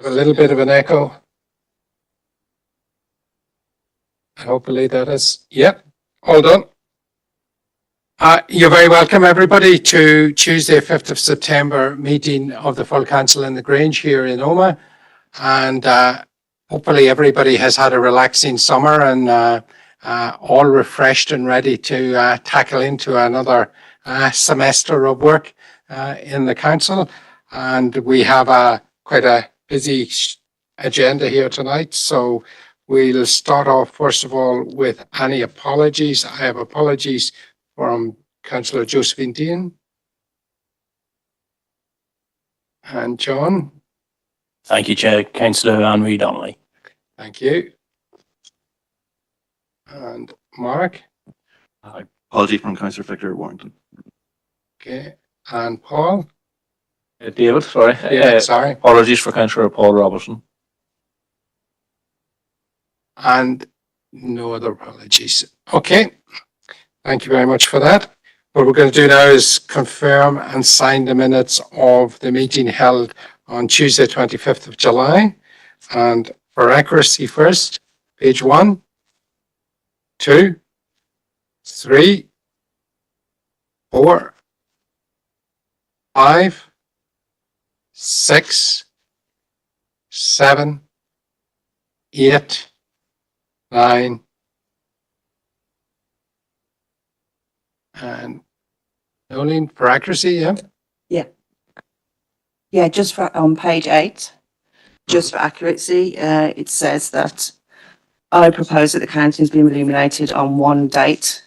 A little bit of an echo. Hopefully that is, yep, all done. You're very welcome, everybody, to Tuesday, 5th of September meeting of the full council in the Grange here in Omagh. And hopefully everybody has had a relaxing summer and all refreshed and ready to tackle into another semester of work in the council. And we have quite a busy agenda here tonight. So we'll start off, first of all, with any apologies. I have apologies from Councillor Josephine Dean and John. Thank you, Chair. Councillor Henry Donnelly. Thank you. And Mark. Apology from Councillor Victor Warrington. Okay. And Paul. David, sorry. Sorry. Apologies for Councillor Paul Robertson. And no other apologies. Okay. Thank you very much for that. What we're going to do now is confirm and sign the minutes of the meeting held on Tuesday, 25th of July. And for accuracy first, page 1, 2, 3, 4, 5, 6, 7, 8, 9, and Nolene, for accuracy, yeah? Yeah, just for on page 8, just for accuracy, it says that I propose that the counting be illuminated on one date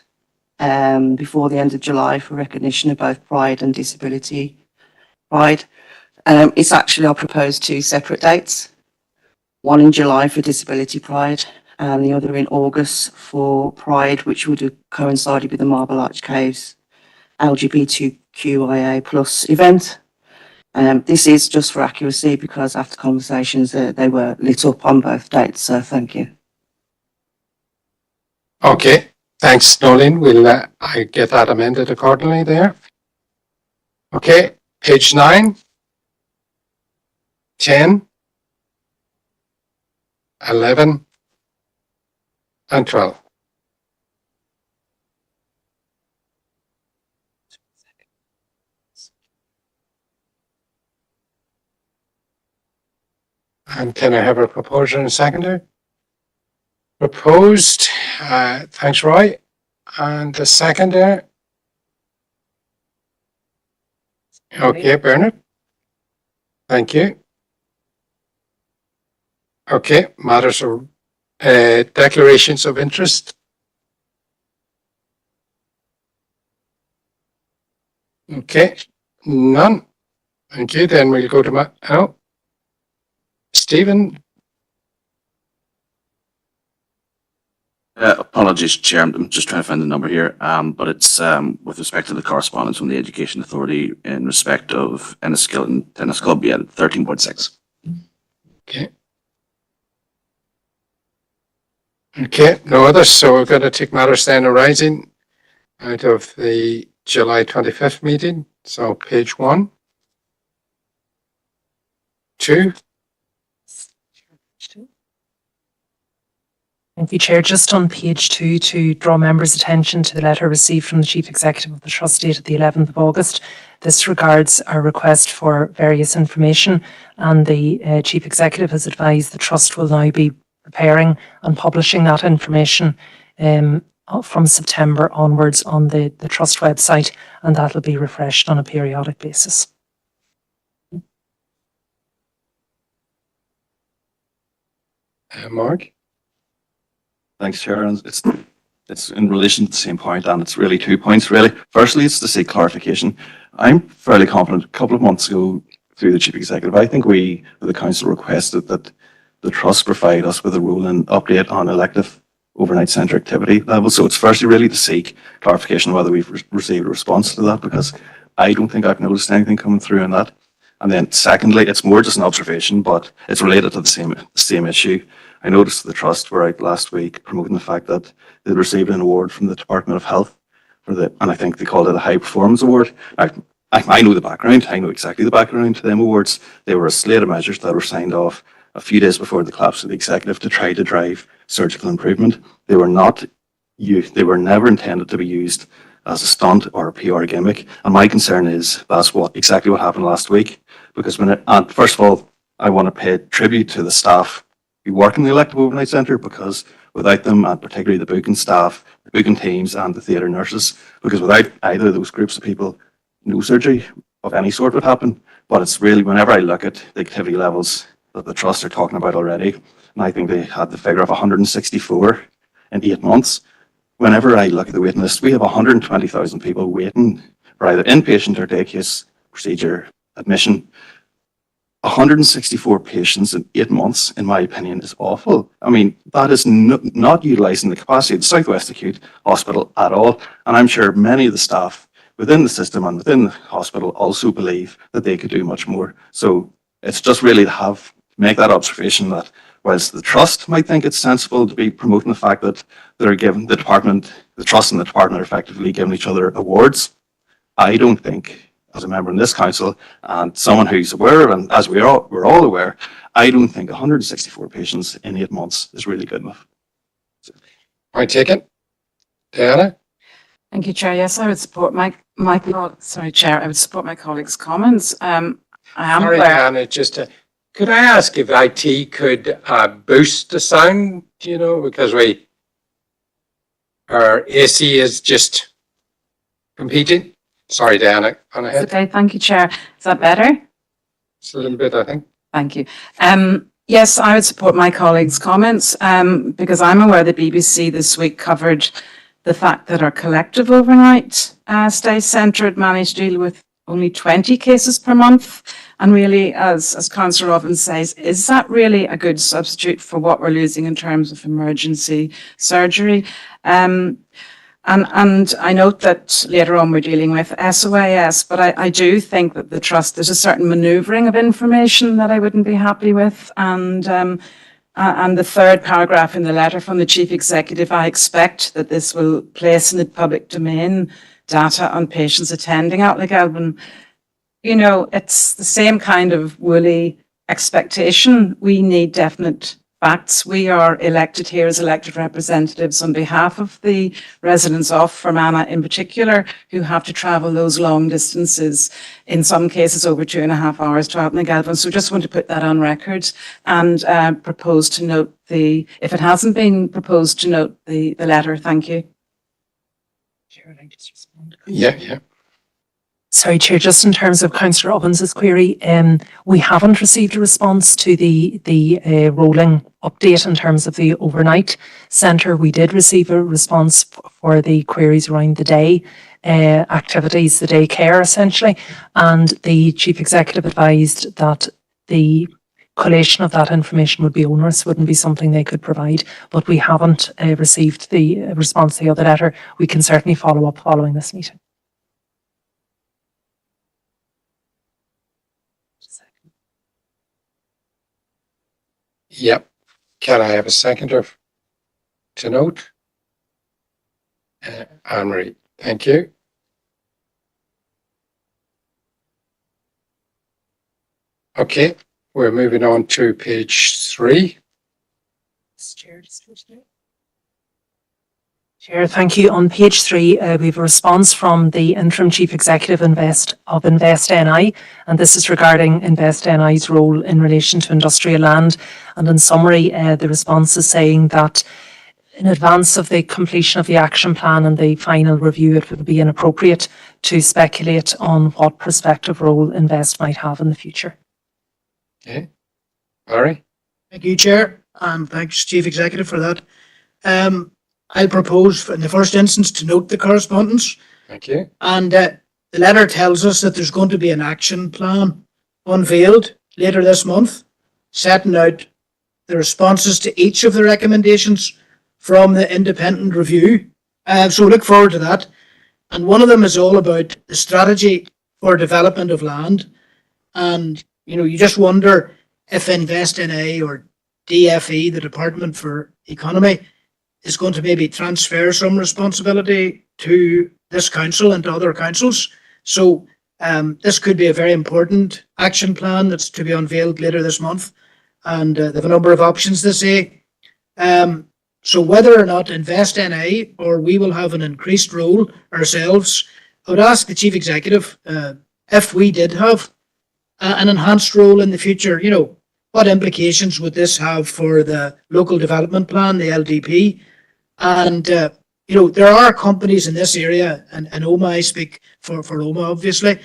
before the end of July for recognition of both Pride and Disability Pride. It's actually, I propose 2 separate dates, one in July for Disability Pride and the other in August for Pride, which would have coincided with the Marble Arch Caves LGBTQIA plus event. This is just for accuracy because after conversations they were lit up on both dates, so thank you. Okay, thanks, Nolene. We'll I get that amended accordingly there. Okay, page 9, 10, 11, and 12. And can I have a proposer and a seconder? Proposed, thanks, Roy. And the seconder? Okay, Bernard. Thank you. Okay, matters of declarations of interest. Okay, none. Thank you. Then we'll go to Stephen. Apologies, Chair. I'm just trying to find the number here. But it's with respect to the correspondence from the Education Authority in respect of Enniskillen Tennis Club. Yeah, 13.6. Okay. Okay, no others. So we're going to take matters then arising out of the July 25th meeting. So page 1, 2. Thank you, Chair. Just on page 2, to draw members' attention to the letter received from the Chief Executive of the Trust dated the 11th of August. This regards our request for various information, and the Chief Executive has advised the Trust will now be preparing and publishing that information from September onwards on the Trust website, and that will be refreshed on a periodic basis. Mark? Thanks, Chair. And it's in relation to the same point, and it's really 2 points, really. Firstly, it's to seek clarification. I'm fairly confident a couple of months ago through the Chief Executive, I think we, the Council, requested that the Trust provide us with a rolling update on elective overnight centre activity levels. So it's firstly really to seek clarification whether we've received a response to that, because I don't think I've noticed anything coming through on that. And then secondly, it's more just an observation, but it's related to the same issue. I noticed the Trust were out last week promoting the fact that they'd received an award from the Department of Health for and I think they called it a high performance award. I know the background. I know exactly the background to them awards. They were a slate of measures that were signed off a few days before the collapse of the executive to try to drive surgical improvement. They were not used. They were never intended to be used as a stunt or a PR gimmick. And my concern is that's exactly what happened last week. Because and first of all, I want to pay tribute to the staff who work in the Elective Overnight Centre, because without them, and particularly the booking staff, the booking teams and the theatre nurses, because without either of those groups of people, no surgery of any sort would happen. But it's really, whenever I look at the activity levels that the Trust are talking about already, and I think they had the figure of 164 in 8 months. Whenever I look at the waiting list, we have 120,000 people waiting for either inpatient or day case procedure admission. 164 patients in 8 months, in my opinion, is awful. I mean, that is not utilising the capacity of the Southwest Acute Hospital at all. And I'm sure many of the staff within the system and within the hospital also believe that they could do much more. So it's just really to make that observation that whilst the Trust might think it's sensible to be promoting the fact that they're giving the Trust and the department are effectively giving each other awards, I don't think, as a member in this council and someone who's aware, and as we're all aware, I don't think 164 patients in 8 months is really good enough. Point taken. Diana? Thank you, Chair. Yes, I would support Chair, I would support my colleagues' comments. I am Sorry, aware. Diana, could I ask if IT could boost the sound, because our AC is just competing. Sorry, Diana, on ahead. Okay, thank you, Chair. Is that better? It's a little bit, I think. Thank you. Yes, I would support my colleagues' comments because I'm aware the BBC this week covered the fact that our collective overnight stay centre had managed to deal with only 20 cases per month. And really, as Councillor Robbins says, is that really a good substitute for what we're losing in terms of emergency surgery? And I note that later on we're dealing with SOAS, but I do think that the Trust, there's a certain manoeuvring of information that I wouldn't be happy with. And the third paragraph in the letter from the Chief Executive, I expect that this will place in the public domain data on patients attending Outlook-Elvin. It's the same kind of woolly expectation. We need definite facts. We are elected here as elected representatives on behalf of the residents of Fermanagh in particular, who have to travel those long distances, in some cases over 2.5 hours to Outlook-Elvin. So just want to put that on record and propose to note if it hasn't been proposed, to note the letter. Thank you. Chair, I just respond? Yeah. Sorry, Chair, just in terms of Councillor Robbins's query, we haven't received a response to the rolling update in terms of the overnight centre. We did receive a response for the queries around the day activities, the day care essentially, and the Chief Executive advised that the collation of that information would be onerous, wouldn't be something they could provide, but we haven't received the response to the other letter. We can certainly follow up following this meeting. Yep. Can I have a seconder to note? Anne-Marie, thank you. Okay, we're moving on to page 3. Chair, thank you. On page 3, we have a response from the Interim Chief Executive of Invest NI, and this is regarding Invest NI's role in relation to industrial land. And in summary, the response is saying that in advance of the completion of the action plan and the final review, it would be inappropriate to speculate on what prospective role Invest might have in the future. Okay, Barry? Thank you, Chair, and thanks, Chief Executive, for that. I'll propose in the first instance to note the correspondence. Thank you. And the letter tells us that there's going to be an action plan unveiled later this month, setting out the responses to each of the recommendations from the independent review. So look forward to that. And one of them is all about the strategy for development of land. And, you just wonder if Invest NI or DFE, the Department for Economy, is going to maybe transfer some responsibility to this council and to other councils. So This could be a very important action plan that's to be unveiled later this month. And they have a number of options, they say. So whether or not Invest NI or we will have an increased role ourselves, I would ask the Chief Executive, if we did have an enhanced role in the future, you know, what implications would this have for the local development plan, the LDP? And, you know, there are companies in this area, and OMA, I speak for OMA, obviously,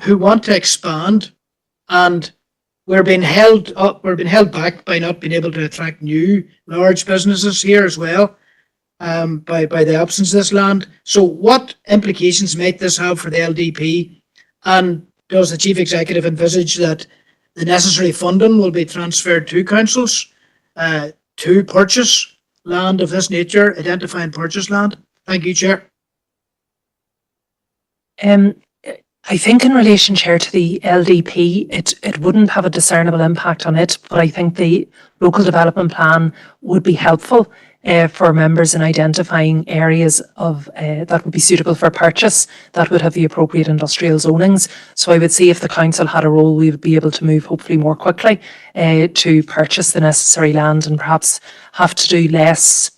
who want to expand, and we're being held back by not being able to attract new large businesses here as well, by the absence of this land. So what implications might this have for the LDP? And does the Chief Executive envisage that the necessary funding will be transferred to councils to purchase land of this nature, identify and purchase land? Thank you, Chair. I think in relation, Chair, to the LDP, it wouldn't have a discernible impact on it, but I think the local development plan would be helpful for members in identifying areas of that would be suitable for purchase, that would have the appropriate industrial zonings. So I would see if the council had a role, we would be able to move hopefully more quickly to purchase the necessary land and perhaps have to do less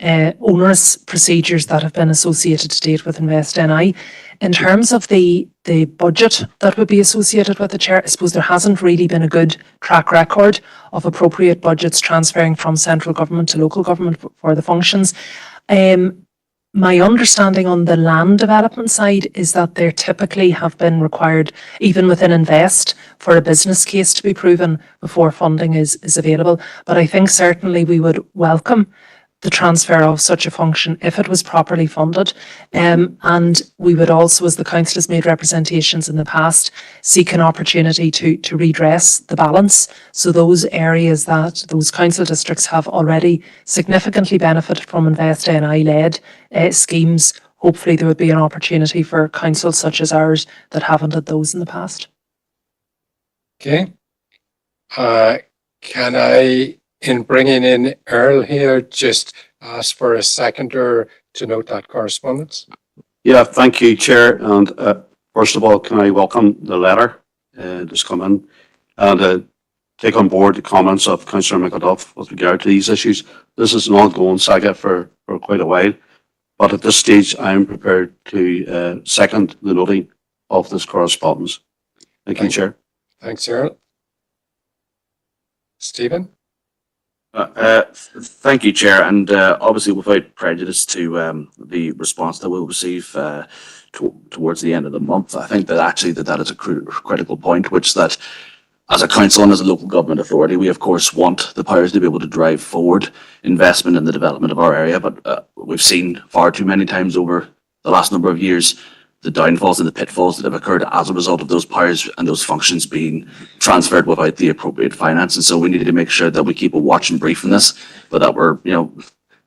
onerous procedures that have been associated to date with Invest NI. In terms of the budget that would be associated with the Chair, I suppose there hasn't really been a good track record of appropriate budgets transferring from central government to local government for the functions. My understanding on the land development side is that there typically have been required, even within Invest, for a business case to be proven before funding is available. But I think certainly we would welcome the transfer of such a function if it was properly funded. And we would also, as the council has made representations in the past, seek an opportunity to redress the balance. So those areas that those council districts have already significantly benefited from Invest NI-led schemes, hopefully there would be an opportunity for councils such as ours that haven't had those in the past. Okay. Can I, in bringing in Earl here, just ask for a seconder to note that correspondence? Yeah, thank you, Chair. And first of all, can I welcome the letter that's come in and take on board the comments of Councillor McAduff with regard to these issues. This is an ongoing saga for quite a while, but at this stage, I am prepared to second the noting of this correspondence. Thank you, Chair. Thanks, Earl. Stephen? Thank you, Chair, and obviously without prejudice to the response that we'll receive towards the end of the month, I think that actually that is a critical point, which that as a council and as a local government authority, we of course want the powers to be able to drive forward investment in the development of our area, but we've seen far too many times over the last number of years the downfalls and the pitfalls that have occurred as a result of those powers and those functions being transferred without the appropriate finance. And so we need to make sure that we keep a watch and brief on this, but that we're,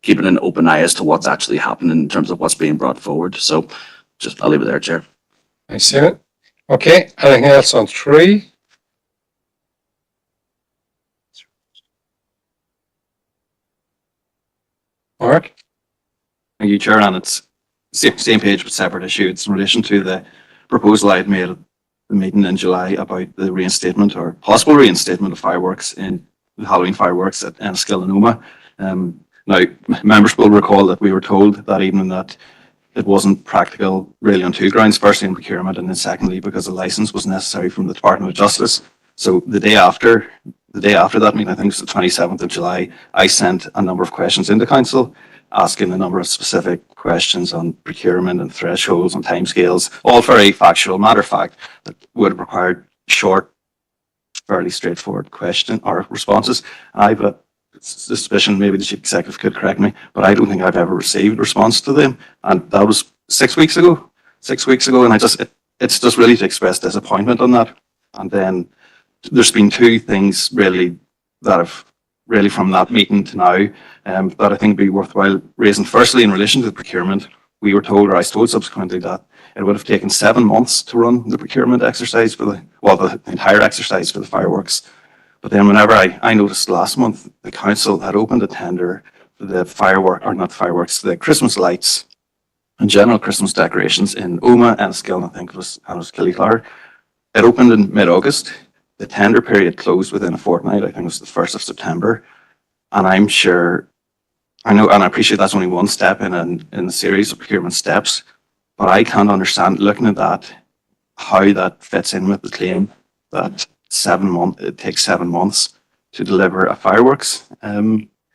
keeping an open eye as to what's actually happening in terms of what's being brought forward. So I'll leave it there, Chair. Thanks, Stephen. Okay, anything else on 3? Mark? Thank you, Chair, and it's same page but separate issue. It's in relation to the proposal I had made at the meeting in July about the reinstatement or possible reinstatement of fireworks in Halloween fireworks at Enniskillen and Oma. Now, members will recall that we were told that evening that it wasn't practical really on two grounds. Firstly, in procurement, and then secondly, because a license was necessary from the Department of Justice. So the day after that meeting, I think it's the 27th of July, I sent a number of questions into council, asking a number of specific questions on procurement and thresholds and timescales, all very factual. Matter of fact, that would have required short, fairly straightforward question or responses. I have a suspicion, maybe the Chief Executive could correct me, but I don't think I've ever received a response to them. And that was 6 weeks ago. 6 weeks ago, and it's just really to express disappointment on that. And then there's been two things really that have really from that meeting to now that I think would be worthwhile raising. Firstly, in relation to the procurement, we were told, or I was told subsequently, that it would have taken 7 months to run the procurement exercise for the entire exercise for the fireworks. But then whenever I noticed last month, the council had opened a tender for the the Christmas lights and general Christmas decorations in Oma, Enniskillen, I think it was, and it was Killyclar. It opened in mid-August. The tender period closed within a fortnight. I think it was the 1st of September. And I'm sure, I know, and I appreciate that's only one step in a series of procurement steps, but I can't understand, looking at that, how that fits in with the claim that it takes 7 months to deliver a fireworks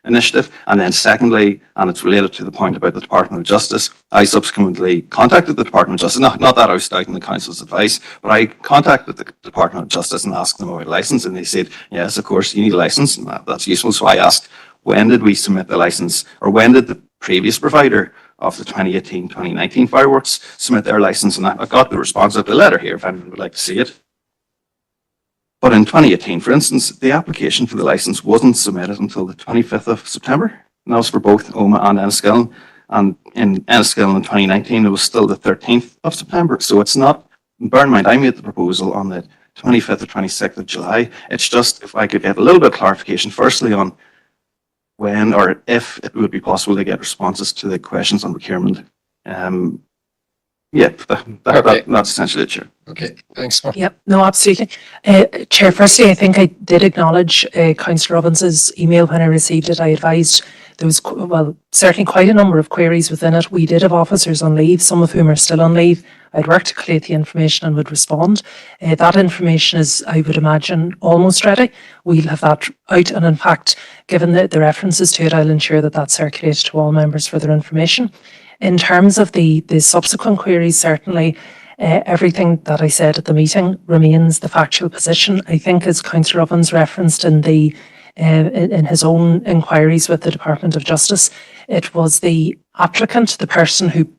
initiative. And then secondly, and it's related to the point about the Department of Justice, I subsequently contacted the Department of Justice, not that I was doubting the Council's advice, but I contacted the Department of Justice and asked them about a licence, and they said, yes, of course, you need a licence, and that's useful. So I asked, when did we submit the licence, or when did the previous provider of the 2018-2019 fireworks submit their licence? And I got the response of the letter here, if anyone would like to see it. But in 2018, for instance, the application for the licence wasn't submitted until the 25th of September. And that was for both Oma and Enniskillen. And in Enniskillen in 2019, it was still the 13th of September. So it's not, bear in mind, I made the proposal on the 25th or 26th of July. It's just if I could get a little bit of clarification, firstly, on when or if it would be possible to get responses to the questions on procurement. That's essentially it, Chair. Okay, thanks, Mark. Yep, no, absolutely. Chair, firstly, I think I did acknowledge Councillor Robinson's email when I received it. I advised there was, certainly quite a number of queries within it. We did have officers on leave, some of whom are still on leave. I'd work to collate the information and would respond. That information is, I would imagine, almost ready. We'll have that out, and in fact, given the references to it, I'll ensure that that's circulated to all members for their information. In terms of the subsequent queries, certainly everything that I said at the meeting remains the factual position. I think, as Councillor Ovens referenced in his own inquiries with the Department of Justice, it was the applicant, the person who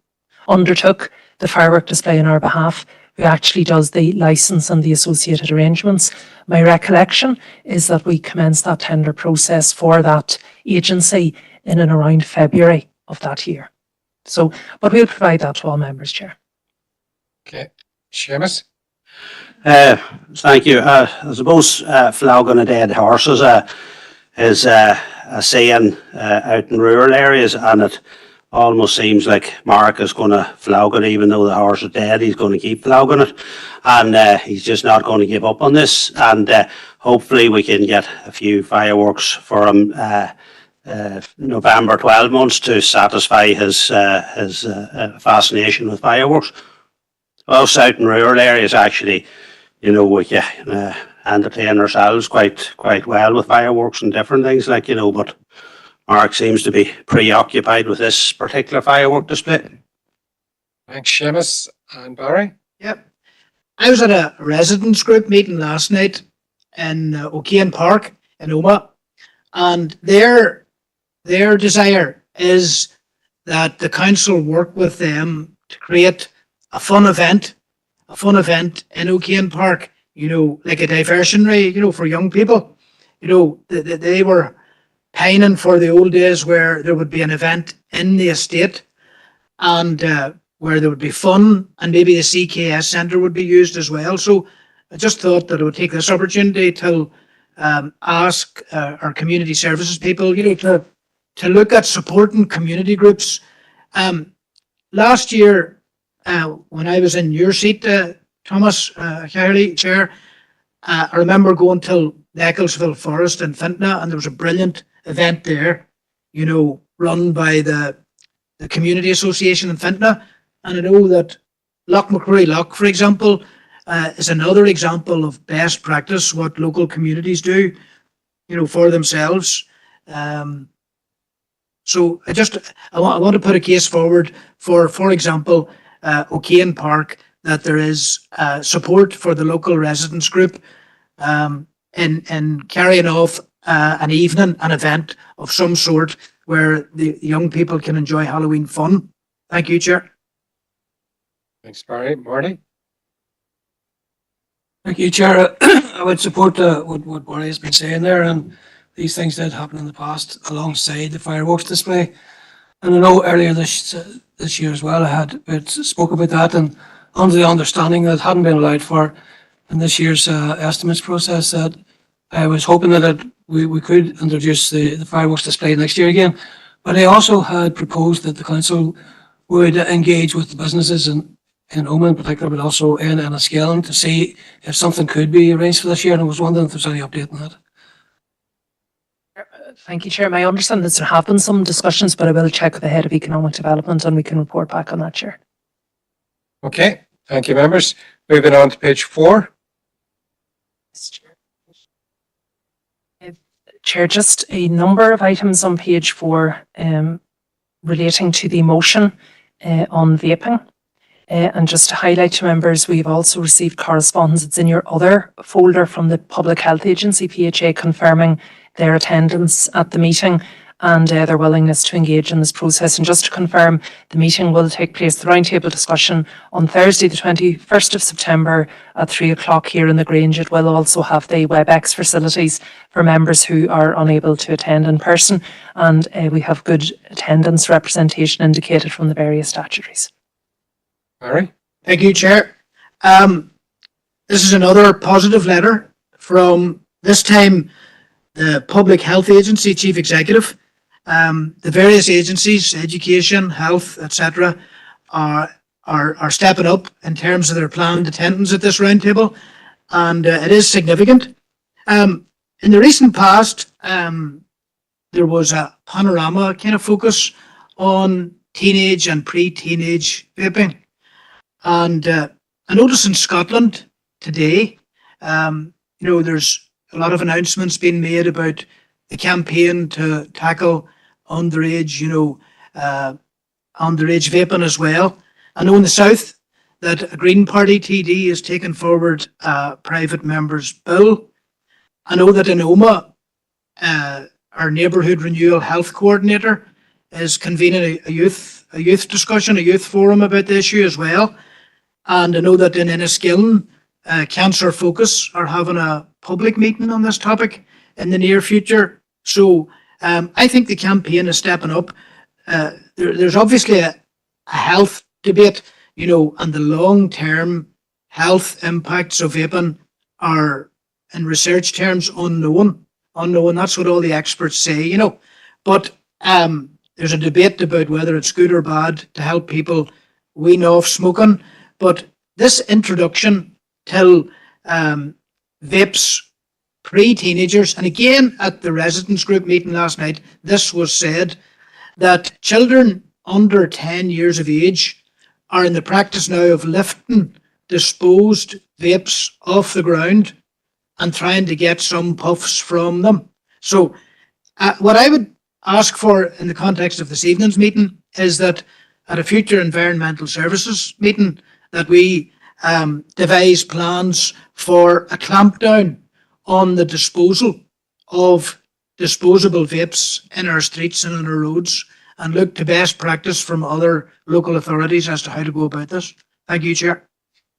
undertook the firework display on our behalf, who actually does the licence and the associated arrangements. My recollection is that we commenced that tender process for that agency in and around February of that year. So, but we'll provide that to all members, Chair. Okay, Seamus? Thank you. I suppose flogging a dead horse is a saying out in rural areas, and it almost seems like Mark is going to flog it, even though the horse is dead. He's going to keep flogging it, and he's just not going to give up on this. And hopefully we can get a few fireworks for him November 12 months to satisfy his fascination with fireworks. Also out in rural areas, actually, we can entertain ourselves quite well with fireworks and different things, but Mark seems to be preoccupied with this particular firework display. Thanks, Seamus. And Barry? Yep. I was at a residents group meeting last night in O'Kane Park in Oma, and their desire is that the council work with them to create a fun event in O'Kane Park, like a diversionary, for young people. They were pining for the old days where there would be an event in the estate and where there would be fun, and maybe the CKS centre would be used as well. So I just thought that I would take this opportunity to ask our community services people, to look at supporting community groups. Last year, when I was in your seat, Thomas Cowley, Chair, I remember going to Ecclesville Forest in Fintna, and there was a brilliant event there, run by the Community Association in Fintna. And I know that Loch McCrory Loch, for example, is another example of best practice, what local communities do, for themselves. So I want to put a case forward for example, O'Kane Park, that there is support for the local residents group in carrying off an evening, an event of some sort where the young people can enjoy Halloween fun. Thank you, Chair. Thanks, Barry. Marty? Thank you, Chair. I would support what Barry has been saying there, and these things did happen in the past alongside the fireworks display. And I know earlier this year as well, I had spoke about that, and under the understanding that it hadn't been allowed for in this year's estimates process, that I was hoping that we could introduce the fireworks display next year again. But I also had proposed that the council would engage with the businesses in Oma in particular, but also in Enniskillen to see if something could be arranged for this year. And I was wondering if there's any update on that. Thank you, Chair. My understanding is there have been some discussions, but I will check with the Head of Economic Development and we can report back on that, Chair. Okay, thank you, members. Moving on to page 4. Chair, just a number of items on page 4 relating to the motion on vaping. And just to highlight to members, we've also received correspondence. It's in your other folder from the Public Health Agency, PHA, confirming their attendance at the meeting and their willingness to engage in this process. And just to confirm, the meeting will take place, the roundtable discussion, on Thursday, the 21st of September at 3:00 here in the Grange. It will also have the WebEx facilities for members who are unable to attend in person. And we have good attendance representation indicated from the various statutories. Barry? Thank you, Chair. This is another positive letter from, this time, the Public Health Agency Chief Executive. The various agencies, education, health, etc., are stepping up in terms of their planned attendance at this roundtable, and it is significant. In the recent past, there was a panorama kind of focus on teenage and pre-teenage vaping. And I noticed in Scotland today, there's a lot of announcements being made about the campaign to tackle underage, underage vaping as well. I know in the south that a Green Party TD has taken forward a private member's bill. I know that in Oma, our neighbourhood renewal health coordinator is convening a youth discussion, a youth forum about the issue as well. And I know that in Enniskillen, Cancer Focus are having a public meeting on this topic in the near future. So I think the campaign is stepping up. There's obviously a health debate, and the long-term health impacts of vaping are, in research terms, unknown. That's what all the experts say, But there's a debate about whether it's good or bad to help people wean off smoking. But this introduction till vapes pre-teenagers, and again at the residents group meeting last night, this was said that children under 10 years of age are in the practice now of lifting disposed vapes off the ground and trying to get some puffs from them. So what I would ask for in the context of this evening's meeting is that at a future environmental services meeting, that we devise plans for a clampdown on the disposal of disposable vapes in our streets and on our roads, and look to best practice from other local authorities as to how to go about this. Thank you, Chair.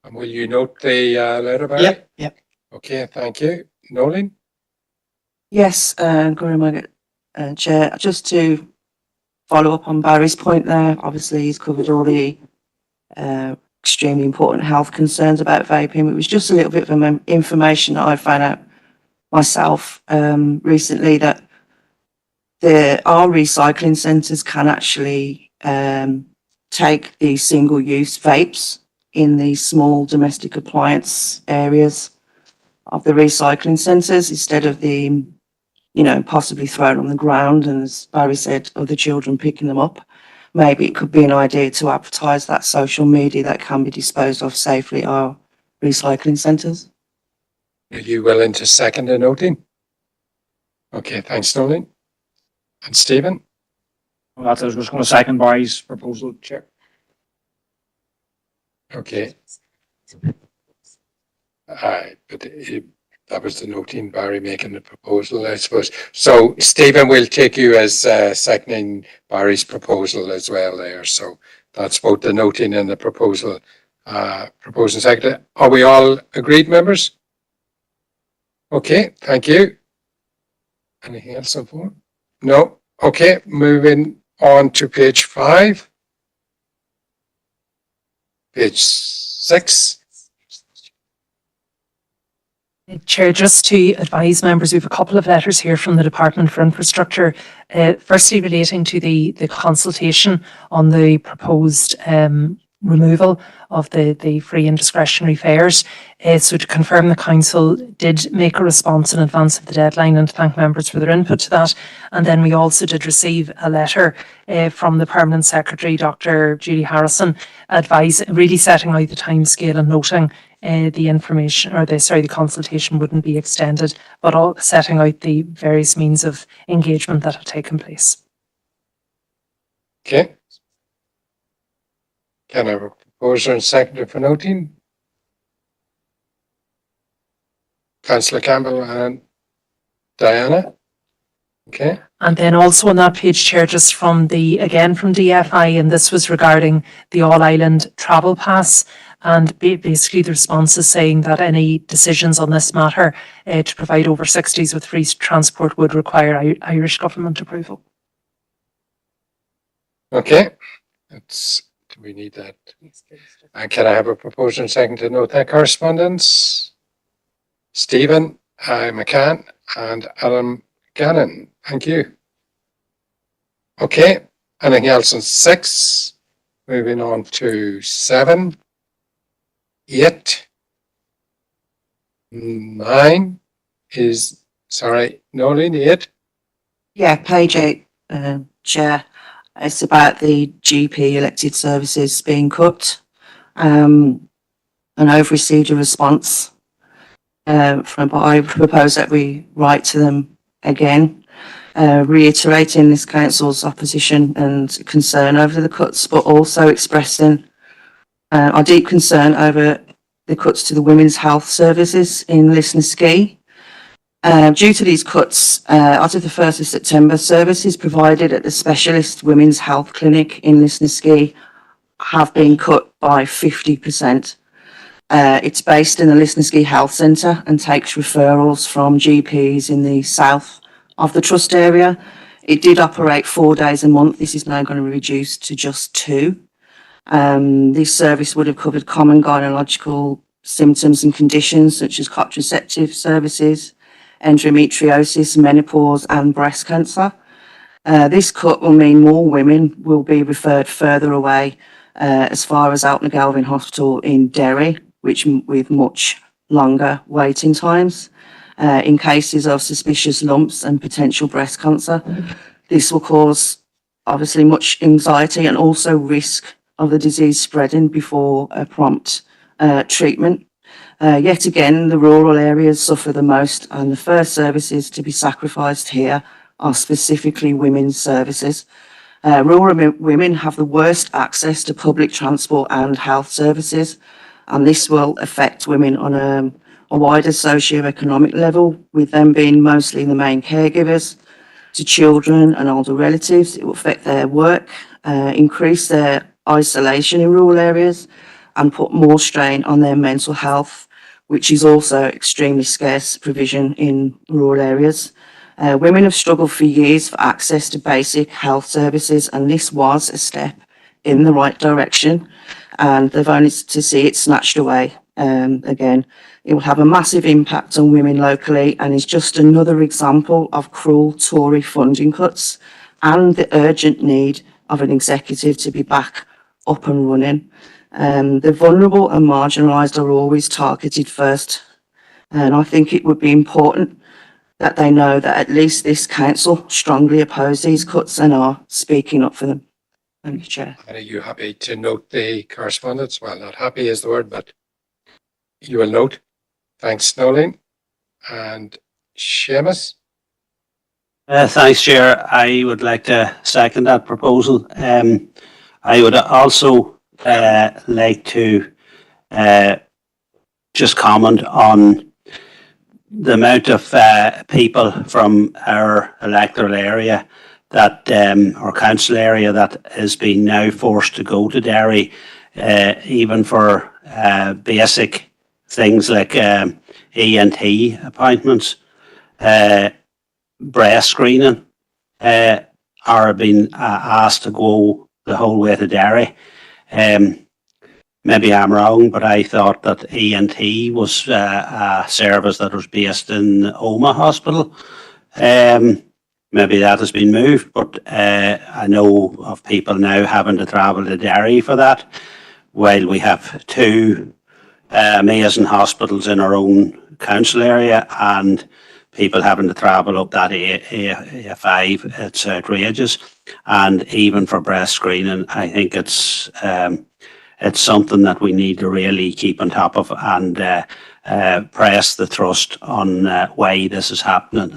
And will you note the letter, Barry? Yep. Okay, thank you. Nolan? Yes, Chair, just to follow up on Barry's point there, obviously he's covered all the extremely important health concerns about vaping. It was just a little bit of information that I found out myself recently, that our recycling centres can actually take the single-use vapes in the small domestic appliance areas of the recycling centres instead of the, possibly thrown on the ground and, as Barry said, other children picking them up. Maybe it could be an idea to advertise that social media that can be disposed of safely at our recycling centres. Are you willing to second the noting? Okay, thanks, Nolan. And Stephen? Well, I was just going to second Barry's proposal, Chair. Okay. But that was the noting, Barry making the proposal, I suppose. So Stephen will take you as seconding Barry's proposal as well there. So that's both the noting and the proposal. Proposing second. Are we all agreed, members? Okay, thank you. Anything else on phone? No. Okay, moving on to page 5. Page 6. Chair, just to advise members, we have a couple of letters here from the Department for Infrastructure. Firstly, relating to the consultation on the proposed removal of the free and discretionary fares. So to confirm, the council did make a response in advance of the deadline, and thank members for their input to that. And then we also did receive a letter from the Permanent Secretary, Dr. Julie Harrison, really setting out the timescale and noting the information, or the consultation wouldn't be extended, but all setting out the various means of engagement that have taken place. Okay. Can I have a proposer and seconder for noting? Councillor Campbell and Diana? Okay. And then also on that page, Chair, just from DFI, and this was regarding the All-Ireland Travel Pass. And basically the response is saying that any decisions on this matter to provide over 60s with free transport would require Irish government approval. Okay. Do we need that? And can I have a proposer and second to note that correspondence? Stephen McCann and Adam Gannon. Thank you. Okay. Anything else on 6? Moving on to 7. 8. 9 is, sorry, Nolene, 8. Yeah, page 8, Chair. It's about the GP elected services being cut. And I've received a response but I propose that we write to them again, reiterating this council's opposition and concern over the cuts, but also expressing our deep concern over the cuts to the women's health services in Lisnaskea. Due to these cuts, as of the 1st of September, services provided at the Specialist Women's Health Clinic in Lisnaskea have been cut by 50%. It's based in the Lisnaskea Health Centre and takes referrals from GPs in the south of the trust area. It did operate 4 days a month. This is now going to be reduced to just 2. This service would have covered common gynecological symptoms and conditions such as contraceptive services, endometriosis, menopause and breast cancer. This cut will mean more women will be referred further away as far as Alton Galvin Hospital in Derry, which with much longer waiting times in cases of suspicious lumps and potential breast cancer. This will cause obviously much anxiety and also risk of the disease spreading before a prompt treatment. Yet again, the rural areas suffer the most, and the first services to be sacrificed here are specifically women's services. Rural women have the worst access to public transport and health services, and this will affect women on a wider socio-economic level, with them being mostly the main caregivers to children and older relatives. It will affect their work, increase their isolation in rural areas, and put more strain on their mental health, which is also extremely scarce provision in rural areas. Women have struggled for years for access to basic health services, and this was a step in the right direction, and they've only to see it snatched away again. It will have a massive impact on women locally, and is just another example of cruel Tory funding cuts and the urgent need of an executive to be back up and running. The vulnerable and marginalised are always targeted first, and I think it would be important that they know that at least this council strongly oppose these cuts and are speaking up for them. Thank you, Chair. And are you happy to note the correspondence? Well, not happy is the word, but you will note. Thanks, Nolene. And Seamus? Thanks, Chair. I would like to second that proposal. I would also like to just comment on the amount of people from our electoral area that or council area that has been now forced to go to Derry, even for basic things like ENT appointments, breast screening, are being asked to go the whole way to Derry. maybe I'm wrong, but I thought that ENT was a service that was based in Omagh Hospital. Maybe that has been moved, but I know of people now having to travel to Derry for that, while we have two amazing hospitals in our own council area, and people having to travel up that A5, it's outrageous. And even for breast screening, I think it's something that we need to really keep on top of and press the trust on why this is happening.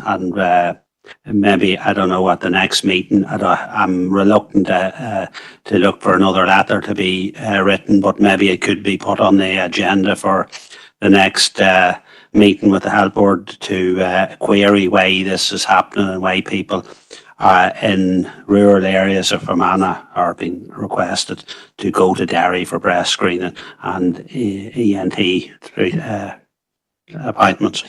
And maybe, I don't know, at the next meeting, I'm reluctant to look for another letter to be written, but maybe it could be put on the agenda for the next meeting with the health board to query why this is happening and why people in rural areas of Fermanagh are being requested to go to Derry for breast screening and ENT appointments.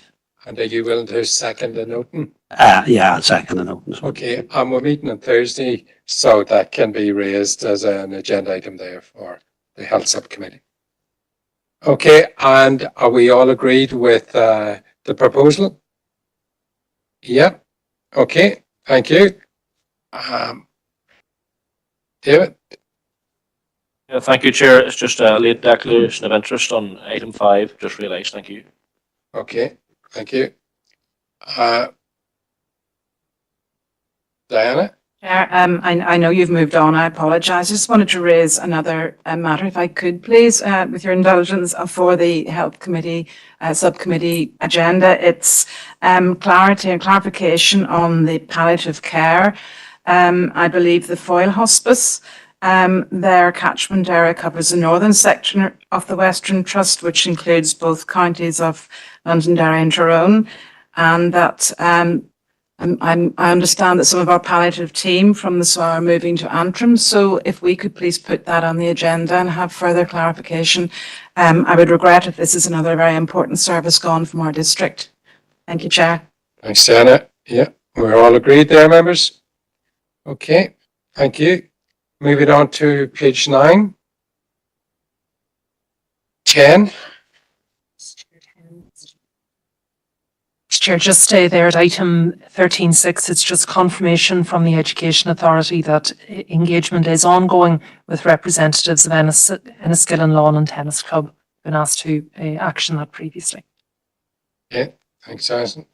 And are you willing to second the noting? Yeah, I'll second the note. Okay, and we're meeting on Thursday, so that can be raised as an agenda item there for the health subcommittee. Okay, and are we all agreed with the proposal? Yeah, okay, thank you. David? Yeah, thank you, Chair. It's just a late declaration of interest on item 5. Just realised. Thank you. Okay, thank you. Diana? Chair, I know you've moved on. I apologise. I just wanted to raise another matter, if I could, please, with your indulgence, for the Health Committee subcommittee agenda. It's clarity and clarification on the palliative care. I believe the Foyle Hospice, their catchment area covers the northern section of the Western Trust, which includes both counties of Londonderry and Tyrone, and that I understand that some of our palliative team from the SWA are moving to Antrim. So if we could please put that on the agenda and have further clarification. I would regret if this is another very important service gone from our district. Thank you, Chair. Thanks, Diana. Yeah, we're all agreed there, members? Okay, thank you. Moving on to page 9. 10. Chair, just stay there at item 13.6. It's just confirmation from the Education Authority that engagement is ongoing with representatives of Enniskillen Lawn and Tennis Club. Been asked to action that previously. Yeah, thanks, Alison.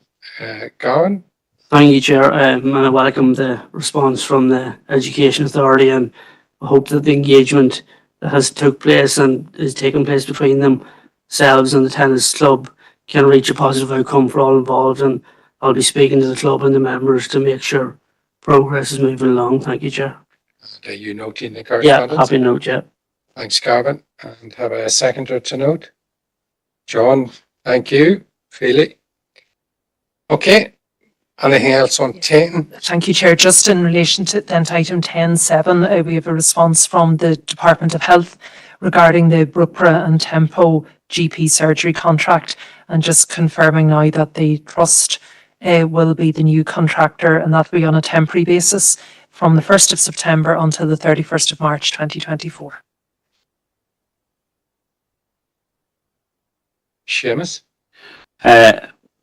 Gowan? Thank you, Chair. And I welcome the response from the Education Authority, and I hope that the engagement that has took place and is taking place between themselves and the tennis club can reach a positive outcome for all involved. And I'll be speaking to the club and the members to make sure progress is moving along. Thank you, Chair. Are you noting the Yeah, correspondence? happy note, yeah. Thanks, Garvin. And have a seconder to note. John, thank you. Feely? Okay. Anything else on 10? Thank you, Chair. Just in relation to then to item 10.7, we have a response from the Department of Health regarding the Brookborough and Tempo GP surgery contract, and just confirming now that the trust will be the new contractor, and that will be on a temporary basis from the 1st of September until the 31st of March 2024. Seamus?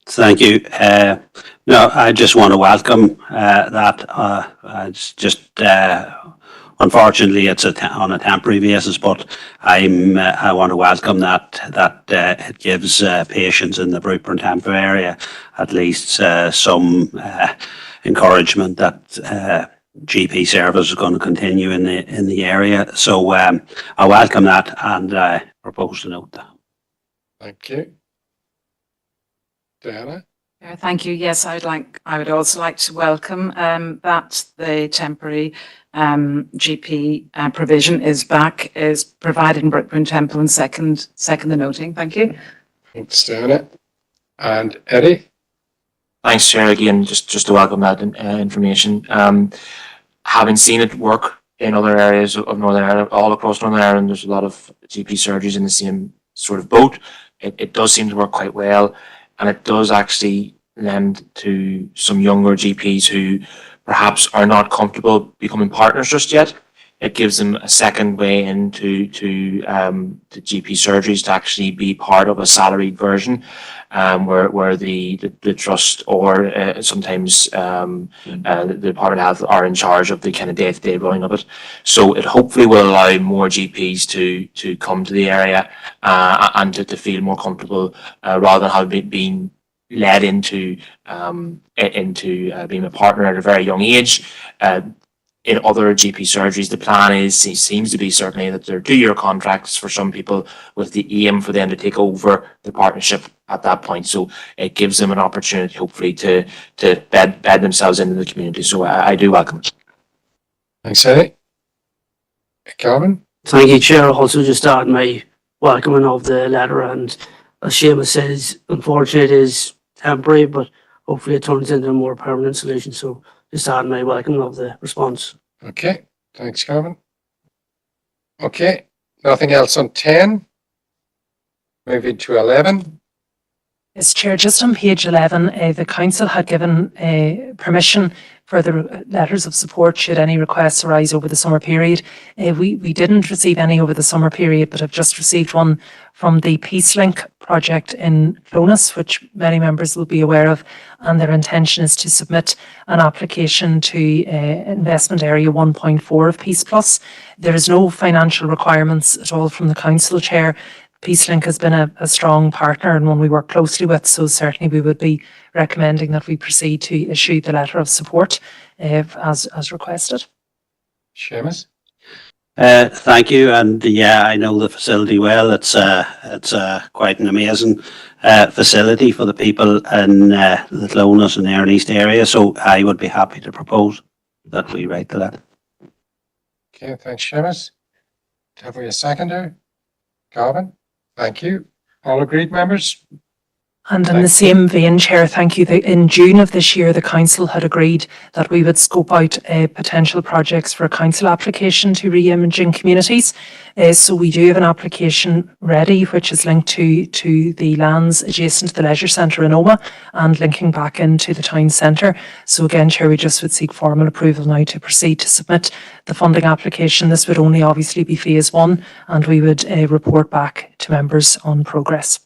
Thank you. No, I just want to welcome that. It's just unfortunately it's on a temporary basis, but I want to welcome that it gives patients in the Brookborough and Tempo area at least some encouragement that GP service is going to continue in the area. So I welcome that, and I propose to note that. Thank you. Diana? Thank you. Yes, I would also like to welcome that the temporary GP provision is provided in Brookborough and Temple, and second the noting. Thank you. Thanks, Diana. And Eddie? Thanks, Chair. Again, just to welcome that information. Having seen it work in other areas of Northern Ireland, all across Northern Ireland, there's a lot of GP surgeries in the same sort of boat. It does seem to work quite well, and it does actually lend to some younger GPs who perhaps are not comfortable becoming partners just yet. it gives them a second way into the GP surgeries to actually be part of a salaried version, where the trust or sometimes the Department of Health are in charge of the kind of day-to-day running of it. So it hopefully will allow more GPs to come to the area and to feel more comfortable rather than having been led into being a partner at a very young age. In other GP surgeries, the plan seems to be certainly that they're 2-year contracts for some people, with the aim for them to take over the partnership at that point. So it gives them an opportunity, hopefully, to bed themselves into the community. So I do welcome it. Thanks, Eddie. Calvin? Thank you, Chair. Also, just add my welcoming of the letter, and as Seamus says, unfortunately it is temporary, but hopefully it turns into a more permanent solution. So just add my welcome of the response. Okay, thanks, Calvin. Okay, nothing else on 10. Moving to 11. Yes, Chair, just on page 11, the council had given permission for the letters of support should any requests arise over the summer period. We didn't receive any over the summer period, but have just received one from the PeaceLink project in Clonus, which many members will be aware of, and their intention is to submit an application to investment area 1.4 of Peace Plus. There is no financial requirements at all from the council, Chair. PeaceLink has been a strong partner and one we work closely with, so certainly we would be recommending that we proceed to issue the letter of support as requested. Seamus? Thank you, and yeah, I know the facility well. It's quite an amazing facility for the people in the Clonus and Air East area, so I would be happy to propose that we write the letter. Okay, thanks, Seamus. Have we a seconder? Calvin? Thank you. All agreed, members? And in the same vein, Chair, thank you. In June of this year, the council had agreed that we would scope out potential projects for a council application to re-imaging communities. So we do have an application ready, which is linked to the lands adjacent to the leisure centre in Omagh and linking back into the town centre. So again, Chair, we just would seek formal approval now to proceed to submit the funding application. This would only obviously be phase 1, and we would report back to members on progress.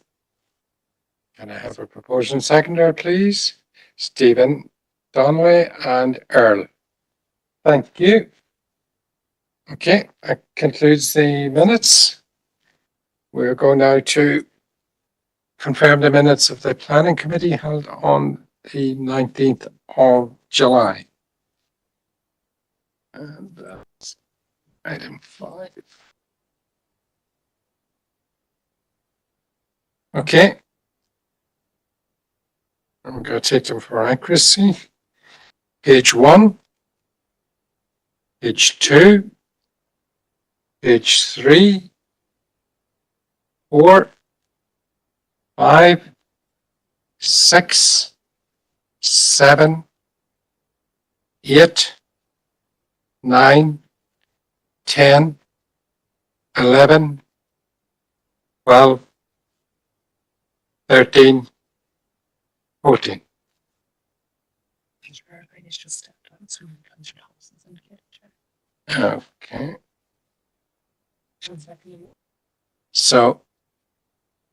Can I have a proposal and seconder, please? Stephen, Donnelly and Earl. Thank you. Okay, that concludes the minutes. We're going now to confirm the minutes of the planning committee held on the 19th of July. And that's item 5. Okay. I'm going to take them for accuracy. Page 1, page 2, page 3, 4, 5, 6, 7, 8, 9, 10, 11, 12, 13, 14. Okay. So,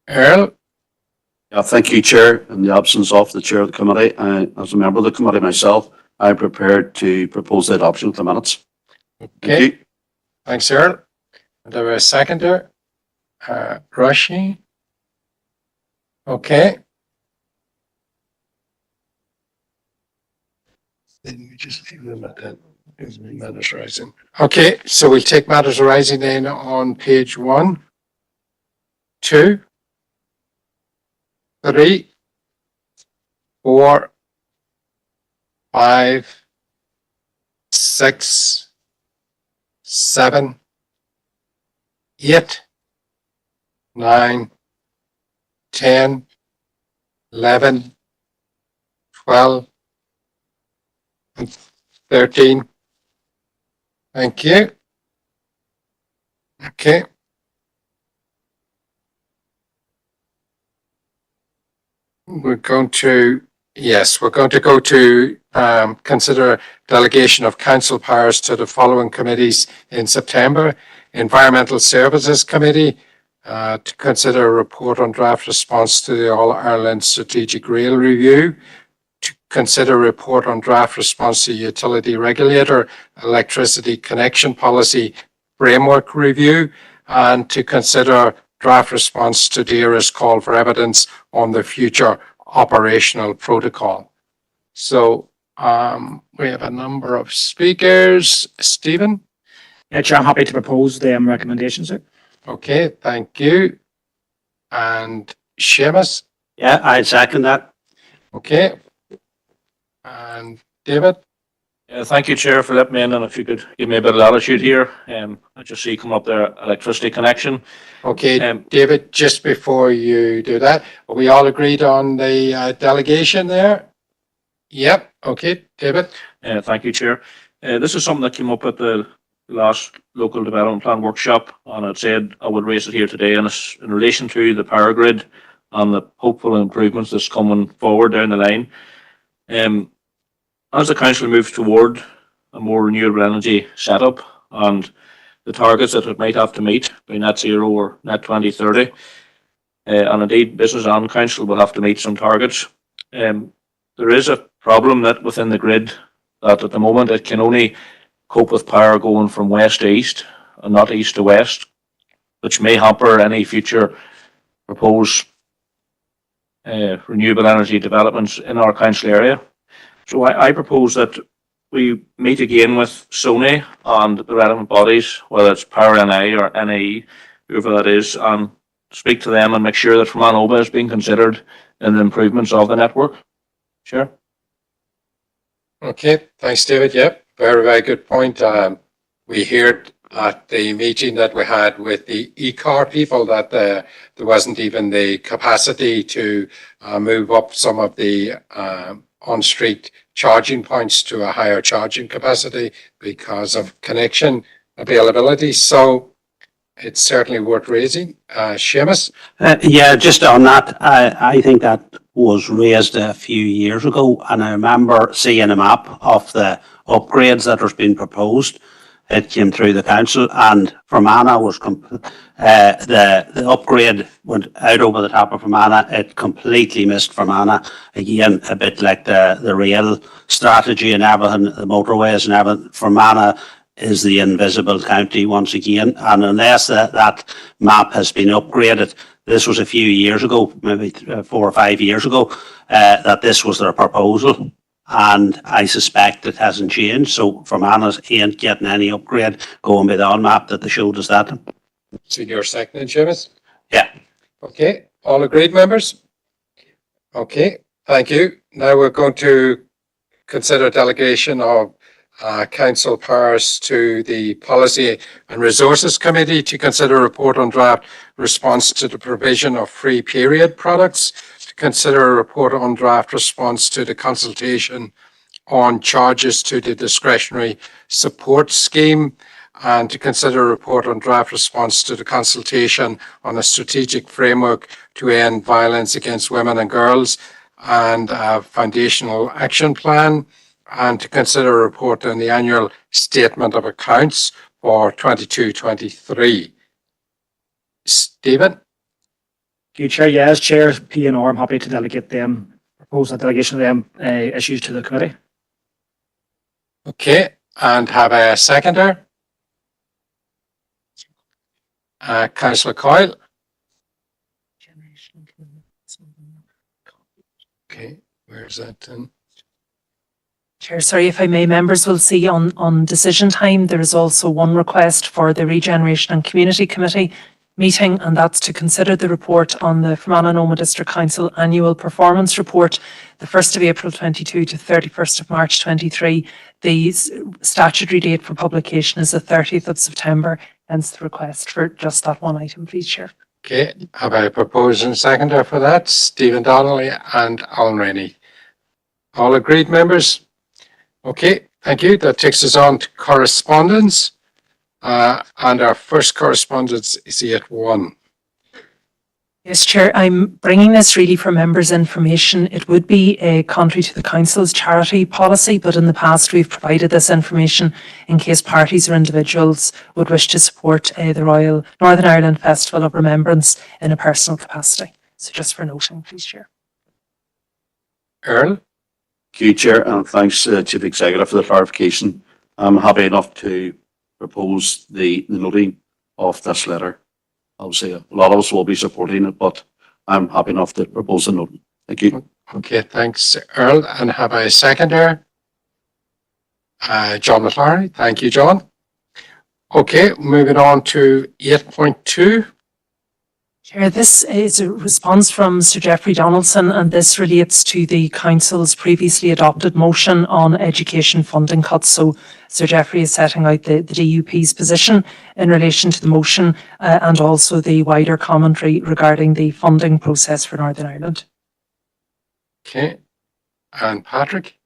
Earl? Yeah, thank you, Chair. In the absence of the Chair of the committee, as a member of the committee myself, I'm prepared to propose the adoption of the minutes. Okay. Thank you. Thanks, Earl. And there was a seconder, Rushy. Okay. Then we just leave them at that. Matters arising. Okay, so we'll take matters arising then on page 1, 2, 3, 4, 5, 6, 7, 8, 9, 10, 11, 12, and 13. Thank you. Okay. We're going to Yes, we're going to go to consider delegation of council powers to the following committees in September. Environmental Services Committee to consider a report on draft response to the All Ireland Strategic Rail Review. To consider a report on draft response to Utility Regulator Electricity Connection Policy Framework Review, and to consider draft response to DAERA's call for evidence on the future operational protocol. So we have a number of speakers. Stephen? Yeah, Chair, I'm happy to propose the recommendations, sir. Okay, thank you. And Seamus? Yeah, I second that. Okay. And David? Thank you, Chair, for letting me in, and if you could give me a bit of latitude here. I just see coming up there, electricity connection. Okay, Um, David, just before you do that, are we all agreed on the delegation there? Yep, okay, David? Thank you, Chair. This is something that came up at the last local development plan workshop, and I said I would raise it here today, and it's in relation to the power grid and the hopeful improvements that's coming forward down the line. As the council moves toward a more renewable energy setup and the targets that it might have to meet by net zero or net 2030, and indeed business and council will have to meet some targets. There is a problem that within the grid that at the moment it can only cope with power going from west to east and not east to west, which may hamper any future proposed renewable energy developments in our council area. So I propose that we meet again with SONI and the relevant bodies, whether it's Power NI or NAE, whoever that is, and speak to them and make sure that Fermanagh Nova is being considered in the improvements of the network. Sure. Okay, thanks, David. Yep, very, very good point. We heard at the meeting that we had with the e-car people that there wasn't even the capacity to move up some of the on-street charging points to a higher charging capacity because of connection availability. So it's certainly worth raising. Seamus? Yeah, just on that, I think that was raised a few years ago, and I remember seeing a map of the upgrades that has been proposed. It came through the council, and Fermanagh was the upgrade went out over the top of Fermanagh. It completely missed Fermanagh. Again, a bit like the rail strategy and everything, the motorways and everything. Fermanagh is the invisible county once again, and unless that map has been upgraded, this was a few years ago, maybe 4 or 5 years ago, that this was their proposal. And I suspect it hasn't changed. So Fermanagh ain't getting any upgrade going by the on map that they showed us that. So you're seconding, Seamus? Yeah. Okay, all agreed, members? Okay, thank you. Now we're going to consider delegation of council powers to the Policy and Resources Committee to consider a report on draft response to the provision of free period products, to consider a report on draft response to the consultation on charges to the discretionary support scheme, and to consider a report on draft response to the consultation on a strategic framework to end violence against women and girls and a foundational action plan, and to consider a report on the annual statement of accounts for 22-23. Stephen? Thank you, Chair. Yeah, as Chair P&R, I'm happy to delegate them, propose that delegation of them issues to the committee. Okay, and have a seconder? Councillor Coyle? Okay, where's that then? Chair, sorry, if I may, members will see on decision time, there is also one request for the Regeneration and Community Committee meeting, and that's to consider the report on the Fermanagh Noma District Council Annual Performance Report, the 1st of April 22 to 31st of March 23. The statutory date for publication is the 30th of September, hence the request for just that one item, please, Chair. Okay, have I proposed and seconder for that? Stephen Donnelly and Alan Rainey. All agreed, members? Okay, thank you. That takes us on to correspondence. And our first correspondence is at 1. Yes, Chair, I'm bringing this really for members' information. It would be contrary to the Council's charity policy, but in the past we've provided this information in case parties or individuals would wish to support the Royal Northern Ireland Festival of Remembrance in a personal capacity. So just for noting, please, Chair. Earl? Thank you, Chair, and thanks, Chief Executive, for the clarification. I'm happy enough to propose the noting of this letter. Obviously, a lot of us will be supporting it, but I'm happy enough to propose a noting. Thank you. Okay, thanks, Earl. And have I a seconder? John McLaren. Thank you, John. Okay, moving on to 8.2. Chair, this is a response from Sir Geoffrey Donaldson, and this relates to the Council's previously adopted motion on education funding cuts. So Sir Geoffrey is setting out the DUP's position in relation to the motion and also the wider commentary regarding the funding process for Northern Ireland. Okay, and Patrick?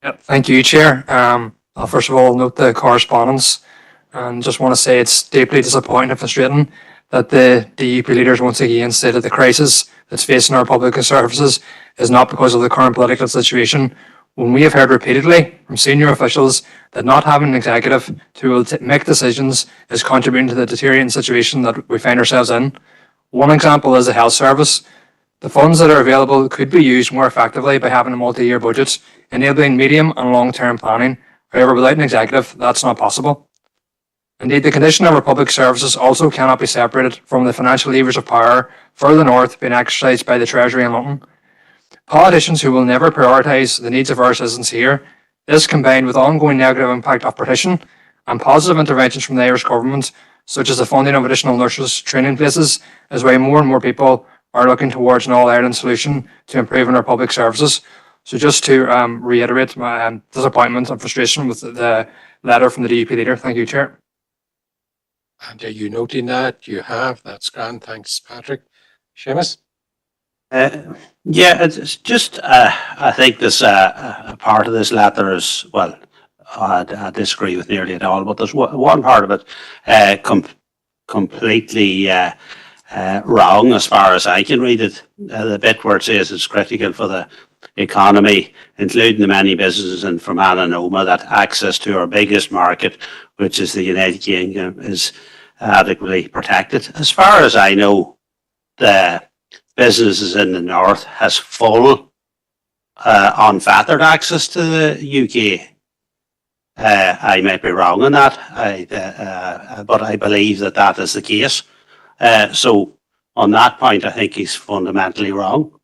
Yep, thank you, Chair. I'll first of all note the correspondence and just want to say it's deeply disappointing and frustrating that the DUP leaders once again say that the crisis that's facing our public services is not because of the current political situation, when we have heard repeatedly from senior officials that not having an executive who will make decisions is contributing to the deteriorating situation that we find ourselves in. One example is the health service. The funds that are available could be used more effectively by having a multi-year budget, enabling medium and long-term planning. However, without an executive, that's not possible. Indeed, the condition of our public services also cannot be separated from the financial levers of power further north being exercised by the Treasury in London. Politicians who will never prioritise the needs of our citizens here, this combined with ongoing negative impact of partition and positive interventions from the Irish government, such as the funding of additional nurses training places, is why more and more people are looking towards an all-Ireland solution to improving our public services. So just to reiterate my disappointment and frustration with the letter from the DUP leader. Thank you, Chair. And are you noting that? You have. That's grand. Thanks, Patrick. Seamus? Yeah, it's just, I think this, a part of this letter is, well, I disagree with nearly it all, but there's one part of it completely wrong as far as I can read it. The bit where it says it's critical for the economy, including the many businesses in Fermanagh and Omagh, that access to our biggest market, which is the United Kingdom, is adequately protected. As far as I know, the businesses in the north has full unfettered access to the UK. I might be wrong on that, but I believe that that is the case. So on that point, I think he's fundamentally wrong.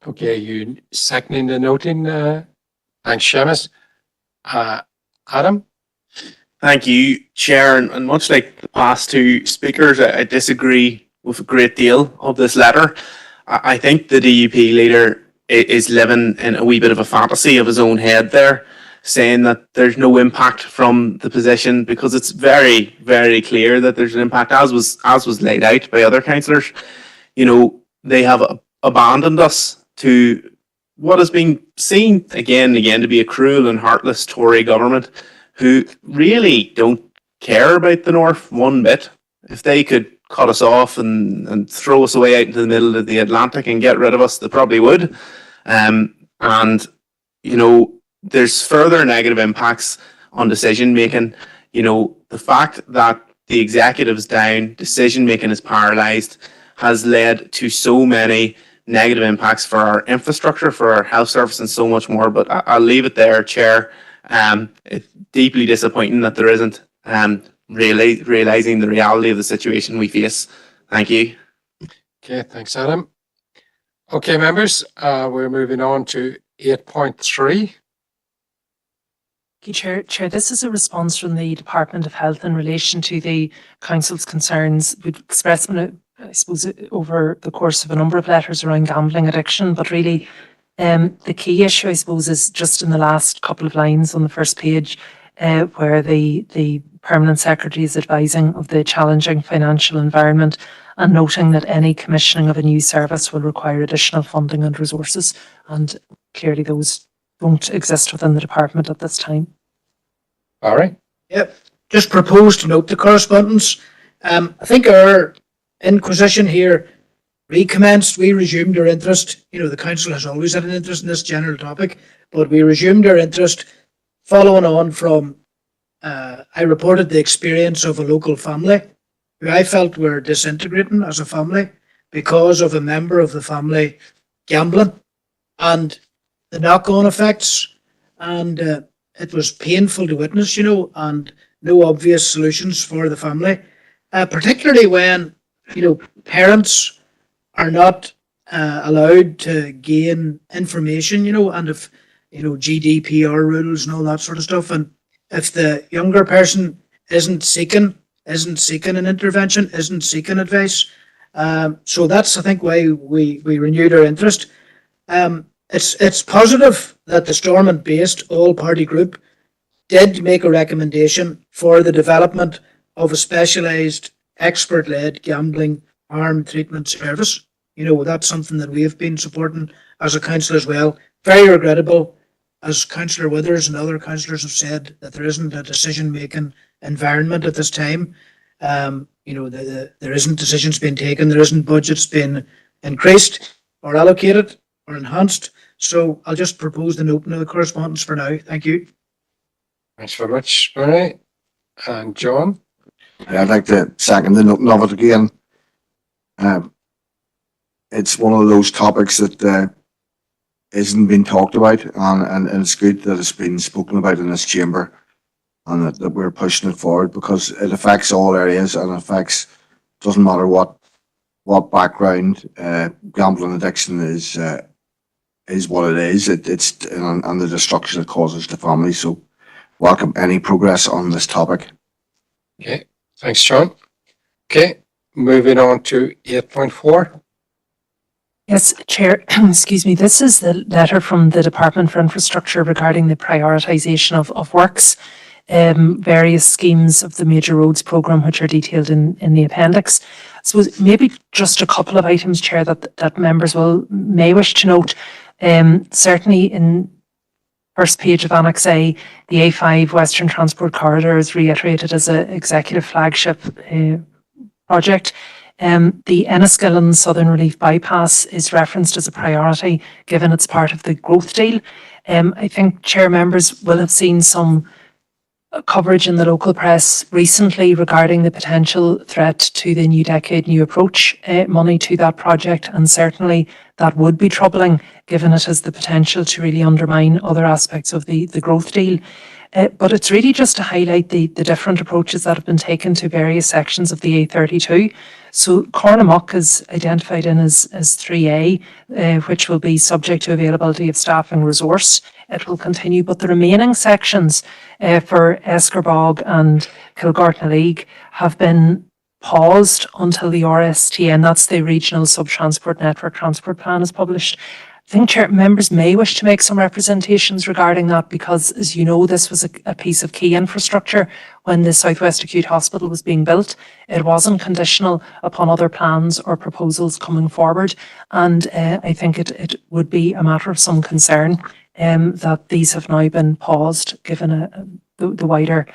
Okay, you seconding the noting? Thanks, Seamus. Adam? Thank you, Chair. And much like the past two speakers, I disagree with a great deal of this letter. I think the DUP leader is living in a wee bit of a fantasy of his own head there, saying that there's no impact from the position, because it's very, very clear that there's an impact, as was laid out by other councillors. You know, they have abandoned us to what has been seen again and again to be a cruel and heartless Tory government who really don't care about the North one bit. If they could cut us off and throw us away out into the middle of the Atlantic and get rid of us, they probably would. And, you know, there's further negative impacts on decision making. You know, the fact that the executive's down, decision making is paralysed, has led to so many negative impacts for our infrastructure, for our health service, and so much more. But I'll leave it there, Chair. It's deeply disappointing that there isn't realising the reality of the situation we face. Thank you. Okay, thanks, Adam. Okay, members, we're moving on to 8.3. Chair, this is a response from the Department of Health in relation to the Council's concerns. We've expressed them, I suppose, over the course of a number of letters around gambling addiction, but really the key issue, I suppose, is just in the last couple of lines on the first page, where the Permanent Secretary is advising of the challenging financial environment and noting that any commissioning of a new service will require additional funding and resources, and clearly those don't exist within the department at this time. All right. Yep. Just propose to note the correspondence. I think our inquisition here recommenced. We resumed our interest. You know, the council has always had an interest in this general topic, but we resumed our interest following on from, I reported the experience of a local family who I felt were disintegrating as a family because of a member of the family gambling and the knock-on effects. And it was painful to witness, you know, and no obvious solutions for the family, particularly when, you know, parents are not allowed to gain information, you know, and if, you know, GDPR rules and all that sort of stuff. And if the younger person isn't seeking an intervention, isn't seeking advice. So that's, I think, why we renewed our interest. It's positive that the Stormont-based all-party group did make a recommendation for the development of a specialised, expert-led gambling harm treatment service. You know, that's something that we have been supporting as a council as well. Very regrettable, as Councillor Withers and other councillors have said, that there isn't a decision-making environment at this time. You know, there isn't decisions being taken, there isn't budgets being increased or allocated or enhanced. So I'll just propose an open of the correspondence for now. Thank you. Thanks very much, Bernie. And John? I'd like to second the noting of it again. It's one of those topics that isn't being talked about, and it's good that it's been spoken about in this chamber, and that we're pushing it forward, because it affects all areas and affects, doesn't matter what background, gambling addiction is what it is. It's and the destruction it causes to families. So welcome any progress on this topic. Okay, thanks, John. Okay, moving on to 8.4. Yes, Chair, excuse me. This is the letter from the Department for Infrastructure regarding the prioritisation of works, various schemes of the major roads programme, which are detailed in the appendix. So maybe just a couple of items, Chair, that members may wish to note. Certainly in first page of Annex A, the A5 Western Transport Corridor is reiterated as an executive flagship project. The Enniskillen Southern Relief Bypass is referenced as a priority, given it's part of the growth deal. I think Chair members will have seen some coverage in the local press recently regarding the potential threat to the New Decade New Approach money to that project, and certainly that would be troubling, given it has the potential to really undermine other aspects of the growth deal. But it's really just to highlight the different approaches that have been taken to various sections of the A32. So Cornamuck is identified in as 3A, which will be subject to availability of staff and resource. It will continue, but the remaining sections for Eskerbog and Kilgortnalig have been paused until the RSTN, that's the Regional Sub-Transport Network Transport Plan, is published. I think Chair members may wish to make some representations regarding that, because, as you know, this was a piece of key infrastructure when the Southwest Acute Hospital was being built. It wasn't conditional upon other plans or proposals coming forward, and I think it would be a matter of some concern that these have now been paused, given the wider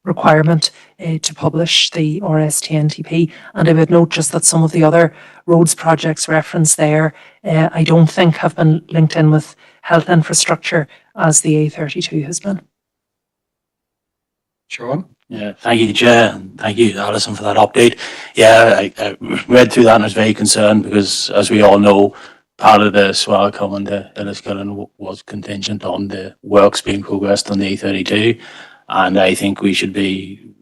requirement to publish the RSTNTP. And I would note just that some of the other roads projects referenced there, I don't think have been linked in with health infrastructure as the A32 has been. John? Yeah, thank you, Chair, and thank you, Alison, for that update. Yeah, I read through that and I was very concerned because, as we all know, part of the swell coming to Enniskillen was contingent on the works being progressed on the A32. And I think we should be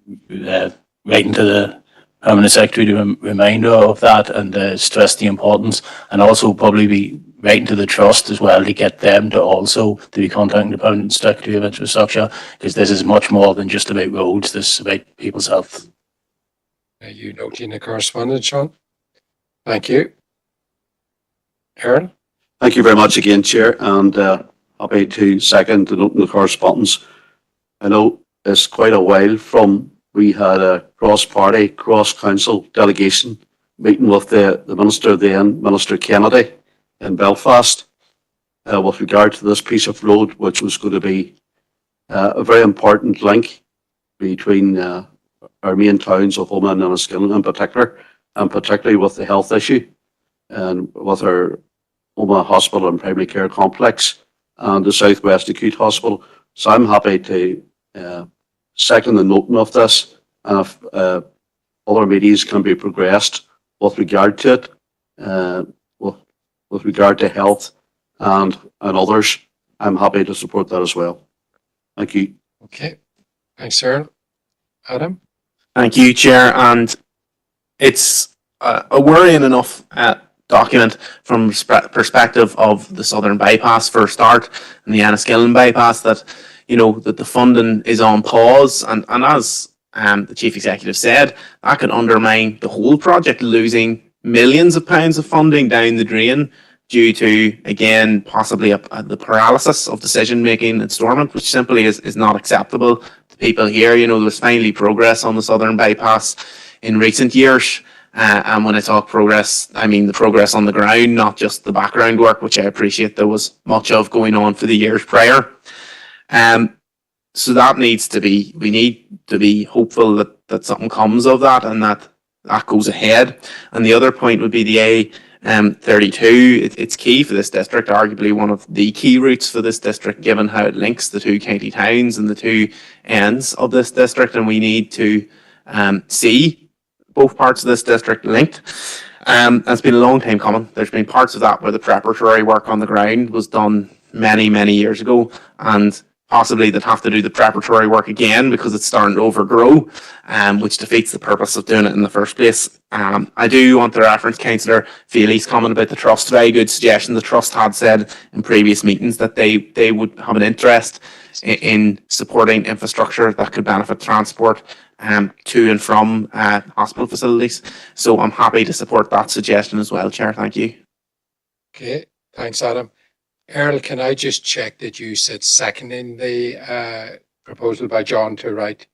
writing to the Permanent Secretary to remind her of that and stress the importance, and also probably be writing to the Trust as well to get them to be contacting the Permanent Secretary of Infrastructure, because this is much more than just about roads, this is about people's health. Are you noting the correspondence, Sean? Thank you. Aaron? Thank you very much again, Chair, and happy to second the note in the correspondence. I know it's quite a while from we had a cross-party, cross-council delegation meeting with the Minister then, Minister Kennedy, in Belfast, with regard to this piece of road, which was going to be a very important link between our main towns of Omagh and Enniskillen in particular, and particularly with the health issue and with our Oma Hospital and Primary Care Complex and the Southwest Acute Hospital. So I'm happy to second the noting of this, and if other meetings can be progressed with regard to it, with regard to health and others, I'm happy to support that as well. Thank you. Okay, thanks, Earl. Adam? Thank you, Chair. And it's a worrying enough document from perspective of the Southern Bypass for a start and the Enniskillen Bypass that, you know, that the funding is on pause. And as the Chief Executive said, that could undermine the whole project, losing millions of pounds of funding down the drain due to, again, possibly the paralysis of decision making at Stormont, which simply is not acceptable to people here. You know, there's finally progress on the Southern Bypass in recent years. And when I talk progress, I mean the progress on the ground, not just the background work, which I appreciate there was much of going on for the years prior. So that needs to be, we need to be hopeful that something comes of that and that goes ahead. And the other point would be the A32. It's key for this district, arguably one of the key routes for this district, given how it links the two county towns and the two ends of this district. And we need to see both parts of this district linked. It's been a long time coming. There's been parts of that where the preparatory work on the ground was done many, many years ago, and possibly they'd have to do the preparatory work again because it's starting to overgrow, which defeats the purpose of doing it in the first place. I do want to reference Councillor Feely's comment about the Trust. Very good suggestion. The Trust had said in previous meetings that they would have an interest in supporting infrastructure that could benefit transport to and from hospital facilities. So I'm happy to support that suggestion as well, Chair. Thank you. Okay, thanks, Adam. Earl, can I just check that you said seconding the proposal by John to write?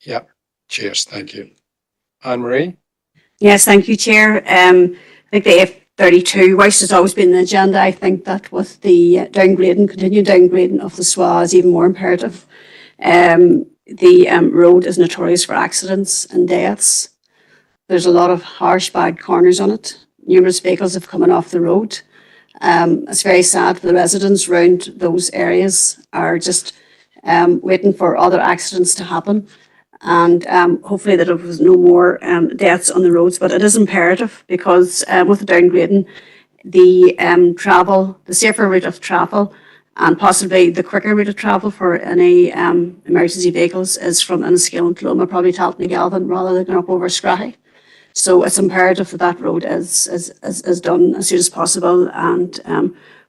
Yeah, cheers, thank you. Anne-Marie? Yes, thank you, Chair. I think the F32, whilst it's always been an agenda, I think that with the continued downgrading of the SWA is even more imperative. The road is notorious for accidents and deaths. There's a lot of harsh, bad corners on it. Numerous vehicles have come off the road. It's very sad for the residents around those areas are just waiting for other accidents to happen. And hopefully that there was no more deaths on the roads. But it is imperative because with the downgrading, the safer route of travel and possibly the quicker route of travel for any emergency vehicles is from Enniskillen to Loma, probably Talton Galvin, rather than going up over Scrahy. So it's imperative that that road is done as soon as possible, and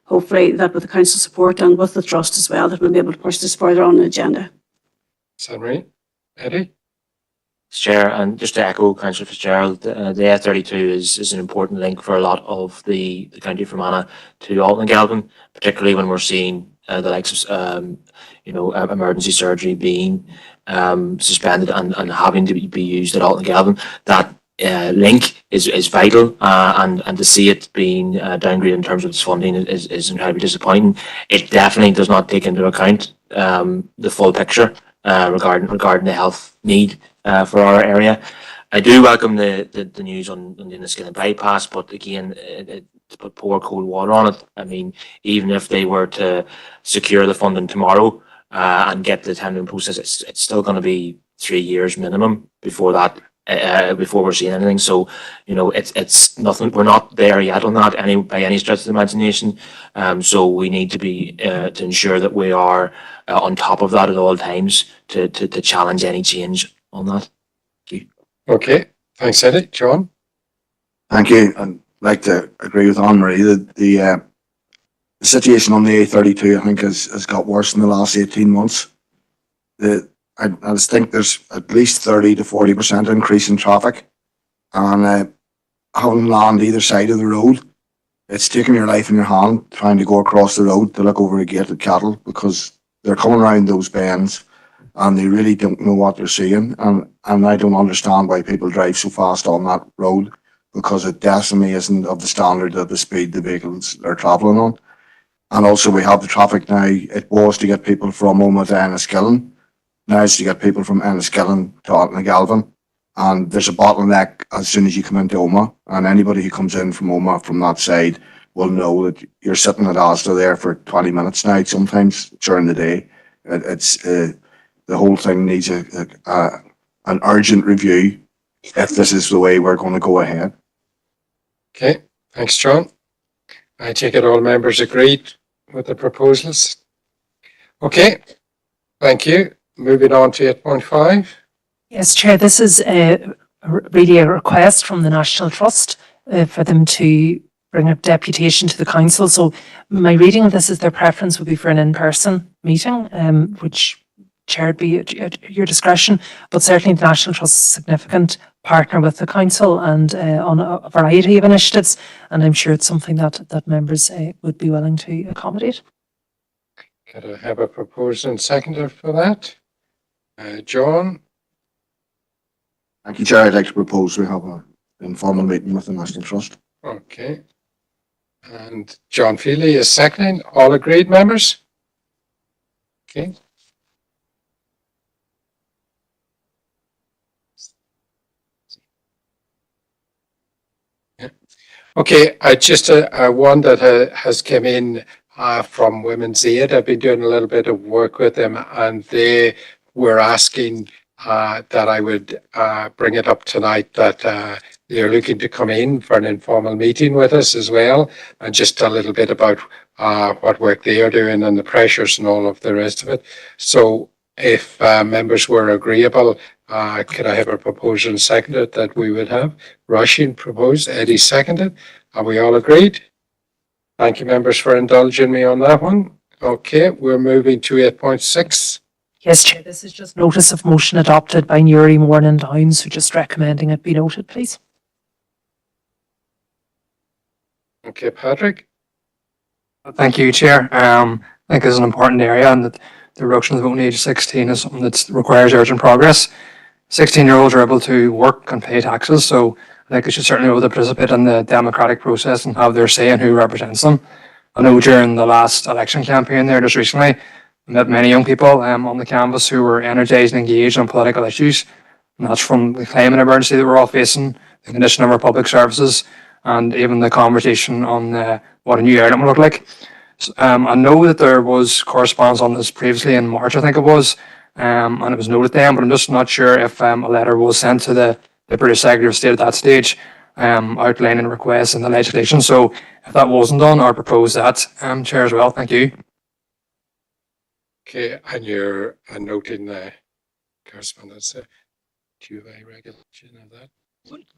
hopefully that with the council support and with the trust as well, that we'll be able to push this further on the agenda. Sunray, Eddie? Chair, and just to echo Councillor Fitzgerald, the A32 is an important link for a lot of the county of Fermanagh to Alton and Galvin, particularly when we're seeing the likes of emergency surgery being suspended and having to be used at Alton and Galvin. That link is vital, and to see it being downgraded in terms of its funding is incredibly disappointing. It definitely does not take into account the full picture regarding the health need for our area. I do welcome the news on the Enniskillen bypass, but again, to put pour cold water on it. I mean, even if they were to secure the funding tomorrow and get the tendering process, it's still going to be 3 years minimum before that. Before we're seeing anything, so it's nothing. We're not there yet on that by any stretch of the imagination. So we need to be to ensure that we are on top of that at all times to challenge any change on that. Thank you. Okay, thanks, Eddie. John? Thank you. I'd like to agree with Anne-Marie that the situation on the A32, I think, has got worse in the last 18 months. I just think there's at least 30 to 40% increase in traffic, and having land either side of the road, it's taking your life in your hand trying to go across the road to look over a gate at cattle, because they're coming around those bends and they really don't know what they're seeing, and I don't understand why people drive so fast on that road, because it definitely isn't of the standard of the speed the vehicles are travelling on. And also we have the traffic now. It was to get people from Oma to Enniskillen. Now it's to get people from Enniskillen to Alton and Galvin, And there's a bottleneck as soon as you come into Oma, and anybody who comes in from Oma from that side will know that you're sitting at Asda there for 20 minutes now, sometimes during the day. It's the whole thing needs an urgent review if this is the way we're going to go ahead. Okay, thanks, John. I take it all members agreed with the proposals. Okay, thank you. Moving on to 8.5. Yes, Chair, this is really a request from the National Trust for them to bring a deputation to the council. So my reading of this is their preference would be for an in-person meeting, which Chair would be at your discretion, but certainly the National Trust is a significant partner with the council and on a variety of initiatives, and I'm sure it's something that members would be willing to accommodate. Could I have a proposal and seconder for that? John? Thank you, Chair. I'd like to propose we have an informal meeting with the National Trust. Okay. And John Feely is seconding. All agreed, members? Okay. Yeah. Okay, I just one that has come in from Women's Aid. I've been doing a little bit of work with them, and they were asking that I would bring it up tonight that they're looking to come in for an informal meeting with us as well, and just a little bit about what work they are doing and the pressures and all of the rest of it. So if members were agreeable, could I have a proposal and seconded that we would have? Rushing proposed, Eddie seconded. Are we all agreed? Thank you, members, for indulging me on that one. Okay, we're moving to 8.6. Yes, Chair, this is just notice of motion adopted by Newry, Mourne and Downs, so just recommending it be noted, please. Okay, Patrick? Thank you, Chair. I think it's an important area, and that the reduction of the voting age of 16 is something that requires urgent progress. 16-year-olds are able to work and pay taxes, so I think they should certainly be able to participate in the democratic process and have their say in who represents them. I know during the last election campaign there just recently, I met many young people on the canvas who were energised and engaged on political issues, and that's from the climate emergency that we're all facing, the condition of our public services, and even the conversation on what a new Ireland would look like. So, I know that there was correspondence on this previously in March, I think it was, and it was noted then, but I'm just not sure if a letter was sent to the British Secretary of State at that stage, outlining requests in the legislation. So if that wasn't done, I propose that, Chair, as well. Thank you. Okay, and you're noting the correspondence, QA regulation of that?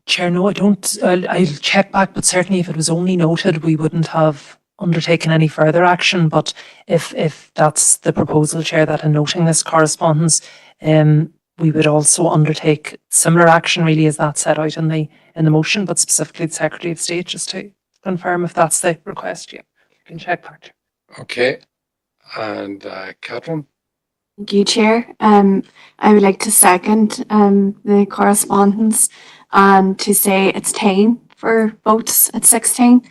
Chair, no, I don't. I'll check back, but certainly if it was only noted, we wouldn't have undertaken any further action. But if that's the proposal, Chair, that in noting this correspondence, we would also undertake similar action really as that set out in the motion, but specifically the Secretary of State, just to confirm if that's the request. Yeah, you can check back. Okay, and Catherine? Thank you, Chair. I would like to second the correspondence and to say it's 10 for votes at 16.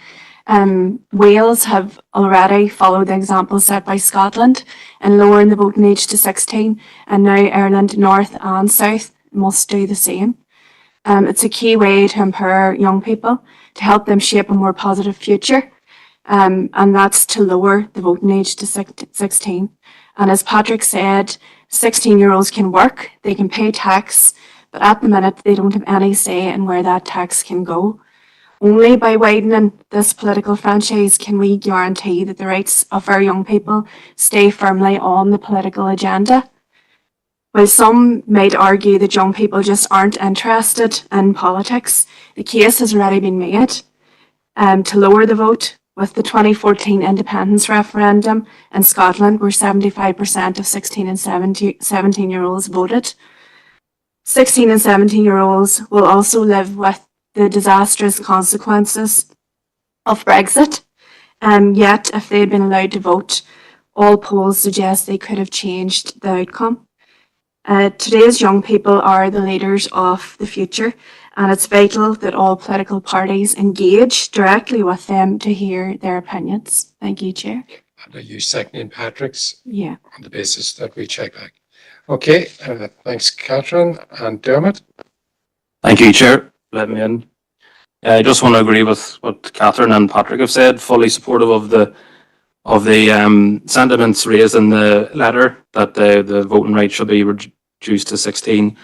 Wales have already followed the example set by Scotland in lowering the voting age to 16, and now Ireland North and South must do the same. It's a key way to empower young people, to help them shape a more positive future, and that's to lower the voting age to 16. And as Patrick said, 16-year-olds can work, they can pay tax, but at the minute they don't have any say in where that tax can go. Only by widening this political franchise can we guarantee that the rights of our young people stay firmly on the political agenda. While some might argue that young people just aren't interested in politics, the case has already been made to lower the vote with the 2014 independence referendum in Scotland, where 75% of 16 and 17-year-olds voted. 16 and 17-year-olds will also live with the disastrous consequences of Brexit. Yet, if they had been allowed to vote, all polls suggest they could have changed the outcome. Today's young people are the leaders of the future, and it's vital that all political parties engage directly with them to hear their opinions. Thank you, Chair. And are you seconding Patrick's? Yeah. On the basis that we check back. Okay, thanks, Catherine and Dermot. Thank you, Chair. Let me in. I just want to agree with what Catherine and Patrick have said, fully supportive of the sentiments raised in the letter that the voting rate should be reduced to 16.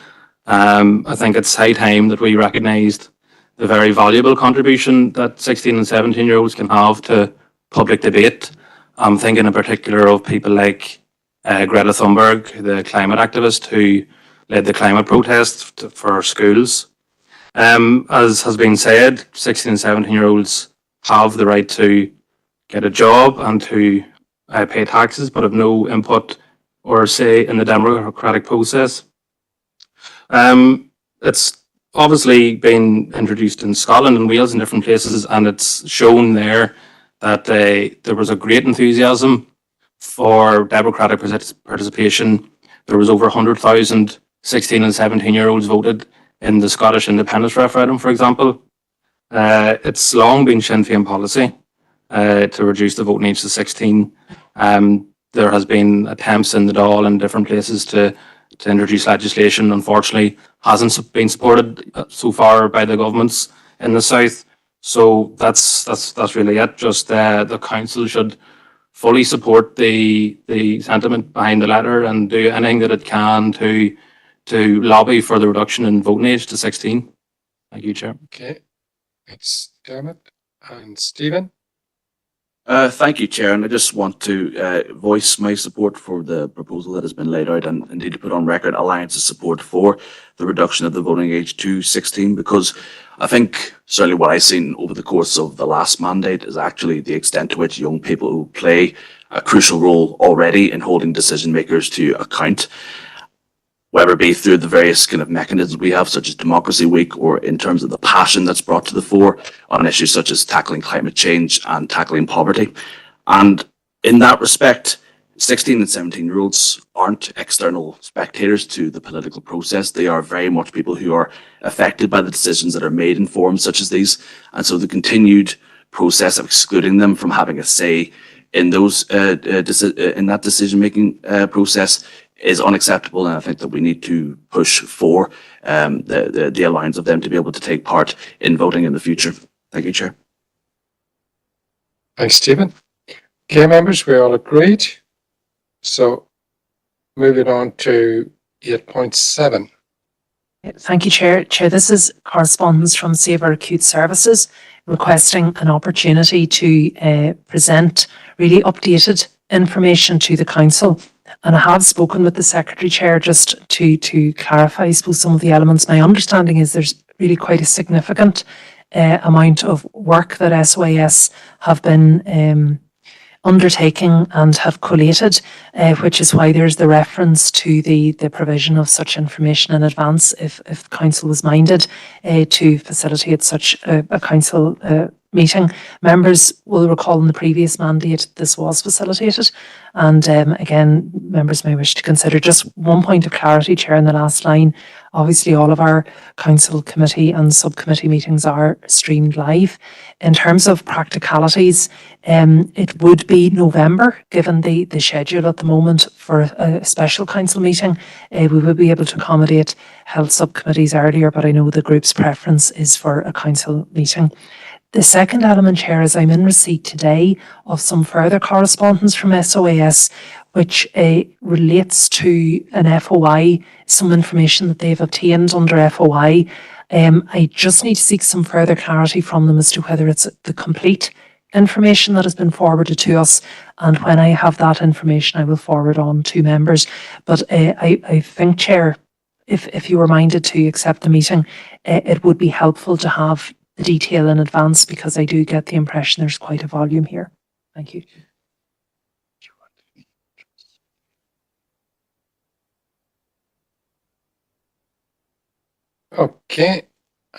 I think it's high time that we recognised the very valuable contribution that 16 and 17-year-olds can have to public debate. I'm thinking in particular of people like Greta Thunberg, the climate activist who led the climate protest for schools. As has been said, 16 and 17-year-olds have the right to get a job and to pay taxes, but have no input or say in the democratic process. It's obviously been introduced in Scotland and Wales and different places, and it's shown there that there was a great enthusiasm for democratic participation. There was over 100,000 16 and 17-year-olds voted in the Scottish independence referendum, for example. It's long been Sinn Féin policy to reduce the voting age to 16. There has been attempts in the Dáil and different places to introduce legislation. Unfortunately, hasn't been supported so far by the governments in the south. So that's really it. Just the council should fully support the sentiment behind the letter and do anything that it can to lobby for the reduction in voting age to 16. Thank you, Chair. Okay, thanks, Dermot. And Stephen? Thank you, Chair, and I just want to voice my support for the proposal that has been laid out and indeed to put on record Alliance's support for the reduction of the voting age to 16, because I think certainly what I've seen over the course of the last mandate is actually the extent to which young people who play a crucial role already in holding decision makers to account, whether it be through the various kind of mechanisms we have, such as Democracy Week, or in terms of the passion that's brought to the fore on issues such as tackling climate change and tackling poverty. And in that respect, 16 and 17-year-olds aren't external spectators to the political process. They are very much people who are affected by the decisions that are made in forums such as these. And so the continued process of excluding them from having a say in those in that decision-making process is unacceptable, and I think that we need to push for the allowance of them to be able to take part in voting in the future. Thank you, Chair. Thanks, Stephen. Okay, members, we all agreed. So moving on to 8.7. Thank you, Chair. Chair, this is correspondence from Save Our Acute Services requesting an opportunity to present really updated information to the council. And I have spoken with the Secretary, Chair, just to clarify, I suppose, some of the elements. My understanding is there's really quite a significant amount of work that SOAS have been undertaking and have collated, which is why there's the reference to the provision of such information in advance if the council was minded to facilitate such a council meeting. Members will recall in the previous mandate this was facilitated, and again, members may wish to consider just one point of clarity, Chair, in the last line. Obviously, all of our council committee and subcommittee meetings are streamed live. In terms of practicalities, it would be November, given the schedule at the moment for a special council meeting. We would be able to accommodate health subcommittees earlier, but I know the group's preference is for a council meeting. The second element, Chair, is I'm in receipt today of some further correspondence from SOAS, which relates to an FOI, some information that they've obtained under FOI. I just need to seek some further clarity from them as to whether it's the complete information that has been forwarded to us, and when I have that information, I will forward on to members. But I think, Chair, if you were minded to accept the meeting, it would be helpful to have the detail in advance, because I do get the impression there's quite a volume here. Thank you. Okay,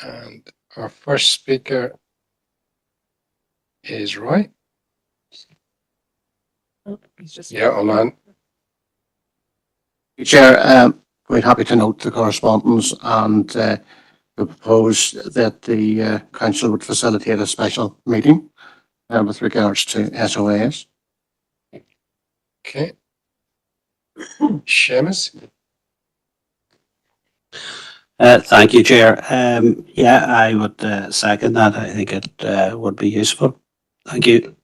and our first speaker is Roy. Yeah, hold on. Chair, quite happy to note the correspondence and we propose that the council would facilitate a special meeting with regards to SOAS. Okay. Seamus? Thank you, Chair. Yeah, I would second that. I think it would be useful. Thank you.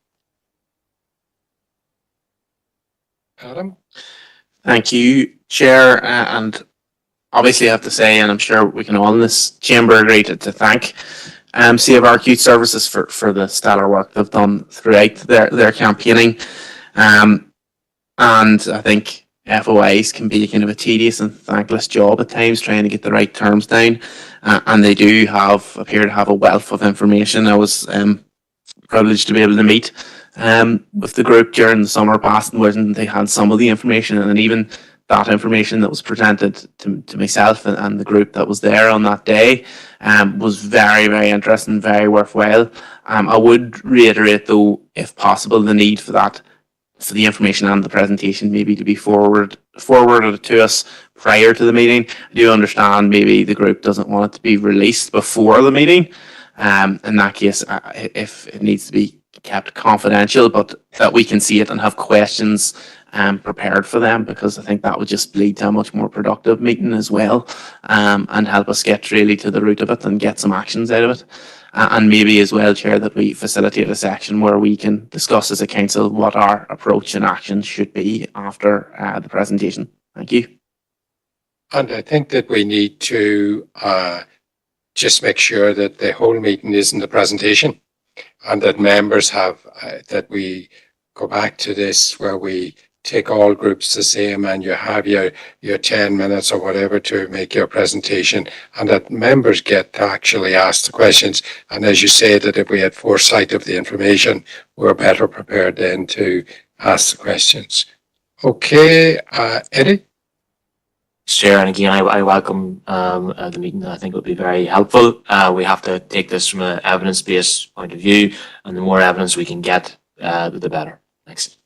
Adam? Thank you, Chair, and obviously I have to say, and I'm sure we can all in this chamber agree to thank Save Our Youth Services for the stellar work they've done throughout their campaigning. And I think FOIs can be kind of a tedious and thankless job at times trying to get the right terms down. And they do appear to have a wealth of information. I was privileged to be able to meet with the group during the summer past, and where they had some of the information, and even that information that was presented to myself and the group that was there on that day was very, very interesting, very worthwhile. I would reiterate, though, if possible, the need for the information and the presentation maybe to be forwarded to us prior to the meeting. I do understand maybe the group doesn't want it to be released before the meeting. In that case, if it needs to be kept confidential, but that we can see it and have questions prepared for them, because I think that would just lead to a much more productive meeting as well, and help us get really to the root of it and get some actions out of it. And maybe as well, Chair, that we facilitate a section where we can discuss as a council what our approach and action should be after the presentation. Thank you. And I think that we need to just make sure that the whole meeting isn't a presentation, and that members have, that we go back to this where we take all groups the same, and you have your 10 minutes or whatever to make your presentation, and that members get to actually ask the questions. And as you say, that if we had foresight of the information, we're better prepared then to ask the questions. Okay, Eddie? Chair, and again, I welcome the meeting. I think it would be very helpful. We have to take this from an evidence-based point of view, and the more evidence we can get, the better. Thanks.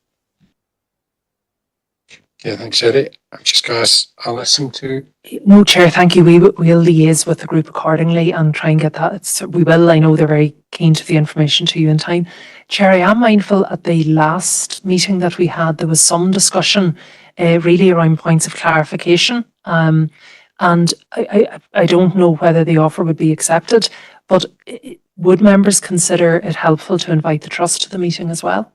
Yeah, thanks, Eddie. I'm just going to listen to. No, Chair, thank you. We'll liaise with the group accordingly and try and get that. I know they're very keen to the information to you in time. Chair, I am mindful at the last meeting that we had, there was some discussion really around points of clarification. And I don't know whether the offer would be accepted, but would members consider it helpful to invite the trust to the meeting as well?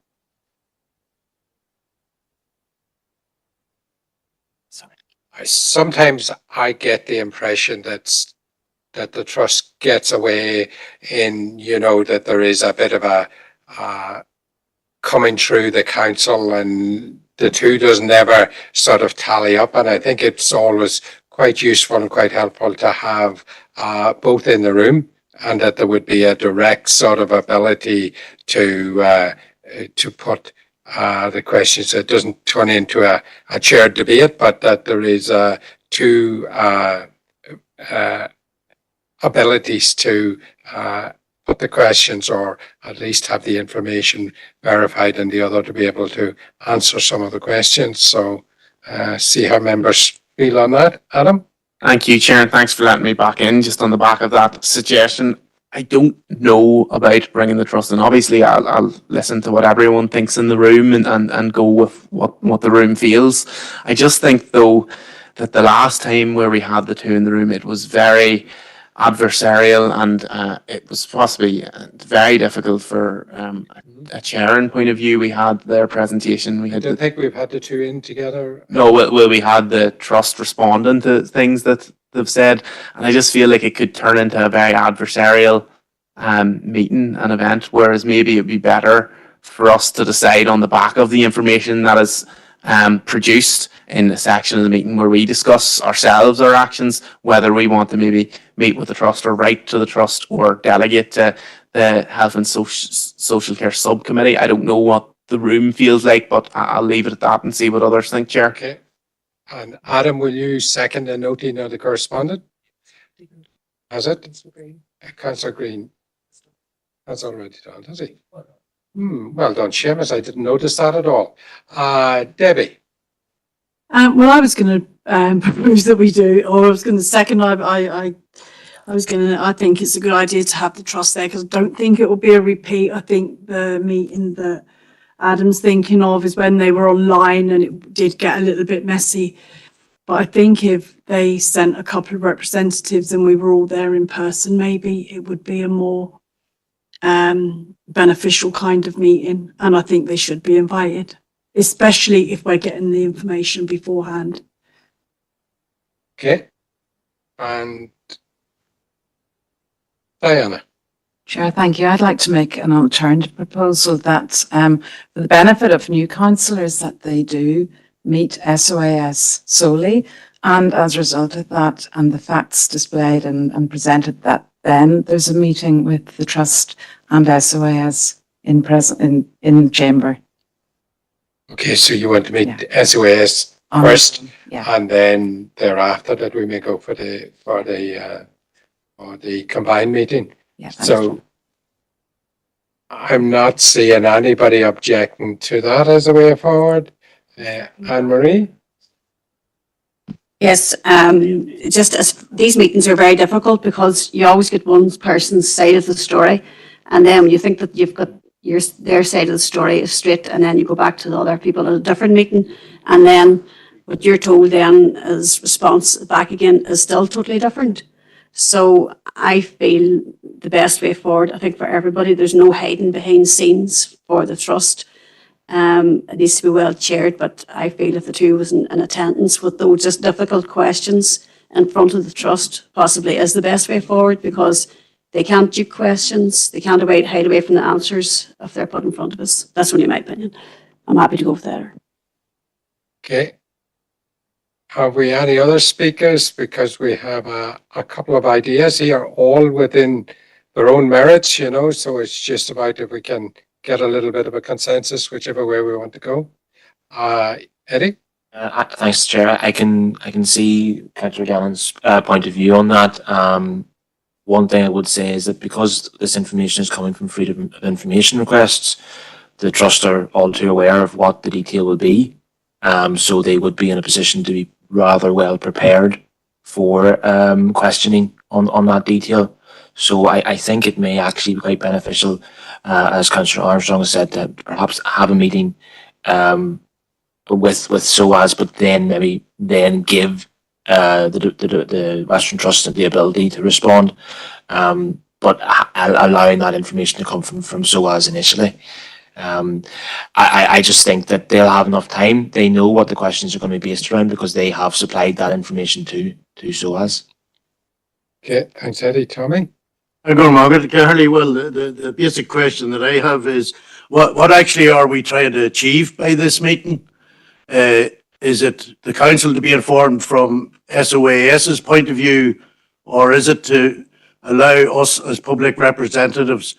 Sometimes I get the impression that the trust gets away in, that there is a bit of a coming through the council, and the two doesn't ever sort of tally up. And I think it's always quite useful and quite helpful to have both in the room, and that there would be a direct sort of ability to put the questions. It doesn't turn into a chaired debate, but that there is two abilities to put the questions, or at least have the information verified, and the other to be able to answer some of the questions. So see how members feel on that. Adam? Thank you, Chair, and thanks for letting me back in. Just on the back of that suggestion, I don't know about bringing the trust in. Obviously, I'll listen to what everyone thinks in the room and go with what the room feels. I just think, though, that the last time where we had the two in the room, it was very adversarial, and it was possibly very difficult for a chairing point of view. We had their presentation. I don't think we've had the two in together. No, well, we had the trust responding to things that they've said, and I just feel like it could turn into a very adversarial meeting and event, whereas maybe it'd be better for us to decide on the back of the information that is produced in a section of the meeting where we discuss ourselves, our actions, whether we want to maybe meet with the trust or write to the trust or delegate to the Health and Social Care Subcommittee. I don't know what the room feels like, but I'll leave it at that and see what others think, Chair. Okay. And Adam, will you second the noting of the correspondent? Has it? Councillor Green. That's already done, has he? Well done, Seamus. I didn't notice that at all. Debbie. Well, I was going to propose that we do, or I was going to second. I think it's a good idea to have the trust there, because I don't think it will be a repeat. I think the meeting that Adam's thinking of is when they were online and it did get a little bit messy. But I think if they sent a couple of representatives and we were all there in person, maybe it would be a more beneficial kind of meeting. And I think they should be invited, especially if we're getting the information beforehand. Okay. And Diana. Chair, thank you. I'd like to make an alternative proposal that, for the benefit of new councillors, that they do meet SOAS solely. And as a result of that, and the facts displayed and presented, that then there's a meeting with the Trust and SOAS in the chamber. Okay, so you want to meet the SOAS first, and then thereafter that we may go for the combined meeting. Yeah, so I'm not seeing anybody objecting to that as a way forward. Anne-Marie? Yes, just as these meetings are very difficult because you always get one person's side of the story, and then when you think that you've got their side of the story is straight, and then you go back to the other people at a different meeting, and then what you're told then as response back again is still totally different. So I feel the best way forward, I think for everybody, there's no hiding behind scenes for the trust. It needs to be well chaired, but I feel if the two was in attendance with those just difficult questions in front of the trust possibly is the best way forward, because they can't duke questions, they can't hide away from the answers if they're put in front of us. That's only my opinion. I'm happy to go with that. Okay. Have we any other speakers? Because we have a couple of ideas here, all within their own merits, you know, so it's just about if we can get a little bit of a consensus, whichever way we want to go. Eddie? Thanks, Chair. I can see Councillor Gallon's point of view on that. One thing I would say is that because this information is coming from Freedom of Information requests, the trust are all too aware of what the detail will be. So they would be in a position to be rather well prepared for questioning on that detail. So I think it may actually be quite beneficial, as Councillor Armstrong has said, to perhaps have a meeting with SOAS, but then maybe give the Western Trust the ability to respond, but allowing that information to come from SOAS initially. I just think that they'll have enough time. They know what the questions are going to be based around because they have supplied that information to SOAS. Okay, thanks, Eddie. Tommy? I'm going, Margaret Carley. Well, the basic question that I have is, what actually are we trying to achieve by this meeting? Is it the council to be informed from SOAS's point of view, or is it to allow us as public representatives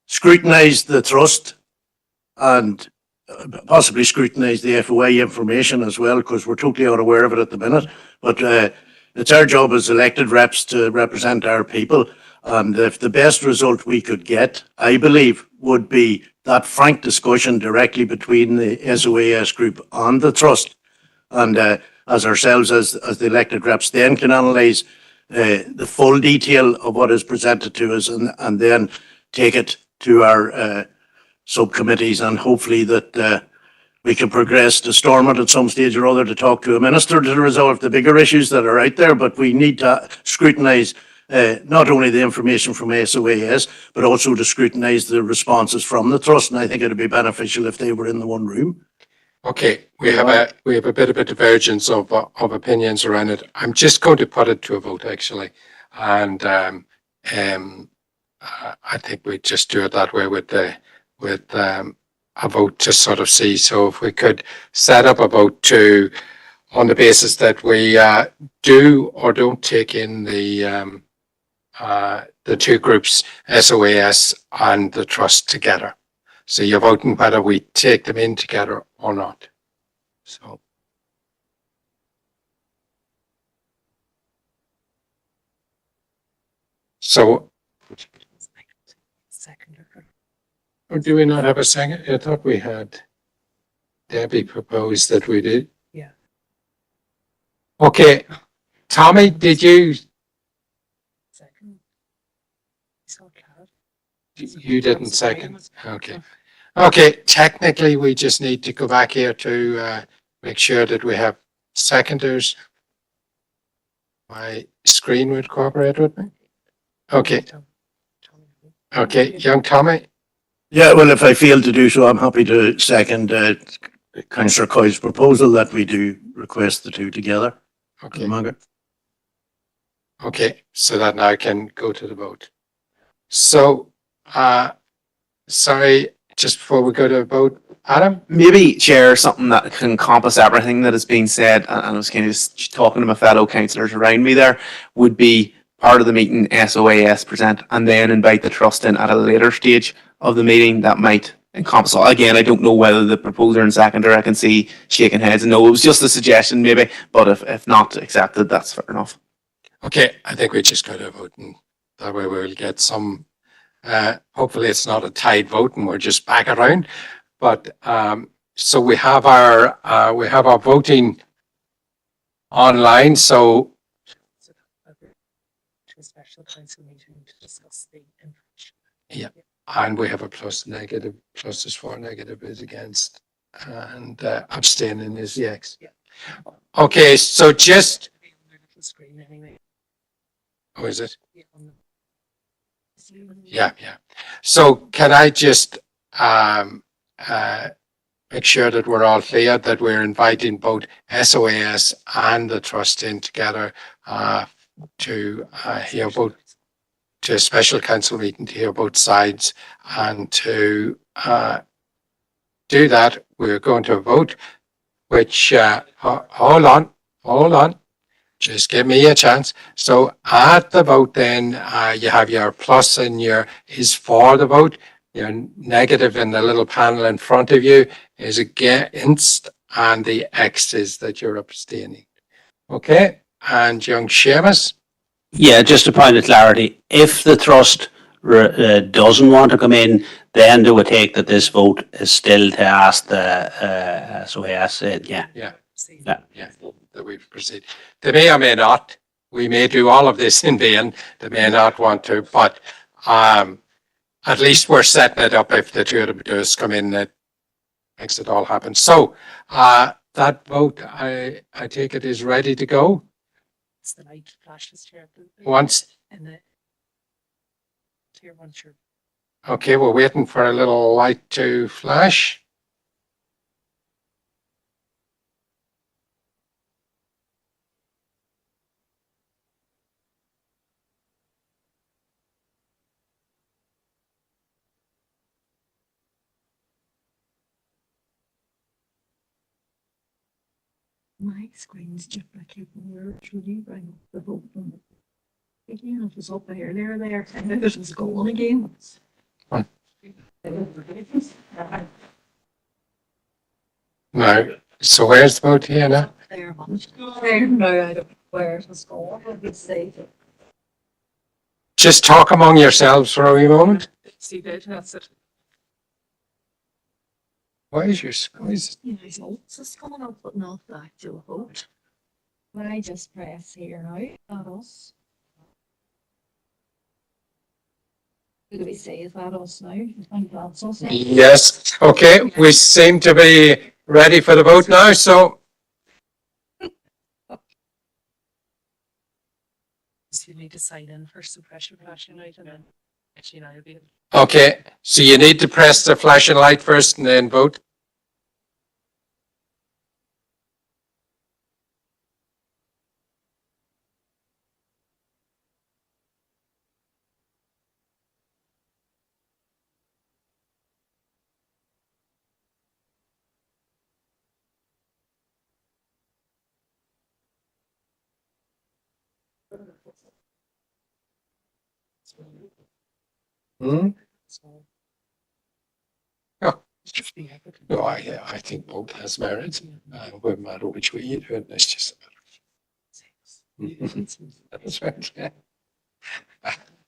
scrutinise the trust and possibly scrutinise the FOI information as well, because we're totally unaware of it at the minute. But it's our job as elected reps to represent our people. And if the best result we could get, I believe, would be that frank discussion directly between the SOAS group and the trust. And as ourselves, as the elected reps, then can analyse the full detail of what is presented to us and then take it to our subcommittees, and hopefully that we can progress to Stormont at some stage or other to talk to a minister to resolve the bigger issues that are out there. But we need to scrutinise not only the information from SOAS, but also to scrutinise the responses from the trust. And I think it would be beneficial if they were in the one room. Okay, we have a bit of a divergence of opinions around it. I'm just going to put it to a vote, actually, and I think we just do it that way with a vote to sort of see. So if we could set up a vote on the basis that we do or don't take in the two groups, SOAS and the trust together. So you're voting whether we take them in together or not. So or do we not have a second? I thought we had Debbie proposed that we did. Yeah. Okay. Tommy, did you? You didn't second. Okay. Okay. Technically, we just need to go back here to make sure that we have seconders? My screen would cooperate with me? Okay. Okay, young Tommy? Yeah, well, if I fail to do so, I'm happy to second councillor Coy's proposal that we do request the two together. Okay. Margaret? Okay, so that now can go to the vote. So, sorry, just before we go to the vote, Adam? Maybe, Chair, something that can encompass everything that has been said, and I was kind of just talking to my fellow councillors around me there, would be part of the meeting, SOAS present, and then invite the trust in at a later stage of the meeting that might encompass all. Again, I don't know whether the proposer and seconder, I can see shaking heads, no, it was just a suggestion maybe, but if not accepted, that's fair enough. Okay, I think we just go to a vote and that way we'll get some, hopefully it's not a tied vote and we're just back around. But, so we have our voting online, so yeah, and we have a plus negative, plus is for, negative is against, and abstaining is yes. Okay, so just. Oh, is it? Yeah, yeah. So can I just make sure that we're all clear that we're inviting both SOAS and the trust in together to hear both, to a special council meeting to hear both sides, and to do that, we're going to vote, which hold on. Just give me a chance. So at the vote then, you have your plus and your is for the vote. Your negative in the little panel in front of you is against, and the X is that you're abstaining. Okay, and young Seamus? Yeah, just a point of clarity. If the trust doesn't want to come in, then do we take that this vote is still to ask the SOAS? Yeah. Yeah. Yeah, that we proceed. They may or may not. We may do all of this in vain. They may not want to, but at least we're setting it up if the two of them come in, that makes it all happen. So that vote, I take it is ready to go. The light flashes, Chair. Once. And the Chair, once you're. Okay, we're waiting for a little light to flash. My screen's just like you were truly bring the vote from again, it was up earlier there, and now it was going again. No, so where's the vote here now? There, no, I don't know where it was going, obviously. Just talk among yourselves for a wee moment. See that, that's it. Why is your squeeze? Results is coming up, but not the actual vote. When I just press here now, that us. Who do we say, is that us now? I think that's us. Yes, okay, we seem to be ready for the vote now, so. So you need to sign in first, the pressure flashing light, and then actually now you'll be. Okay, so you need to press the flashing light first and then vote. Hmm? Oh, no, I think both has merit. No matter which way you do it, it's just. That's right. Yeah.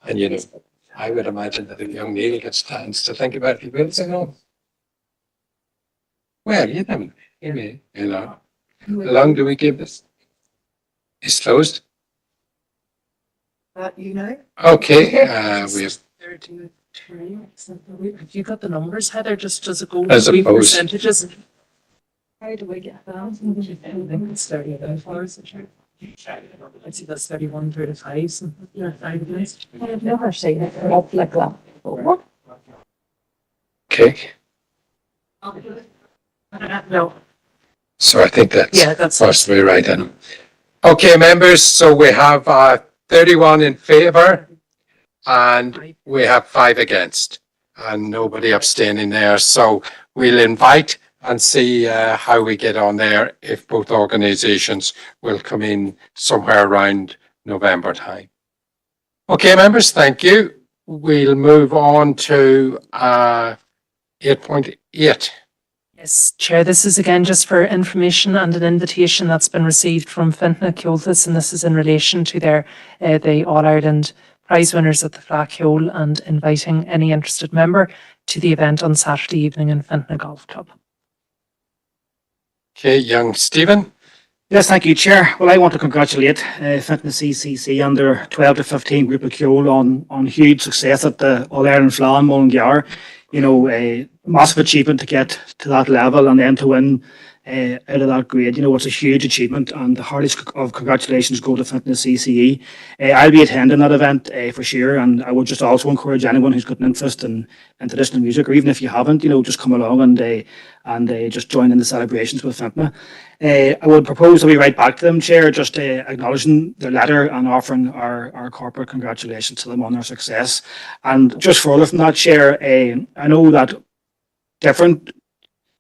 And you know, I would imagine that if young Neil gets chance to think about it, he will say no. Well, you never know. You may, you know. How long do we give this? It's closed. You know? Okay, we have 32. Have you got the numbers, Heather? Just does it go As with opposed- percentages? How do we get that? I think it's 30 hours. I see that's 31, 35. So yeah, 5 days. I've never seen it up like that before. Okay, No. so I think that's Yeah, that's possibly right then. Okay, members, so we have 31 in favour and we have 5 against and nobody abstaining there. So we'll invite and see how we get on there if both organisations will come in somewhere around November time. Okay, members, thank you. We'll move on to 8.8. Yes, Chair, this is again just for information and an invitation that's been received from Fintna Ceoltas, and this is in relation to their the All-Ireland prize winners at the Flackhole and inviting any interested member to the event on Saturday evening in Fintna Golf Club. Okay, young Stephen. Yes, thank you, Chair. Well, I want to congratulate Fintna CCC and their 12 to 15 group of Ceol on huge success at the All-Ireland Fleadh Mullingar. You know, a massive achievement to get to that level and then to win out of that grade. You know, it's a huge achievement, and the heartiest of congratulations go to Fintna CCE. I'll be attending that event for sure, and I would just also encourage anyone who's got an interest in traditional music, or even if you haven't, you know, just come along and just join in the celebrations with Fintna. I would propose that we write back to them, Chair, just acknowledging their letter and offering our corporate congratulations to them on their success. And just further from that, Chair, I know that different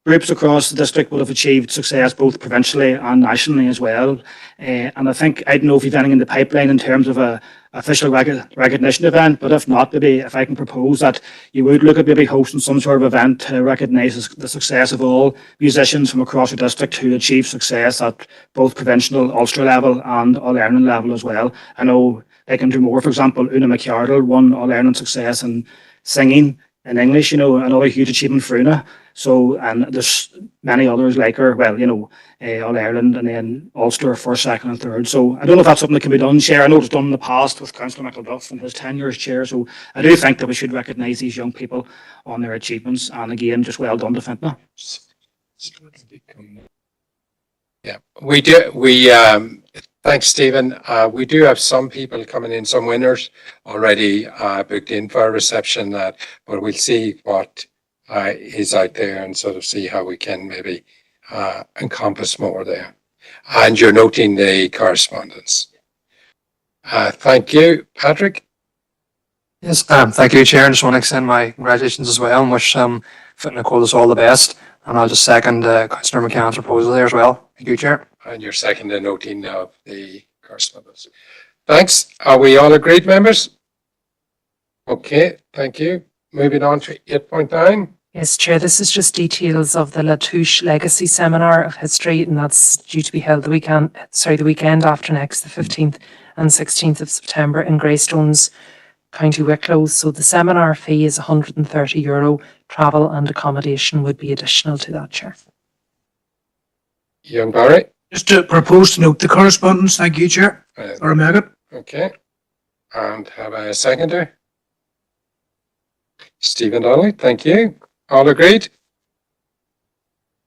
groups across the district will have achieved success both provincially and nationally as well. And I think, I don't know if you've anything in the pipeline in terms of a official recognition event, but if not, maybe if I can propose that you would look at maybe hosting some sort of event to recognise the success of all musicians from across the district who achieve success at both provincial, Ulster level and All-Ireland level as well. I know they can do more. For example, Una McArdle won All-Ireland success in singing in English, you know, another huge achievement for Una. So, and there's many others like her, well, you know, All-Ireland and then Ulster first, second and third. So I don't know if that's something that can be done, Chair. I know it's done in the past with Councillor McElduff and his tenure as Chair. So I do think that we should recognise these young people on their achievements. And again, just well done to Fintna. Yeah, thanks, Stephen. We do have some people coming in, some winners already booked in for a reception, but we'll see what is out there and sort of see how we can maybe encompass more there. And you're noting the correspondence. Thank you, Patrick. Yes, thank you, Chair. I just want to extend my congratulations as well and wish Fintna Ceoltas all the best. And I'll just second Councillor McCann's proposal there as well. Thank you, Chair. And you're second the noting of the correspondence. Thanks. Are we all agreed, members? Okay, thank you. Moving on to 8.9. Yes, Chair, this is just details of the Latouche Legacy Seminar of History, and that's due to be held the weekend after next, the 15th and 16th of September in Greystones, County Wicklow. So the seminar fee is €130. Travel and accommodation would be additional to that, Chair. Young Barry. Just to propose to note the correspondence. Thank you, Chair. Or Megan. Okay. And have a seconder. Stephen Donnelly, thank you. All agreed?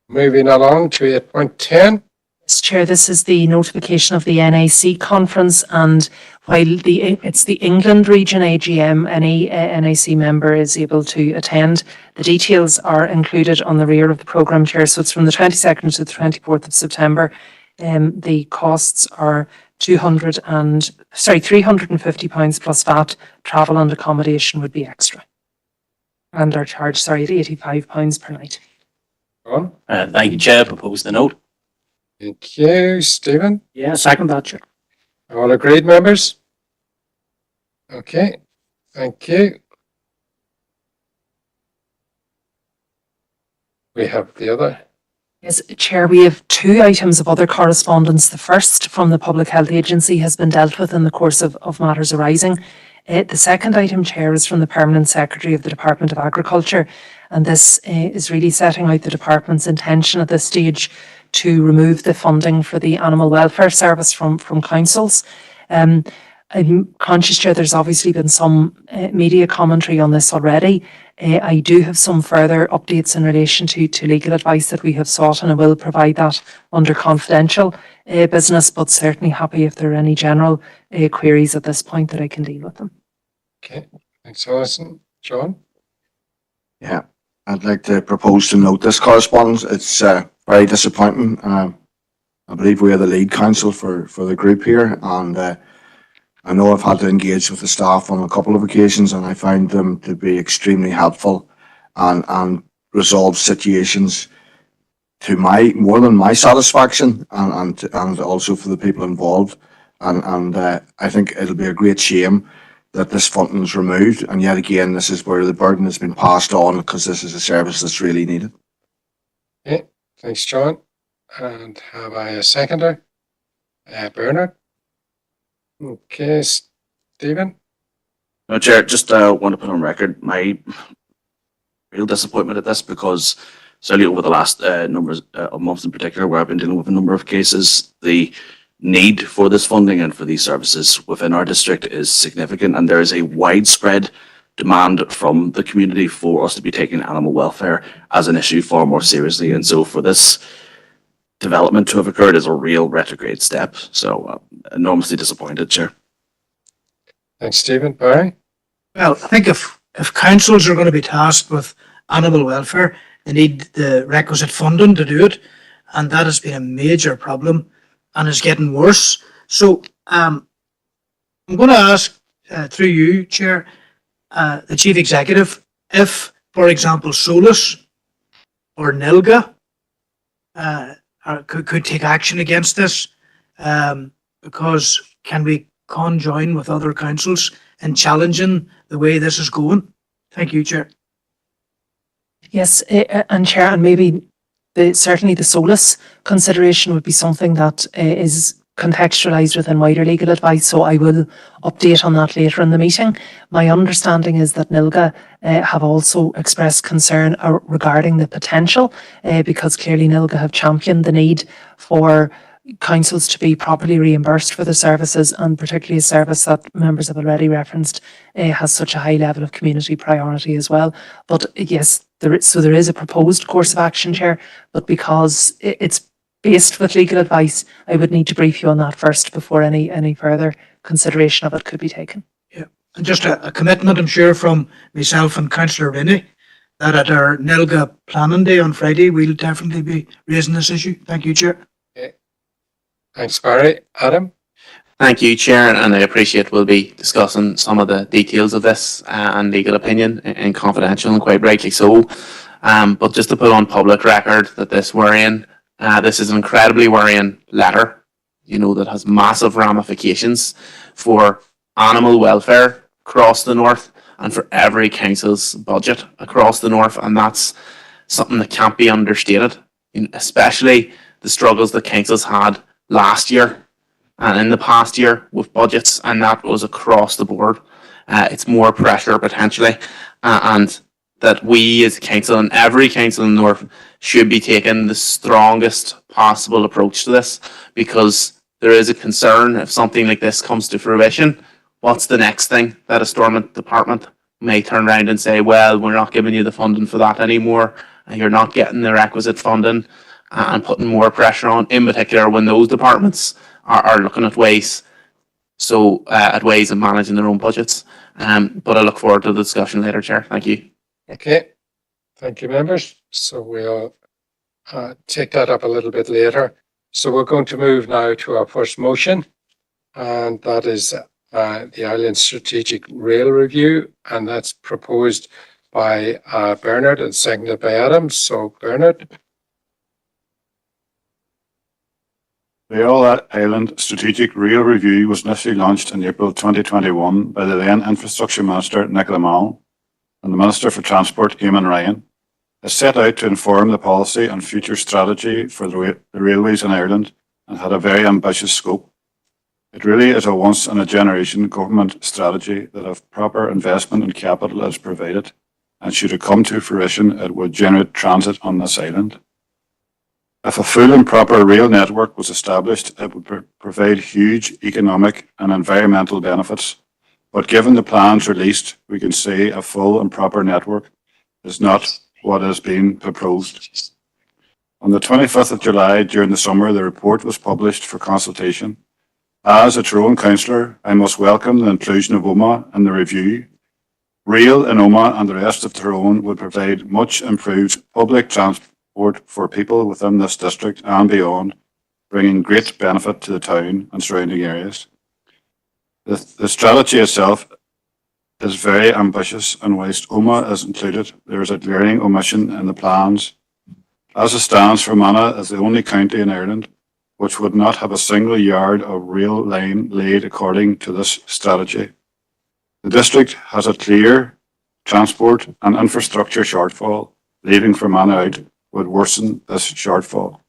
Moving along to 8.10. Yes, Chair, this is the notification of the NAC conference, and while it's the England region AGM, any NAC member is able to attend. The details are included on the rear of the programme, Chair, so it's from the 22nd to the 24th of September. The costs are £350 plus VAT. Travel and accommodation would be extra. And our charge, at £85 per night. On. Thank you, Chair. Propose the note. Thank you, Stephen. Yeah, second that, Chair. All agreed, members? Okay, thank you. We have the other. Yes, Chair, we have 2 items of other correspondence. The first from the Public Health Agency has been dealt with in the course of matters arising. The second item, Chair, is from the Permanent Secretary of the Department of Agriculture, and this is really setting out the Department's intention at this stage to remove the funding for the Animal Welfare Service from councils. I'm conscious, Chair, there's obviously been some media commentary on this already. I do have some further updates in relation to legal advice that we have sought, and I will provide that under confidential business, but certainly happy if there are any general queries at this point that I can deal with them. Okay, thanks, Alison. John? Yeah, I'd like to propose to note this correspondence. It's very disappointing. I believe we are the lead counsel for the group here, and I know I've had to engage with the staff on a couple of occasions, and I find them to be extremely helpful and resolve situations to more than my satisfaction, and also for the people involved. And I think it'll be a great shame that this funding is removed, and yet again, this is where the burden has been passed on, because this is a service that's really needed. Okay, thanks, John. And have I a seconder? Bernard? Okay, Stephen? No, Chair, just want to put on record my real disappointment at this, because certainly over the last number of months in particular, where I've been dealing with a number of cases, the need for this funding and for these services within our district is significant, and there is a widespread demand from the community for us to be taking animal welfare as an issue far more seriously. And so for this development to have occurred is a real retrograde step. So enormously disappointed, Chair. Thanks, Stephen. Barry? Well, I think if councils are going to be tasked with animal welfare, they need the requisite funding to do it, and that has been a major problem and is getting worse. So I'm going to ask through you, Chair, the Chief Executive, if, for example, Solus or Nilga could take action against this, because can we conjoin with other councils in challenging the way this is going? Thank you, Chair. Yes, and Chair, and maybe certainly the Solus consideration would be something that is contextualised within wider legal advice, so I will update on that later in the meeting. My understanding is that NILGA have also expressed concern regarding the potential, because clearly NILGA have championed the need for councils to be properly reimbursed for the services, and particularly a service that members have already referenced has such a high level of community priority as well. But yes, there is a proposed course of action, Chair, but because it's based with legal advice, I would need to brief you on that first before any further consideration of it could be taken. Yeah, and just a commitment, I'm sure, from myself and Councillor Rennie, that at our NILGA planning day on Friday, we'll definitely be raising this issue. Thank you, Chair. Okay. Thanks, Barry. Adam? Thank you, Chair, and I appreciate we'll be discussing some of the details of this and legal opinion in confidential, and quite rightly so. But just to put on public record that this is an incredibly worrying letter, that has massive ramifications for animal welfare across the north and for every council's budget across the north, and that's something that can't be understated, especially the struggles that councils had last year and in the past year with budgets, and that was across the board. It's more pressure potentially, and that we as a council and every council in the north should be taking the strongest possible approach to this, because there is a concern if something like this comes to fruition, what's the next thing that a Stormont department may turn around and say, well, we're not giving you the funding for that anymore, and you're not getting the requisite funding, and putting more pressure on, in particular when those departments are looking at ways of managing their own budgets. But I look forward to the discussion later, Chair. Thank you. Okay. Thank you, members. So we'll take that up a little bit later. So we're going to move now to our first motion, and that is the Island Strategic Rail Review, and that's proposed by Bernard and seconded by Adam. So Bernard. The All-Island Strategic Rail Review was initially launched in April 2021 by the then Infrastructure Minister Nicola Mall and the Minister for Transport Eamon Ryan. It set out to inform the policy and future strategy for the railways in Ireland and had a very ambitious scope. It really is a once-in-a-generation government strategy that if proper investment and capital is provided, and should it come to fruition, it would generate transit on this island. If a full and proper rail network was established, it would provide huge economic and environmental benefits. But given the plans released, we can say a full and proper network is not what is being proposed. On the 25th of July, during the summer, the report was published for consultation. As a Tyrone councillor, I must welcome the inclusion of Omagh in the review. Rail in Omagh and the rest of Tyrone would provide much improved public transport for people within this district and beyond, bringing great benefit to the town and surrounding areas. The strategy itself is very ambitious, and whilst Omagh is included, there is a glaring omission in the plans. As it stands, Fermanagh is the only county in Ireland which would not have a single yard of rail line laid according to this strategy. The district has a clear transport and infrastructure shortfall. Leaving Fermanagh out would worsen this shortfall.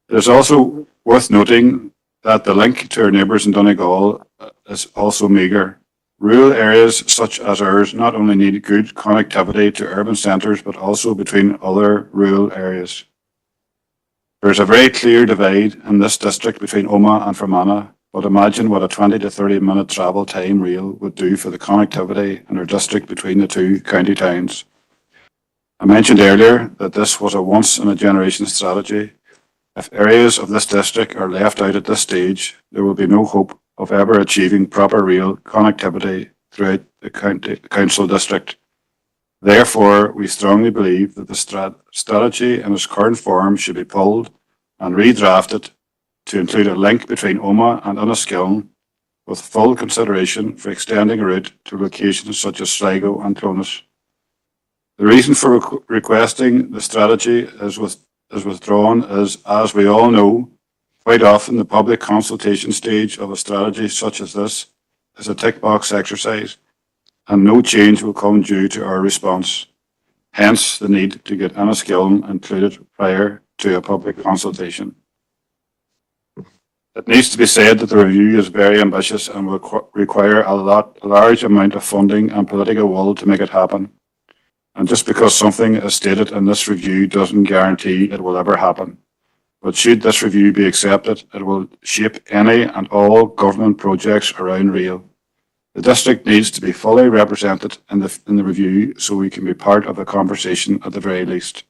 It is also worth noting that the link to our neighbours in Donegal is also meagre. Rural areas such as ours not only need good connectivity to urban centres, but also between other rural areas. There is a very clear divide in this district between Omagh and Fermanagh, but imagine what a 20 to 30 minute travel time rail would do for the connectivity in our district between the two county towns. I mentioned earlier that this was a once in a generation strategy. If areas of this district are left out at this stage, there will be no hope of ever achieving proper rail connectivity throughout the council district. Therefore, we strongly believe that the strategy in its current form should be pulled and redrafted to include a link between Omagh and Enniskillen, with full consideration for extending a route to locations such as Sligo and Clones. The reason for requesting the strategy is withdrawn is, as we all know, quite often the public consultation stage of a strategy such as this is a tick box exercise, and no change will come due to our response. Hence the need to get Enniskillen included prior to a public consultation. It needs to be said that the review is very ambitious and will require a large amount of funding and political will to make it happen. And just because something is stated in this review doesn't guarantee it will ever happen. But should this review be accepted, it will shape any and all government projects around rail. The district needs to be fully represented in the review so we can be part of the conversation at the very least.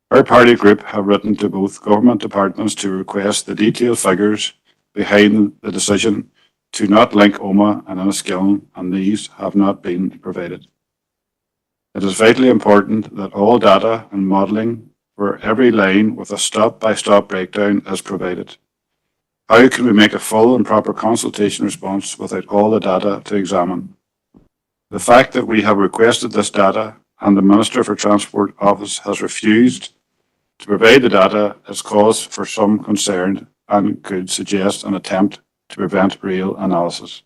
Our party group have written to both government departments to request the detailed figures behind the decision to not link Omagh and Enniskillen, and these have not been provided. It is vitally important that all data and modelling for every line with a stop-by-stop breakdown is provided. How can we make a full and proper consultation response without all the data to examine? The fact that we have requested this data and the Minister for Transport Office has refused to provide the data is cause for some concern and could suggest an attempt to prevent real analysis.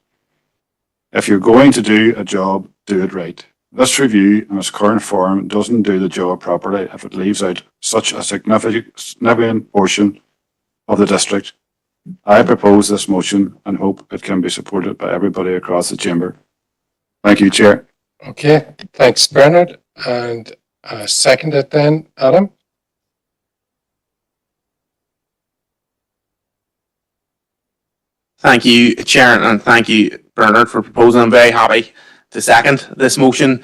If you're going to do a job, do it right. This review in its current form doesn't do the job properly if it leaves out such a significant portion of the district. I propose this motion and hope it can be supported by everybody across the chamber. Thank you, Chair. Okay, thanks, Bernard. And second it then, Adam. Thank you, Chair, and thank you, Bernard, for proposing. I'm very happy to second this motion.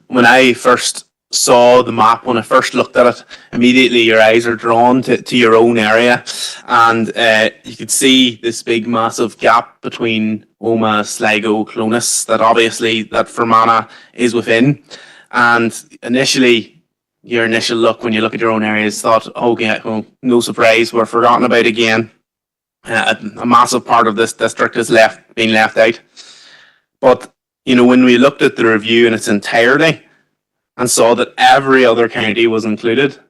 When I first saw the map, when I first looked at it, immediately your eyes are drawn to your own area, and you could see this big massive gap between Omagh, Sligo, Clones, that obviously that Fermanagh is within. And initially, your initial look when you look at your own areas, thought, okay, well, no surprise, we're forgotten about again. A massive part of this district is being left out. But you know, when we looked at the review in its entirety and saw that every other county was included,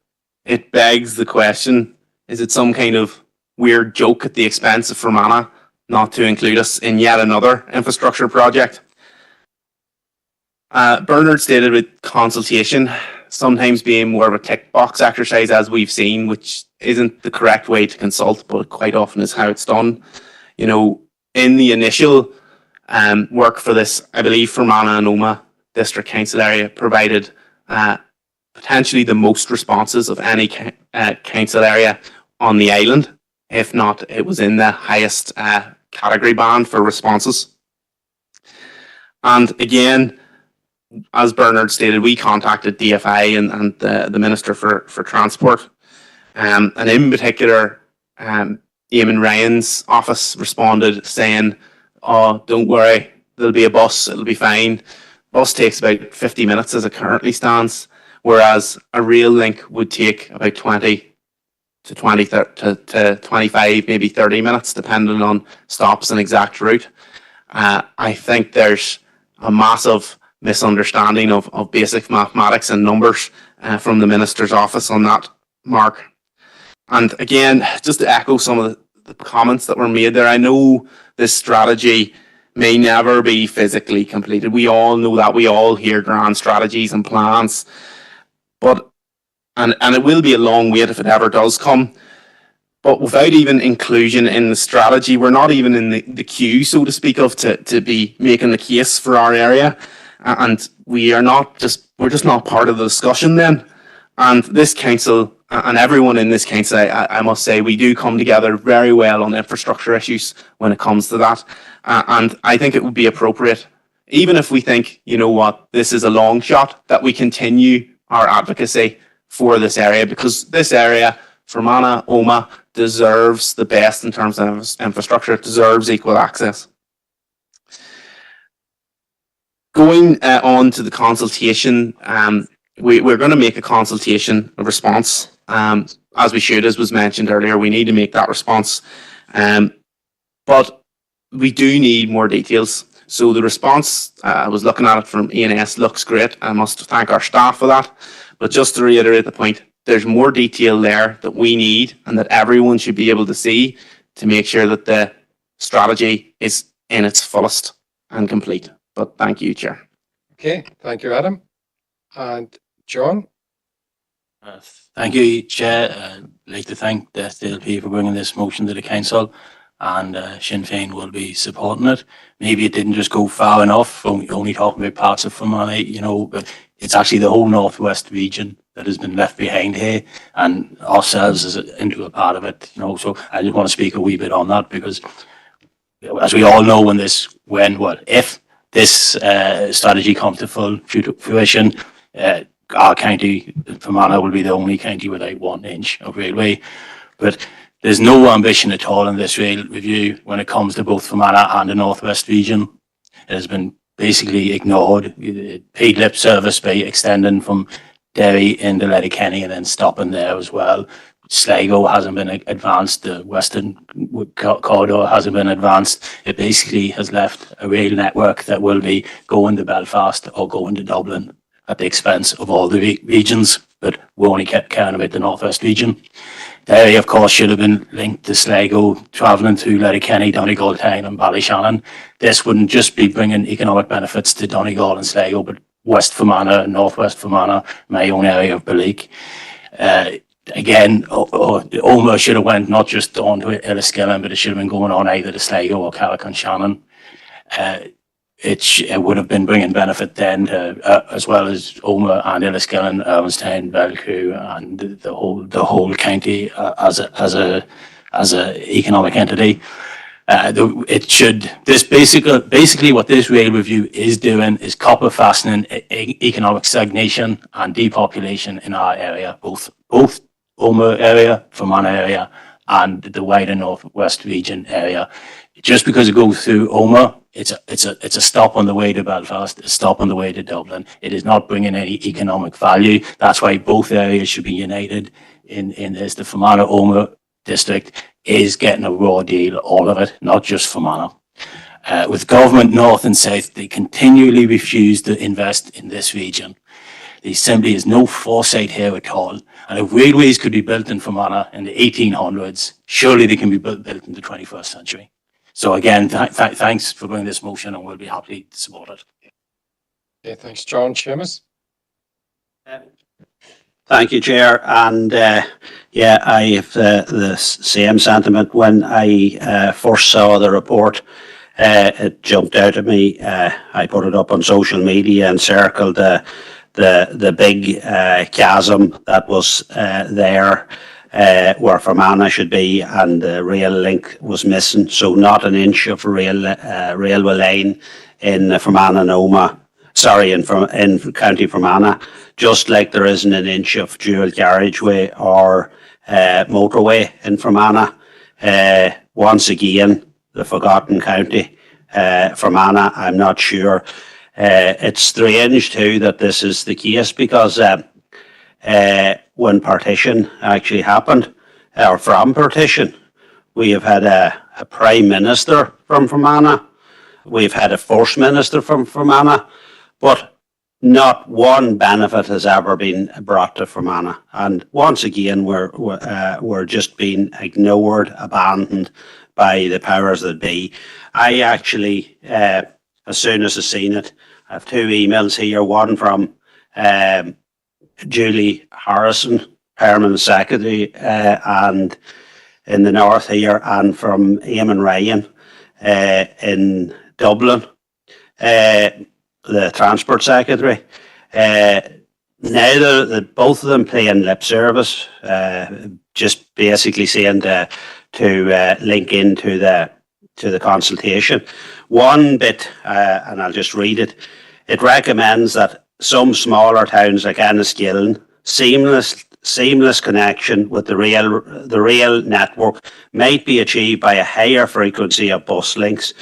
it begs the question, is it some kind of weird joke at the expense of Fermanagh not to include us in yet another infrastructure project? Bernard stated with consultation sometimes being more of a tick box exercise, as we've seen, which isn't the correct way to consult, but quite often is how it's done. You know, in the initial work for this, I believe Fermanagh and Omagh District Council area provided potentially the most responses of any council area on the island. If not, it was in the highest category band for responses. And again, as Bernard stated, we contacted DFI and the Minister for Transport. And in particular, Eamon Ryan's office responded saying, "Oh, don't worry, there'll be a bus, it'll be fine." Bus takes about 50 minutes as it currently stands, whereas a rail link would take about 20 to 25, maybe 30 minutes, depending on stops and exact route. I think there's a massive misunderstanding of basic mathematics and numbers from the Minister's office on that, Mark. And again, just to echo some of the comments that were made there, I know this strategy may never be physically completed. We all know that. We all hear grand strategies and plans. But, and it will be a long wait if it ever does come. But without even inclusion in the strategy, we're not even in the queue, so to speak, of to be making the case for our area. And we're just not part of the discussion then. And this council and everyone in this council, I must say, we do come together very well on infrastructure issues when it comes to that. And I think it would be appropriate, even if we think, you know what, this is a long shot, that we continue our advocacy for this area, because this area, Fermanagh, Omagh, deserves the best in terms of infrastructure. It deserves equal access. Going on to the consultation, we're going to make a consultation a response, as we should, as was mentioned earlier. We need to make that response, but we do need more details. So the response, I was looking at it from ENS, looks great. I must thank our staff for that. But just to reiterate the point, there's more detail there that we need and that everyone should be able to see to make sure that the strategy is in its fullest and complete. But thank you, Chair. Okay, thank you, Adam. And John? Thank you, Chair. I'd like to thank the SDLP for bringing this motion to the council, and Sinn Féin will be supporting it. Maybe it didn't just go far enough, only talking about parts of Fermanagh, but it's actually the whole northwest region that has been left behind here, and ourselves is into a part of it, so I just want to speak a wee bit on that, because as we all know, if this strategy comes to full fruition, our county, Fermanagh, will be the only county without 1 inch of railway. But there's no ambition at all in this rail review when it comes to both Fermanagh and the northwest region. It has been basically ignored. It paid lip service by extending from Derry into Letterkenny and then stopping there as well. Sligo hasn't been advanced. The Western Corridor hasn't been advanced. It basically has left a rail network that will be going to Belfast or going to Dublin at the expense of all the regions, but we only kept caring about the northwest region. Derry, of course, should have been linked to Sligo, travelling through Letterkenny, Donegal Town and Ballyshannon. This wouldn't just be bringing economic benefits to Donegal and Sligo, but West Fermanagh and Northwest Fermanagh, my own area of Ballyke. Again, Omagh should have went not just on to Enniskillen, but it should have been going on either to Sligo or Carrick-on-Shannon. It would have been bringing benefit then to, as well as Omagh and Enniskillen, Irvinstown, Belcoo, and the whole county as a economic entity. Basically what this rail review is doing is copper fastening economic stagnation and depopulation in our area, both Omagh area, Fermanagh area, and the wider northwest region area. Just because it goes through Omagh, it's a stop on the way to Belfast, a stop on the way to Dublin. It is not bringing any economic value. That's why both areas should be united in this. The Fermanagh Omagh district is getting a raw deal, all of it, not just Fermanagh. With government north and south, they continually refuse to invest in this region. There simply is no foresight here at all. And if railways could be built in Fermanagh in the 1800s, surely they can be built in the 21st century. So again, thanks for bringing this motion, and we'll be happy to support it. Okay, thanks, John. Seamus? Thank you, Chair. And I have the same sentiment. When I first saw the report, it jumped out at me. I put it up on social media and circled the big chasm that was there where Fermanagh should be, and the rail link was missing. So not an inch of railway lane in Fermanagh and Omagh. Sorry, in County Fermanagh, just like there isn't an inch of dual carriageway or motorway in Fermanagh. Once again, the forgotten county, Fermanagh. I'm not sure. It's strange too that this is the case, because when partition actually happened, or from partition, we have had a Prime Minister from Fermanagh. We've had a First Minister from Fermanagh, but not one benefit has ever been brought to Fermanagh. And once again, we're just being ignored, abandoned by the powers that be. I actually, as soon as I seen it, I have two emails here, one from Julie Harrison, Permanent Secretary, and in the north here, and from Eamon Ryan in Dublin, the Transport Secretary. Both of them playing lip service, just basically saying to link into the consultation. One bit, and I'll just read it. It recommends that some smaller towns like Enniskillen, seamless connection with the rail network might be achieved by a higher frequency of bus links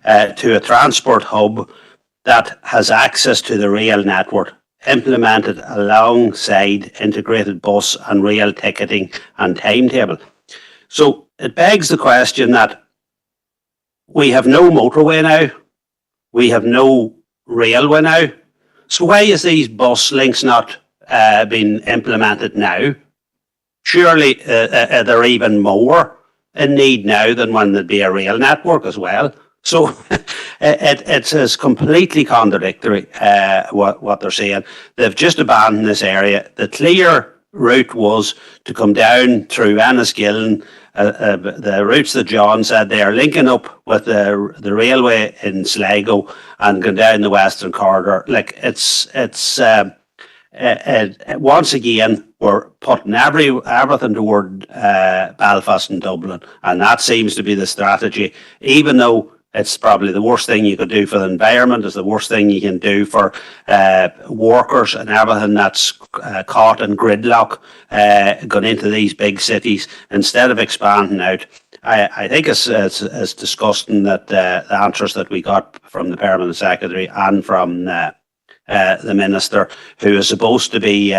to a transport hub that has access to the rail network, implemented alongside integrated bus and rail ticketing and timetable. So it begs the question that we have no motorway now, we have no railway now. So why is these bus links not being implemented now? Surely they're even more in need now than when there'd be a rail network as well. So it is completely contradictory what they're saying. They've just abandoned this area. The clear route was to come down through Enniskillen, the routes that John said they are linking up with the railway in Sligo and going down the Western Corridor. Like it's once again we're putting everything toward Belfast and Dublin, and that seems to be the strategy, even though it's probably the worst thing you could do for the environment. It's the worst thing you can do for workers and everything that's caught in gridlock going into these big cities instead of expanding out. I think it's disgusting that the answers that we got from the Permanent Secretary and from the Minister, who is supposed to be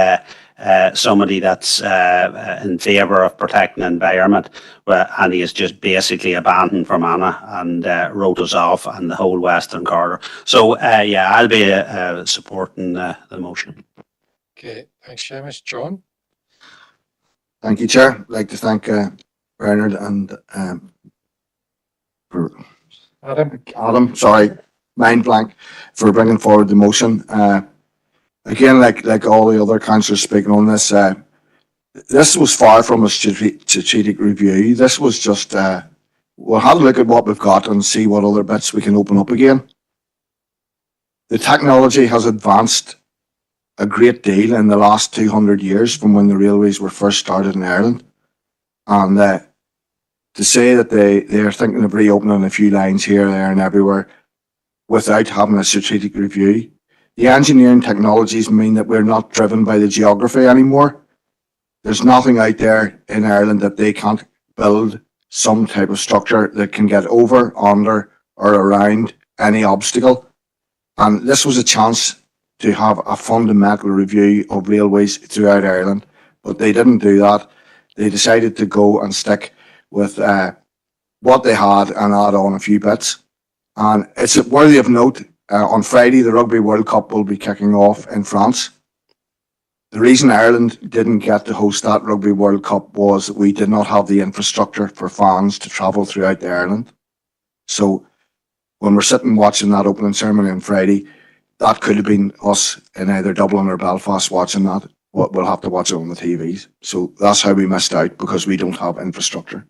somebody that's in favour of protecting the environment, and he has just basically abandoned Fermanagh and wrote us off and the whole Western Corridor. So I'll be supporting the motion. Okay, thanks, Seamus. John? Thank you, Chair. I'd like to thank Bernard and Adam, sorry, mind blank, for bringing forward the motion. Again, like all the other councillors speaking on this, this was far from a strategic review. This was just, we'll have a look at what we've got and see what other bits we can open up again. The technology has advanced a great deal in the last 200 years from when the railways were first started in Ireland. And to say that they're thinking of reopening a few lines here, there and everywhere without having a strategic review. The engineering technologies mean that we're not driven by the geography anymore. There's nothing out there in Ireland that they can't build some type of structure that can get over, under, or around any obstacle. And this was a chance to have a fundamental review of railways throughout Ireland, but they didn't do that. They decided to go and stick with what they had and add on a few bits. And it's worthy of note, on Friday, the Rugby World Cup will be kicking off in France. The reason Ireland didn't get to host that Rugby World Cup was that we did not have the infrastructure for fans to travel throughout the Ireland. So when we're sitting watching that opening ceremony on Friday, that could have been us in either Dublin or Belfast watching that. We'll have to watch it on the TVs. So that's how we missed out, because we don't have infrastructure.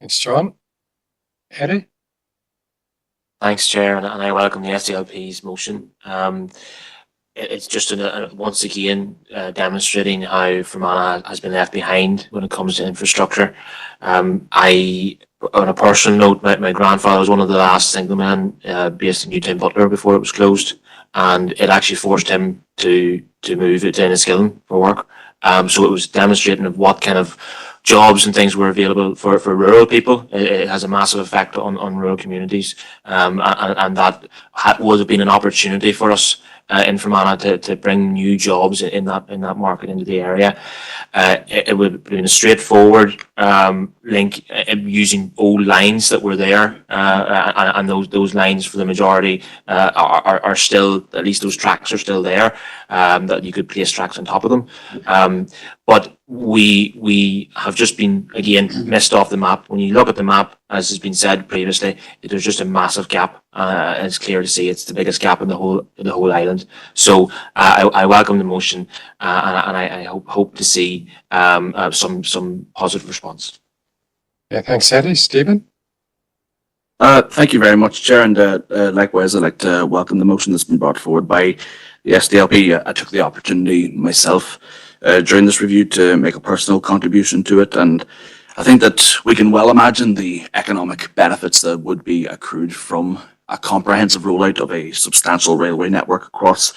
Thanks, John. Eddie? Thanks, Chair, and I welcome the SDLP's motion. it's just once again demonstrating how Fermanagh has been left behind when it comes to infrastructure. I, on a personal note, my grandfather was one of the last single men based in Newtown Butler before it was closed, and it actually forced him to move it to Enniskillen for work. So it was demonstrating of what kind of jobs and things were available for rural people. It has a massive effect on rural communities, and that would have been an opportunity for us in Fermanagh to bring new jobs in that market into the area. It would have been a straightforward link using old lines that were there, and those lines for the majority are still, at least those tracks are still there, that you could place tracks on top of them. But we have just been, again, missed off the map. When you look at the map, as has been said previously, there's just a massive gap. And it's clear to see it's the biggest gap in the whole island. So I welcome the motion, and I hope to see some positive response. Yeah, thanks, Eddie. Stephen? Thank you very much, Chair, and likewise I'd like to welcome the motion that's been brought forward by the SDLP. I took the opportunity myself during this review to make a personal contribution to it, and I think that we can well imagine the economic benefits that would be accrued from a comprehensive rollout of a substantial railway network across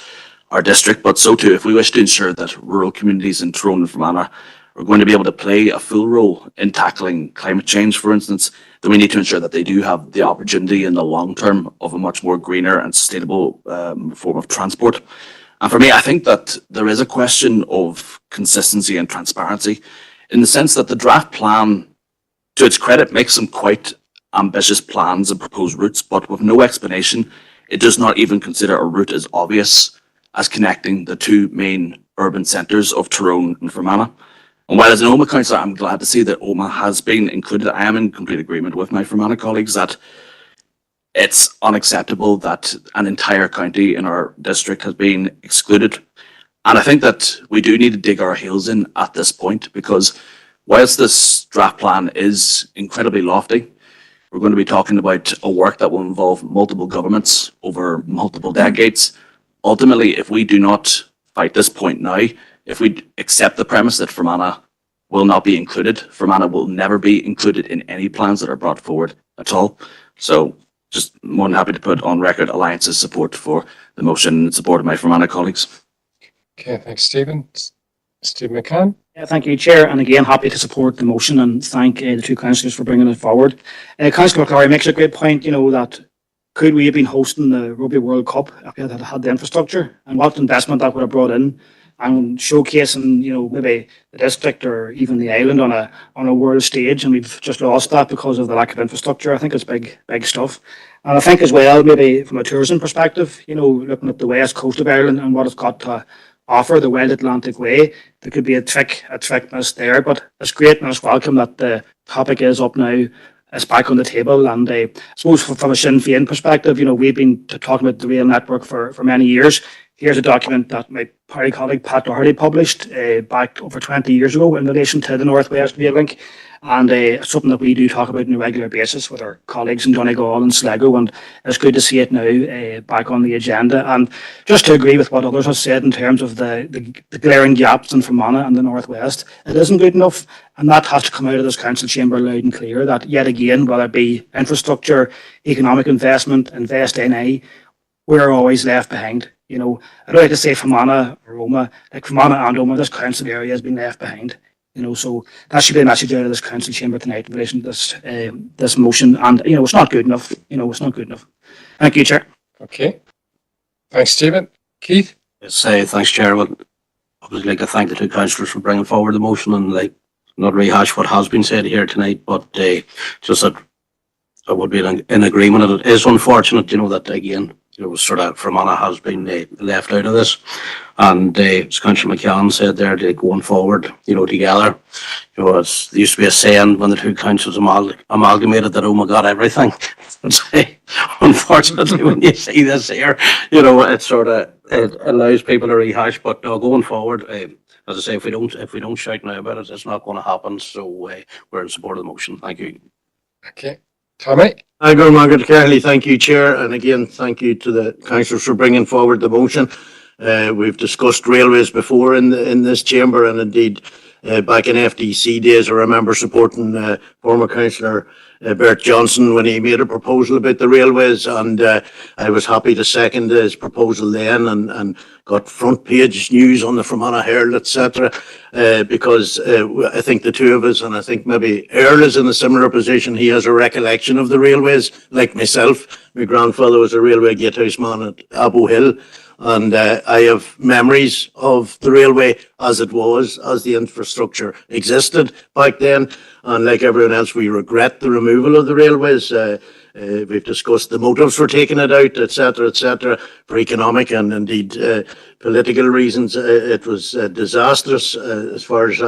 our district, but so too if we wish to ensure that rural communities in Tyrone and Fermanagh are going to be able to play a full role in tackling climate change, for instance, then we need to ensure that they do have the opportunity in the long term of a much more greener and sustainable form of transport. And for me, I think that there is a question of consistency and transparency in the sense that the draft plan, to its credit, makes some quite ambitious plans and proposed routes, but with no explanation. It does not even consider a route as obvious as connecting the two main urban centres of Tyrone and Fermanagh. And while as an Omagh councillor, I'm glad to see that Omagh has been included, I am in complete agreement with my Fermanagh colleagues that it's unacceptable that an entire county in our district has been excluded. And I think that we do need to dig our heels in at this point, because whilst this draft plan is incredibly lofty, we're going to be talking about a work that will involve multiple governments over multiple decades. Ultimately, if we do not fight this point now, if we accept the premise that Fermanagh will not be included, Fermanagh will never be included in any plans that are brought forward at all. So just more than happy to put on record Alliance's support for the motion in support of my Fermanagh colleagues. Okay, thanks, Stephen. Stephen McCann? Yeah, thank you, Chair. And again, happy to support the motion and thank the two councillors for bringing it forward. Councillor McClory makes a great point, that could we have been hosting the Rugby World Cup if we had the infrastructure, and what investment that would have brought in, and showcasing, maybe the district or even the island on a world stage, and we've just lost that because of the lack of infrastructure. I think it's big stuff. And I think as well, maybe from a tourism perspective, looking at the west coast of Ireland and what it's got to offer, the Wild Atlantic Way, there could be a trick miss there, but it's great and it's welcome that the topic is up now. It's back on the table, and I suppose from a Sinn Féin perspective, we've been talking about the rail network for many years. Here's a document that my party colleague Pat Doherty published back over 20 years ago in relation to the North West Rail Link, and something that we do talk about on a regular basis with our colleagues in Donegal and Sligo, and it's good to see it now back on the agenda. And just to agree with what others have said in terms of the glaring gaps in Fermanagh and the North West, it isn't good enough, and that has to come out of this council chamber loud and clear, that yet again, whether it be infrastructure, economic investment, invest in A, we're always left behind. I don't like to say Fermanagh or Omagh, like Fermanagh and Omagh, this council area has been left behind. So that should be a message out of this council chamber tonight in relation to this motion. And it's not good enough. It's not good enough. Thank you, Chair. Okay. Thanks, Stephen. Keith? Yes, thanks, Chair. Well, I would like to thank the two councillors for bringing forward the motion, and not rehash what has been said here tonight, but just that I would be in agreement. And it is unfortunate, that again, sort of Fermanagh has been left out of this. And as Councillor McCann said there, going forward, together, as there used to be a saying when the two councils amalgamated that Omagh got everything. Unfortunately, when you see this here, it sort of it allows people to rehash. But going forward, as I say, if we don't shout now about it, it's not going to happen. So we're in support of the motion. Thank you. Okay. Tommy? Hi, Margaret Carley. Thank you, Chair. And again, thank you to the councillors for bringing forward the motion. We've discussed railways before in this chamber, and indeed, back in FDC days, I remember supporting former councillor Bert Johnson when he made a proposal about the railways, and I was happy to second his proposal then, and got front page news on the Fermanagh Herald, etc. Because I think the two of us, and I think maybe Earl is in a similar position. He has a recollection of the railways, like myself. My grandfather was a railway gatehouse man at Abu Hill. And I have memories of the railway as it was, as the infrastructure existed back then. And like everyone else, we regret the removal of the railways. We've discussed the motives for taking it out, etc., for economic and indeed political reasons. It was disastrous as far as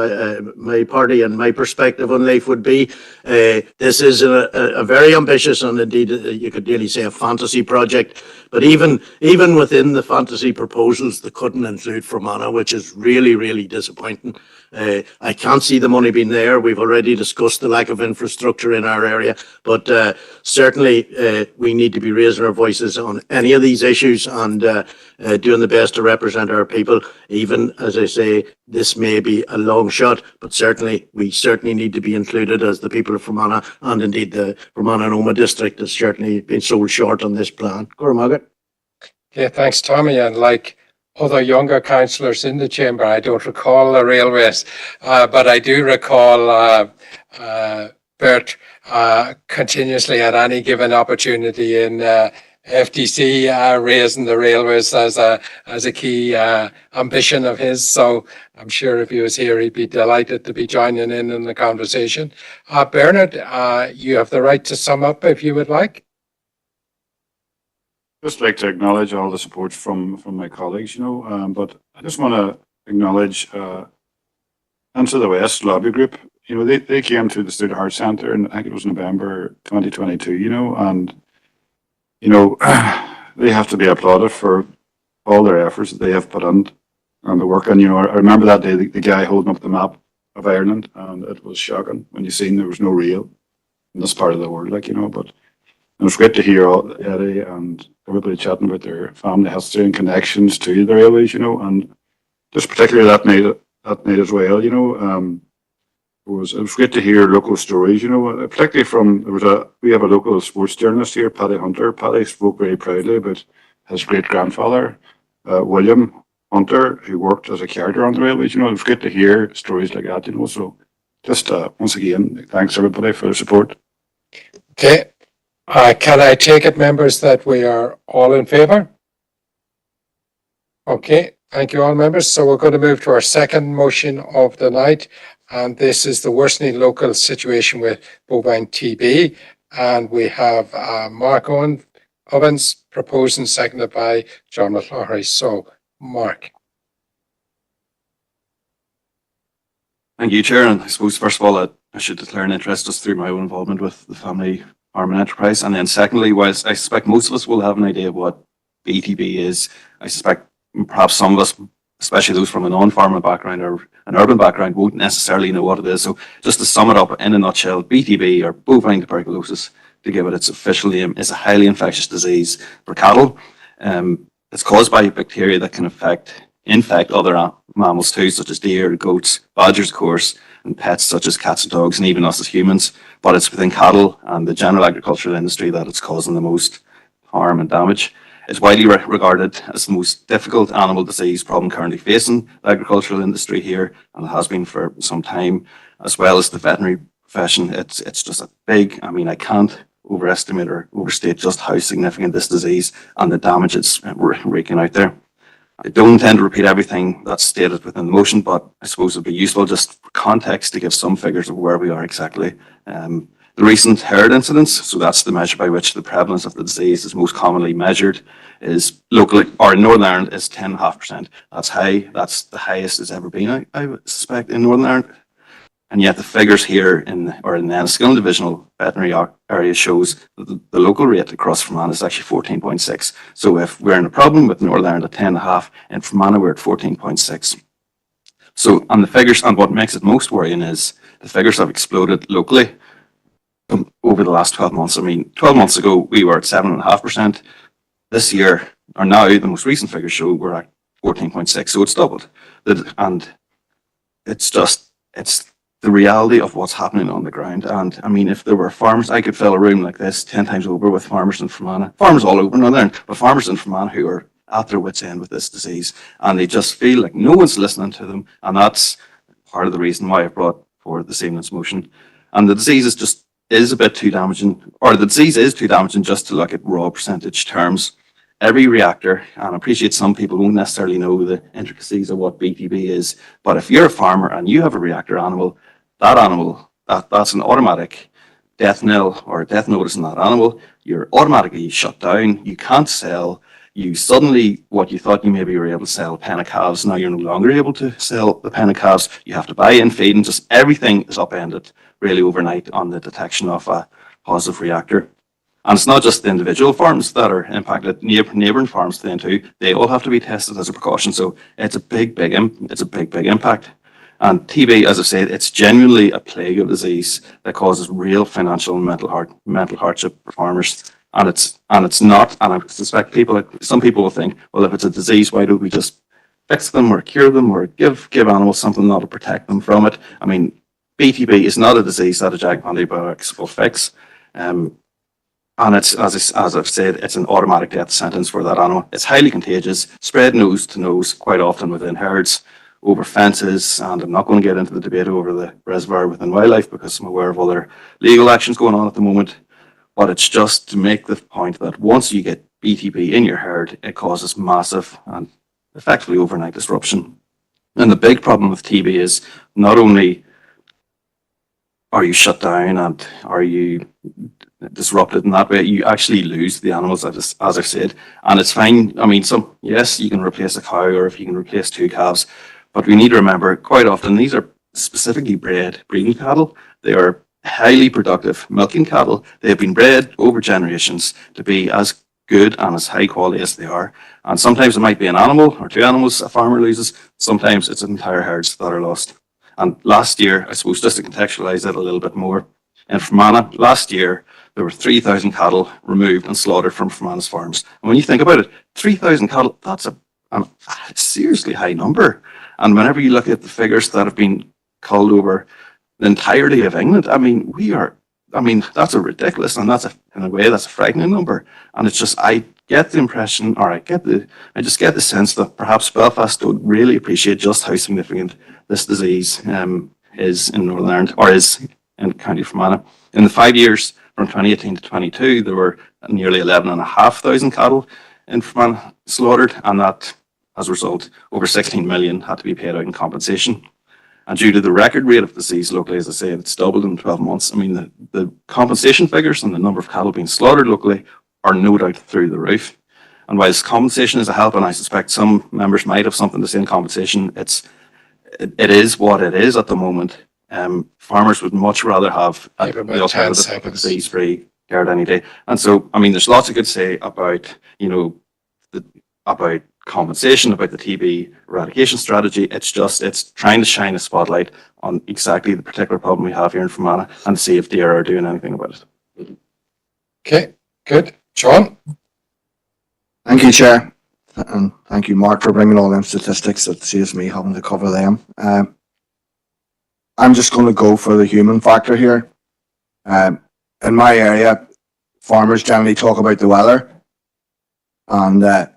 my party and my perspective on life would be. This is a very ambitious and indeed you could nearly say a fantasy project. But even within the fantasy proposals, they couldn't include Fermanagh, which is really, really disappointing. I can't see the money being there. We've already discussed the lack of infrastructure in our area, but certainly we need to be raising our voices on any of these issues and doing the best to represent our people. Even, as I say, this may be a long shot, but we certainly need to be included as the people of Fermanagh, and indeed the Fermanagh and Omagh district has certainly been sold short on this plan. Cormac. Okay, thanks, Tommy. And like other younger councillors in the chamber, I don't recall the railways, but I do recall Bert continuously at any given opportunity in FDC raising the railways as a key ambition of his. So I'm sure if he was here, he'd be delighted to be joining in the conversation. Bernard, you have the right to sum up if you would like. Just like to acknowledge all the support from my colleagues, but I just want to acknowledge Answer the West Lobby Group. They came to the Student Heart Centre, and I think it was November 2022, and they have to be applauded for all their efforts that they have put on the work. And I remember that day the guy holding up the map of Ireland, and it was shocking when you seen there was no rail in this part of the world, but it was great to hear Eddie and everybody chatting about their family history and connections to the railways, and just particularly that night as well, it was great to hear local stories, particularly we have a local sports journalist here, Paddy Hunter. Paddy spoke very proudly about his great grandfather, William Hunter, who worked as a carrier on the railways. It was great to hear stories like that, so just once again, thanks everybody for the support. Okay. Can I take it, members, that we are all in favour? Okay, thank you all, members. So we're going to move to our second motion of the night, and this is the worsening local situation with bovine TB. And we have Mark Ovens proposed and seconded by John McLaughlin. So, Mark. Thank you, Chair. And I suppose, first of all, I should declare an interest just through my own involvement with the family farming enterprise. And then secondly, whilst I suspect most of us will have an idea of what BTB is, I suspect perhaps some of us, especially those from a non-farming background or an urban background, won't necessarily know what it is. So just to sum it up in a nutshell, BTB, or bovine tuberculosis, to give it its official name, is a highly infectious disease for cattle. It's caused by a bacteria that can infect other mammals too, such as deer, goats, badgers, of course, and pets such as cats and dogs, and even us as humans. But it's within cattle and the general agricultural industry that it's causing the most harm and damage. It's widely regarded as the most difficult animal disease problem currently facing the agricultural industry here, and it has been for some time, as well as the veterinary profession. It's just a big, I can't overestimate or overstate just how significant this disease and the damage it's wreaking out there. I don't intend to repeat everything that's stated within the motion, but I suppose it'd be useful just for context to give some figures of where we are exactly. The recent herd incidence, so that's the measure by which the prevalence of the disease is most commonly measured, is locally, or in Northern Ireland, is 10.5%. That's high. That's the highest it's ever been, I would suspect, in Northern Ireland. And yet the figures here in the Enniskillen Divisional Veterinary area shows that the local rate across Fermanagh is actually 14.6. So if we're in a problem with Northern Ireland at 10.5, in Fermanagh we're at 14.6. So, and the figures, and what makes it most worrying is the figures have exploded locally over the last 12 months. 12 months ago we were at 7.5%. This year, or now, the most recent figures show we're at 14.6, so it's doubled. And it's the reality of what's happening on the ground. And I mean, if there were farmers, I could fill a room like this 10 times over with farmers in Fermanagh, farmers all over Northern Ireland, but farmers in Fermanagh who are at their wits' end with this disease, and they just feel like no one's listening to them. And that's part of the reason why I brought forward this evening's motion. And the disease is a bit too damaging, or the disease is too damaging just to look at raw percentage terms. Every reactor, and I appreciate some people won't necessarily know the intricacies of what BTB is, but if you're a farmer and you have a reactor animal, that's an automatic death knell or death notice in that animal. You're automatically shut down. You can't sell. You suddenly, what you thought you maybe were able to sell a pen of calves, now you're no longer able to sell the pen of calves. You have to buy in feed, and just everything is upended really overnight on the detection of a positive reactor. And it's not just the individual farms that are impacted, neighbouring farms then too. They all have to be tested as a precaution. So it's a big impact. And TB, as I said, it's genuinely a plague of disease that causes real financial and mental hardship for farmers. And it's not, and I suspect some people will think, well, if it's a disease, why don't we just fix them or cure them or give animals something that'll protect them from it? I mean, BTB is not a disease that a jab of antibiotics will fix. And it's, as I've said, it's an automatic death sentence for that animal. It's highly contagious, spread nose to nose quite often within herds, over fences, and I'm not going to get into the debate over the reservoir within wildlife because I'm aware of other legal actions going on at the moment. But it's just to make the point that once you get BTB in your herd, it causes massive and effectively overnight disruption. And the big problem with TB is not only are you shut down and are you disrupted in that way, you actually lose the animals, as I said. And it's fine. I mean, yes, you can replace a cow or if you can replace 2 calves. But we need to remember, quite often, these are specifically breeding cattle. They are highly productive milking cattle. They have been bred over generations to be as good and as high quality as they are. And sometimes it might be an animal or 2 animals a farmer loses. Sometimes it's entire herds that are lost. And last year, I suppose just to contextualize it a little bit more, in Fermanagh, last year, there were 3,000 cattle removed and slaughtered from Fermanagh's farms. And when you think about it, 3,000 cattle, that's a seriously high number. And whenever you look at the figures that have been culled over the entirety of England, I mean, that's a ridiculous, and in a way, that's a frightening number. And it's just, I get the impression, or I just get the sense that perhaps Belfast don't really appreciate just how significant this disease is in Northern Ireland, or is in County Fermanagh. In the 5 years from 2018 to 22, there were nearly 11,500 cattle in Fermanagh slaughtered, and that, as a result, over 16 million had to be paid out in compensation. And due to the record rate of disease locally, as I say, it's doubled in 12 months. I mean, the compensation figures and the number of cattle being slaughtered locally are no doubt through the roof. And whilst compensation is a help, and I suspect some members might have something to say in compensation, it is what it is at the moment. Farmers would much rather have the alternative of disease-free herd any day. And so, I mean, there's lots of good say about, about compensation, about the TB eradication strategy. It's trying to shine a spotlight on exactly the particular problem we have here in Fermanagh and see if DAERA are doing anything about it. Okay, good. John? Thank you, Chair. And thank you, Mark, for bringing all them statistics. That saves me having to cover them. I'm just going to go for the human factor here. In my area, farmers generally talk about the weather and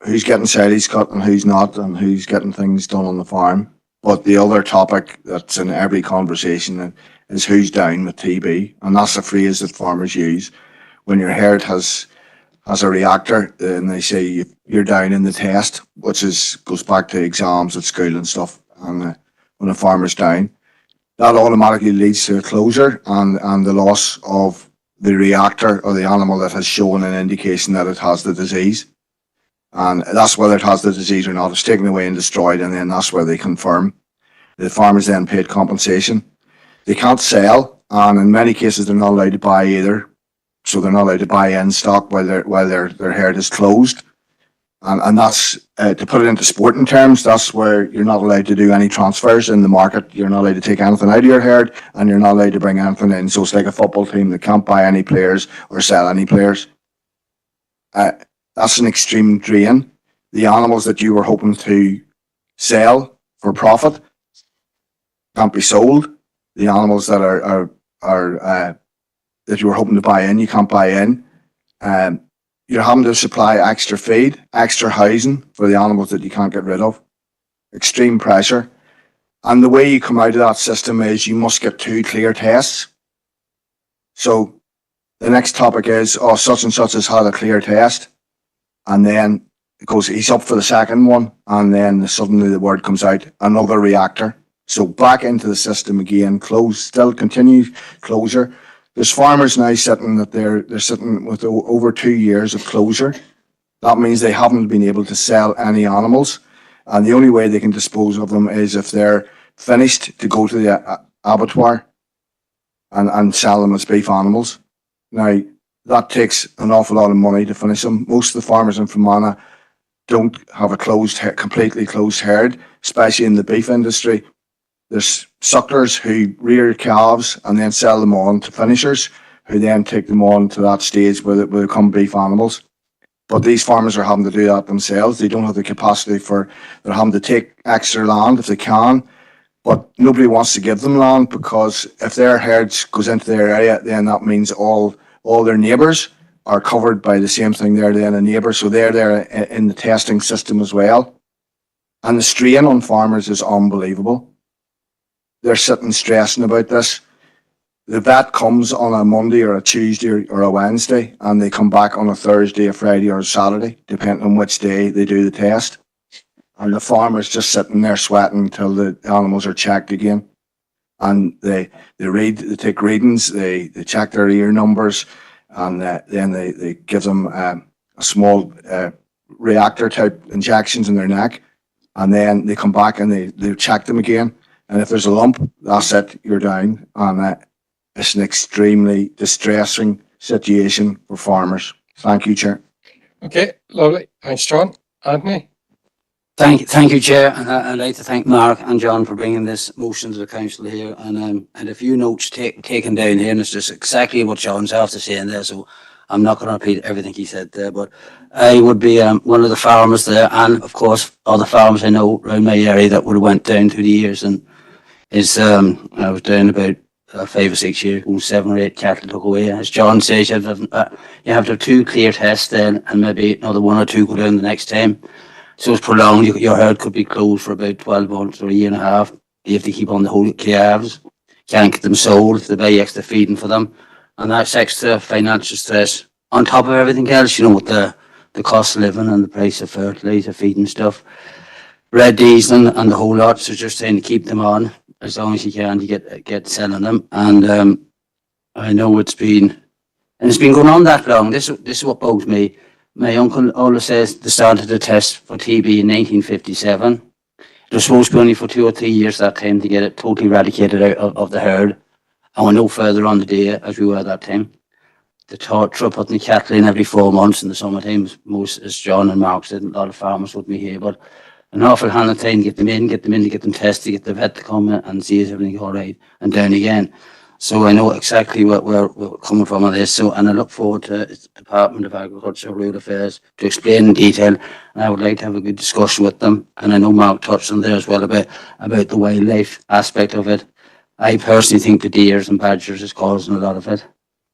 who's getting silage cut and who's not, and who's getting things done on the farm. But the other topic that's in every conversation is who's down with TB, and that's a phrase that farmers use when your herd has a reactor, and they say you're down in the test, which goes back to exams at school and stuff. And when a farmer's down, that automatically leads to a closure and the loss of the reactor or the animal that has shown an indication that it has the disease. And that's whether it has the disease or not. It's taken away and destroyed, and then that's where they confirm. The farmers then paid compensation. They can't sell, and in many cases they're not allowed to buy either. So they're not allowed to buy in stock while their herd is closed. And that's, to put it into sporting terms, that's where you're not allowed to do any transfers in the market. You're not allowed to take anything out of your herd, and you're not allowed to bring anything in. So it's like a football team that can't buy any players or sell any players. That's an extreme drain. the animals that you were hoping to sell for profit can't be sold. The animals that are that you were hoping to buy in, you can't buy in. You're having to supply extra feed, extra housing for the animals that you can't get rid of. Extreme pressure. And the way you come out of that system is you must get 2 clear tests. So the next topic is, oh, such and such has had a clear test. And then it goes, he's up for the second one. And then suddenly the word comes out, another reactor. So back into the system again, still continue closure. There's farmers now sitting that they're sitting with over 2 years of closure. That means they haven't been able to sell any animals. And the only way they can dispose of them is if they're finished to go to the abattoir and sell them as beef animals. Now, that takes an awful lot of money to finish them. Most of the farmers in Fermanagh don't have a completely closed herd, especially in the beef industry. There's sucklers who rear calves and then sell them on to finishers, who then take them on to that stage where they become beef animals. But these farmers are having to do that themselves. They don't have the capacity they're having to take extra land if they can, but nobody wants to give them land, because if their herds goes into their area, then that means all their neighbours are covered by the same thing. They're then a neighbour, so they're there in the testing system as well. And the strain on farmers is unbelievable. They're sitting stressing about this. The vet comes on a Monday or a Tuesday or a Wednesday, and they come back on a Thursday, a Friday or a Saturday, depending on which day they do the test. And the farmer's just sitting there sweating until the animals are checked again. And they take readings, they check their ear numbers, and then they give them a small reactor type injections in their neck. And then they come back and they check them again. And if there's a lump, that's it, you're down. And it's an extremely distressing situation for farmers. Thank you, Chair. Okay, lovely. Thanks, John. Anthony? Thank you, Chair, and I'd like to thank Mark and John for bringing this motion to the council here, and a few notes taken down here, and it's just exactly what John's have to say in there, so I'm not going to repeat everything he said there, but I would be one of the farmers there, and of course other farmers I know around my area that would have went down through the years, and I was down about 5 or 6 years, 7 or 8 cattle took away. As John says, you have to have 2 clear tests then, and maybe another 1 or 2 go down the next time. So it's prolonged. Your herd could be closed for about 12 months or a year and a half. You have to keep on the whole calves. Can't get them sold. They buy extra feeding for them, and that's extra financial stress on top of everything else. You know, with the cost of living and the price of fertilizer, feed and stuff, red diesel and the whole lot. So just trying to keep them on as long as you can to get selling them. And I know it's been going on that long. This is what bugs me. My uncle always says they started the test for TB in 1957. It was supposed to be only for 2 or 3 years that time to get it totally eradicated out of the herd. And we're no further on the day as we were at that time. The torture putting the cattle in every 4 months in the summertime, as John and Mark said, a lot of farmers would be here, but an awful hand of time to get them in, to get them tested, get the vet to come and see is everything all right, and down again. So I know exactly where we're coming from on this. So, and I look forward to the Department of Agriculture, Rural Affairs to explain in detail. And I would like to have a good discussion with them. And I know Mark touched on there as well about the wildlife aspect of it. I personally think the deers and badgers is causing a lot of it,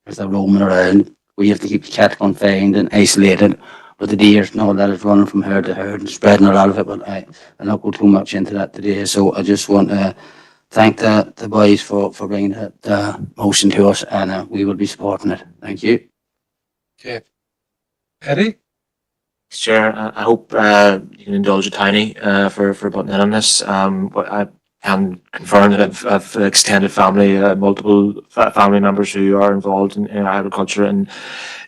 because they're roaming around. We have to keep the cattle confined and isolated. But the deers and all that is running from herd to herd and spreading a lot of it. But I'll not go too much into that today. So I just want to thank the boys for bringing the motion to us, and we will be supporting it. Thank you. Okay. Eddie? Chair, I hope you can indulge a tiny for butting in on this. But I can confirm that I've extended family, multiple family members who are involved in agriculture, and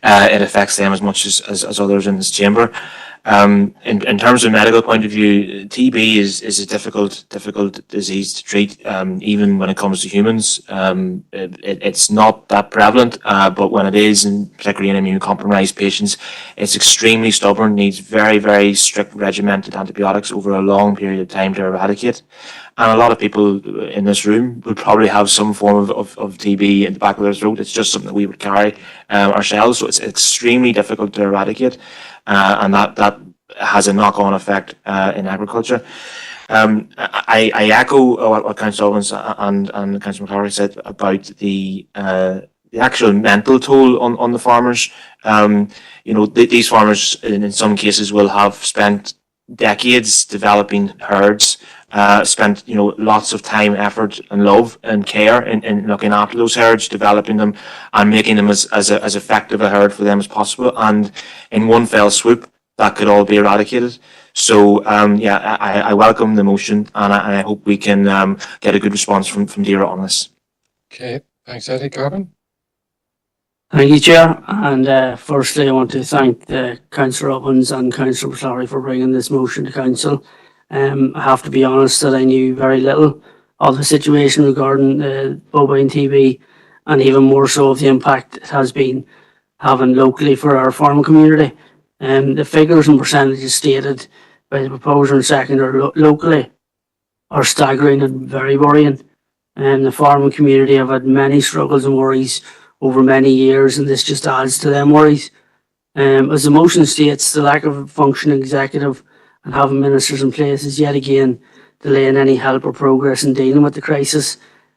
it affects them as much as others in this chamber. In terms of medical point of view, TB is a difficult disease to treat, even when it comes to humans. It's not that prevalent, but when it is, and particularly in immune compromised patients, it's extremely stubborn, needs very, very strict regimented antibiotics over a long period of time to eradicate. And a lot of people in this room would probably have some form of TB in the back of their throat. It's just something that we would carry ourselves, so it's extremely difficult to eradicate. And that has a knock-on effect in agriculture. I echo what Councillor Owens and Councillor McCarthy said about the actual mental toll on the farmers. These farmers in some cases will have spent decades developing herds, spent lots of time, effort and love and care in looking after those herds, developing them and making them as effective a herd for them as possible, and in one fell swoop that could all be eradicated. So I welcome the motion, and I hope we can get a good response from DAERA on this. Okay, thanks, Eddie. Gavin? Thank you, Chair. And firstly, I want to thank Councillor Owens and Councillor McClary for bringing this motion to Council. I have to be honest that I knew very little of the situation regarding bovine TB, and even more so of the impact it has been having locally for our farming community. The figures and percentages stated by the proposer and seconder locally are staggering and very worrying. The farming community have had many struggles and worries over many years, and this just adds to them worries. As the motion states, the lack of a functioning executive and having ministers in place is yet again delaying any help or progress in dealing with the crisis.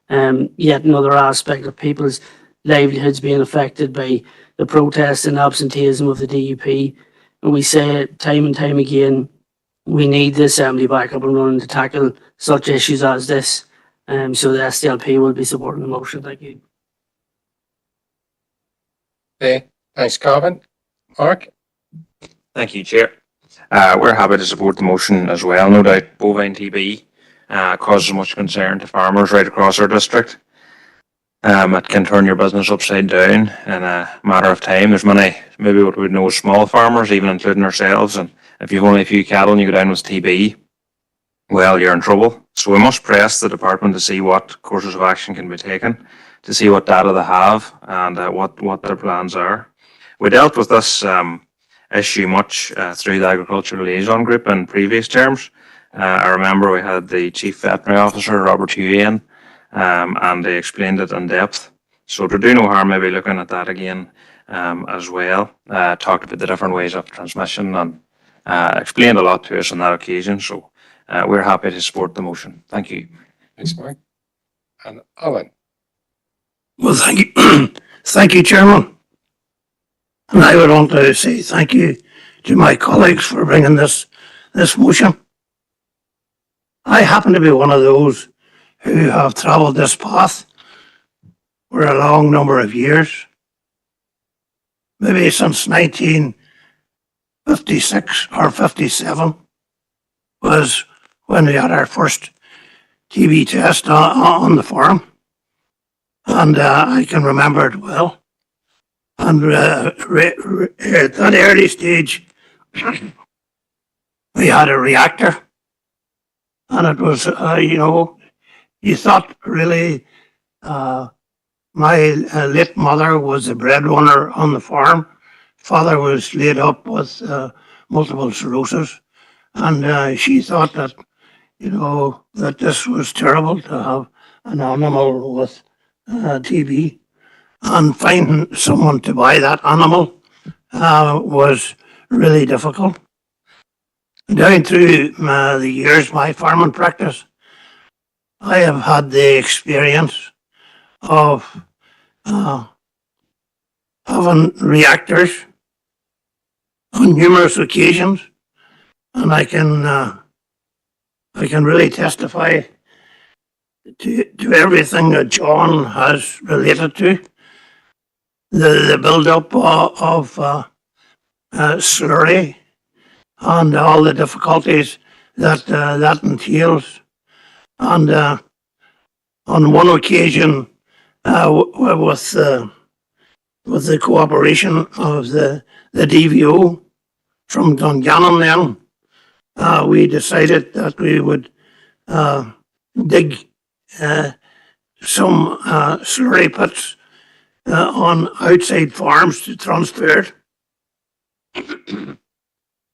Yet another aspect of people's livelihoods being affected by the protests and absenteeism of the DUP. And we say it time and time again, we need the Assembly back up and running to tackle such issues as this. So the SDLP will be supporting the motion. Thank you. Okay, thanks, Gavin. Mark? Thank you, Chair. We're happy to support the motion as well. No doubt bovine TB causes much concern to farmers right across our district. It can turn your business upside down in a matter of time. There's maybe what we would know as small farmers, even including ourselves, and if you've only a few cattle and you go down with TB, well, you're in trouble. So we must press the department to see what courses of action can be taken, to see what data they have and what their plans are. We dealt with this issue much through the Agricultural Liaison Group in previous terms. I remember we had the Chief Veterinary Officer, Robert Hugh, and they explained it in depth. So to do no harm, maybe looking at that again as well. Talked about the different ways of transmission and explained a lot to us on that occasion. So we're happy to support the motion. Thank you. Thanks, Mark. And Alan? Well, thank you. Thank you, Chairman. And I would want to say thank you to my colleagues for bringing this motion. I happen to be one of those who have travelled this path for a long number of years, maybe since 1956 or 57 was when we had our first TB test on the farm. And I can remember it well. And at that early stage, we had a reactor. And it was, you thought really my late mother was the breadwinner on the farm. Father was laid up with multiple sclerosis. And she thought that, that this was terrible to have an animal with TB. And finding someone to buy that animal was really difficult. Down through the years, my farming practice, I have had the experience of having reactors on numerous occasions, and I can really testify to everything that John has related to. The build-up of slurry and all the difficulties that entails. And on one occasion, with the cooperation of the DVO from Dungannon then, we decided that we would dig some slurry pits on outside farms to transfer it.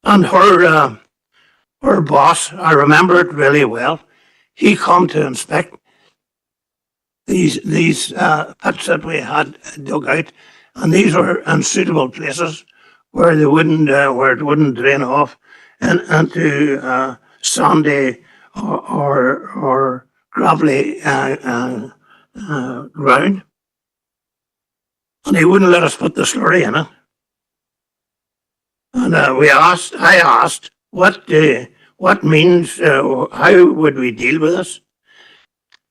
And her boss, I remember it really well, he come to inspect these pits that we had dug out, and these were in suitable places where it wouldn't drain off and to sandy or gravelly ground. And he wouldn't let us put the slurry in it. And I asked, what means, how would we deal with this?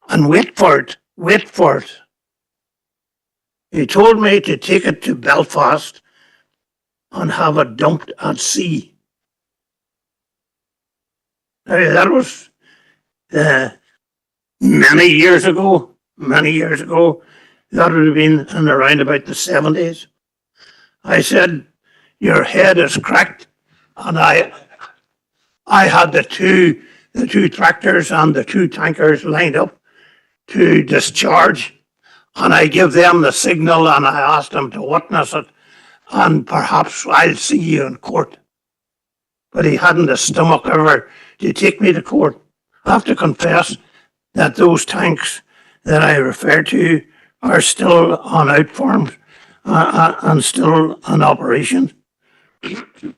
And wait for it. He told me to take it to Belfast and have it dumped at sea. Now, that was many years ago. That would have been in around about the 70s. I said, your head is cracked. And I had the two tractors and the two tankers lined up to discharge. And I give them the signal and I asked them to witness it. And perhaps I'll see you in court. But he hadn't the stomach ever to take me to court. I have to confess that those tanks that I refer to are still on outforms and still in operation. The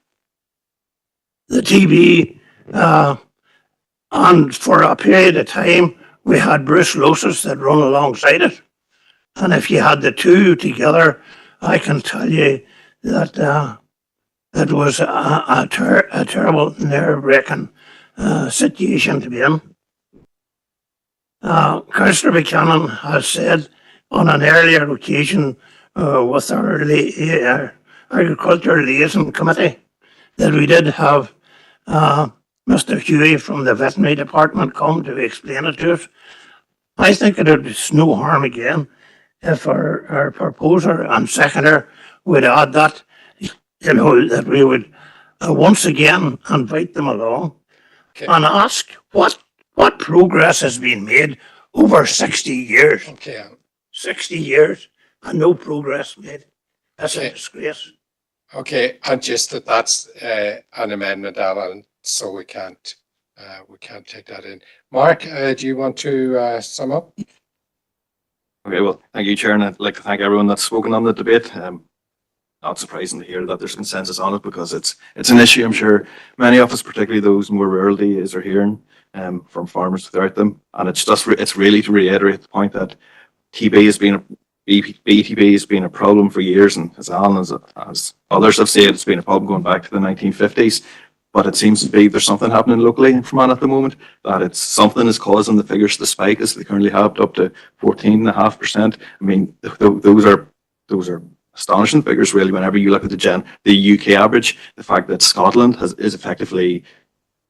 TB, and for a period of time, we had brucellosis that run alongside it. And if you had the two together, I can tell you that it was a terrible, nerve-wracking situation to be in. Councillor Buchanan has said on an earlier occasion with our Agriculture Liaison Committee that we did have Mr. Huey from the Veterinary Department come to explain it to us. I think it would be no harm again if our proposer and seconder would add that, that we would once again invite them along and ask what progress has been made over 60 years. 60 years and no progress made. That's a disgrace. Okay, and just that's an amendment, Alan, so we can't take that in. Mark, do you want to sum up? Okay, well, thank you, Chair, and I'd like to thank everyone that's spoken on the debate. Not surprising to hear that there's consensus on it because it's an issue I'm sure many of us, particularly those more rural areas, are hearing from farmers throughout them. And it's really to reiterate the point that BTB has been a problem for years, and as Alan, as others have said, it's been a problem going back to the 1950s. But it seems to be there's something happening locally in Fermanagh at the moment, that it's something is causing the figures to spike as they currently have up to 14.5%. I mean, those are astonishing figures really. Whenever you look at the UK average, the fact that Scotland is effectively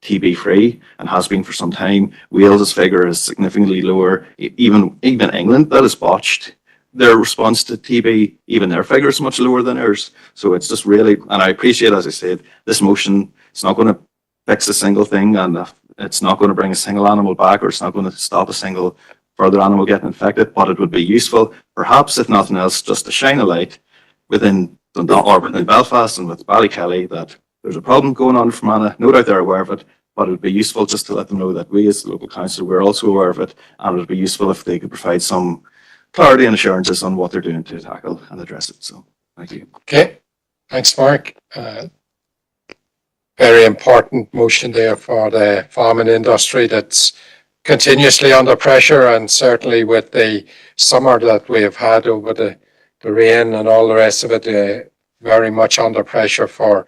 TB free and has been for some time. Wales's figure is significantly lower. Even England, that has botched their response to TB, even their figure is much lower than ours. So it's just really, and I appreciate, as I said, this motion, it's not going to fix a single thing, and it's not going to bring a single animal back, or it's not going to stop a single further animal getting infected, but it would be useful, perhaps if nothing else, just to shine a light within Dundalk or within Belfast and with Ballykelly that there's a problem going on in Fermanagh. No doubt they're aware of it, but it would be useful just to let them know that we as the local council, we're also aware of it, and it would be useful if they could provide some clarity and assurances on what they're doing to tackle and address it. So, thank you. Okay, thanks, Mark. Very important motion there for the farming industry that's continuously under pressure, and certainly with the summer that we have had over the rain and all the rest of it, very much under pressure for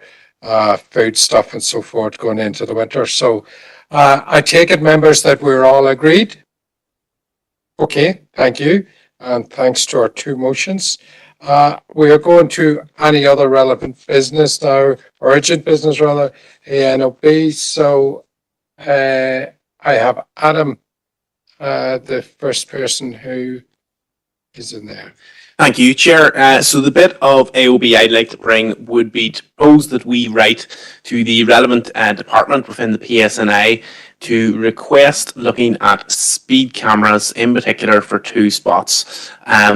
food stuff and so forth going into the winter. So I take it, members, that we're all agreed. Okay, thank you. And thanks to our two motions. We are going to any other relevant business now, urgent business rather, ANOB. So I have Adam, the first person who is in there. Thank you, Chair. So the bit of AOB I'd like to bring would be to propose that we write to the relevant department within the PSNI to request looking at speed cameras in particular for two spots.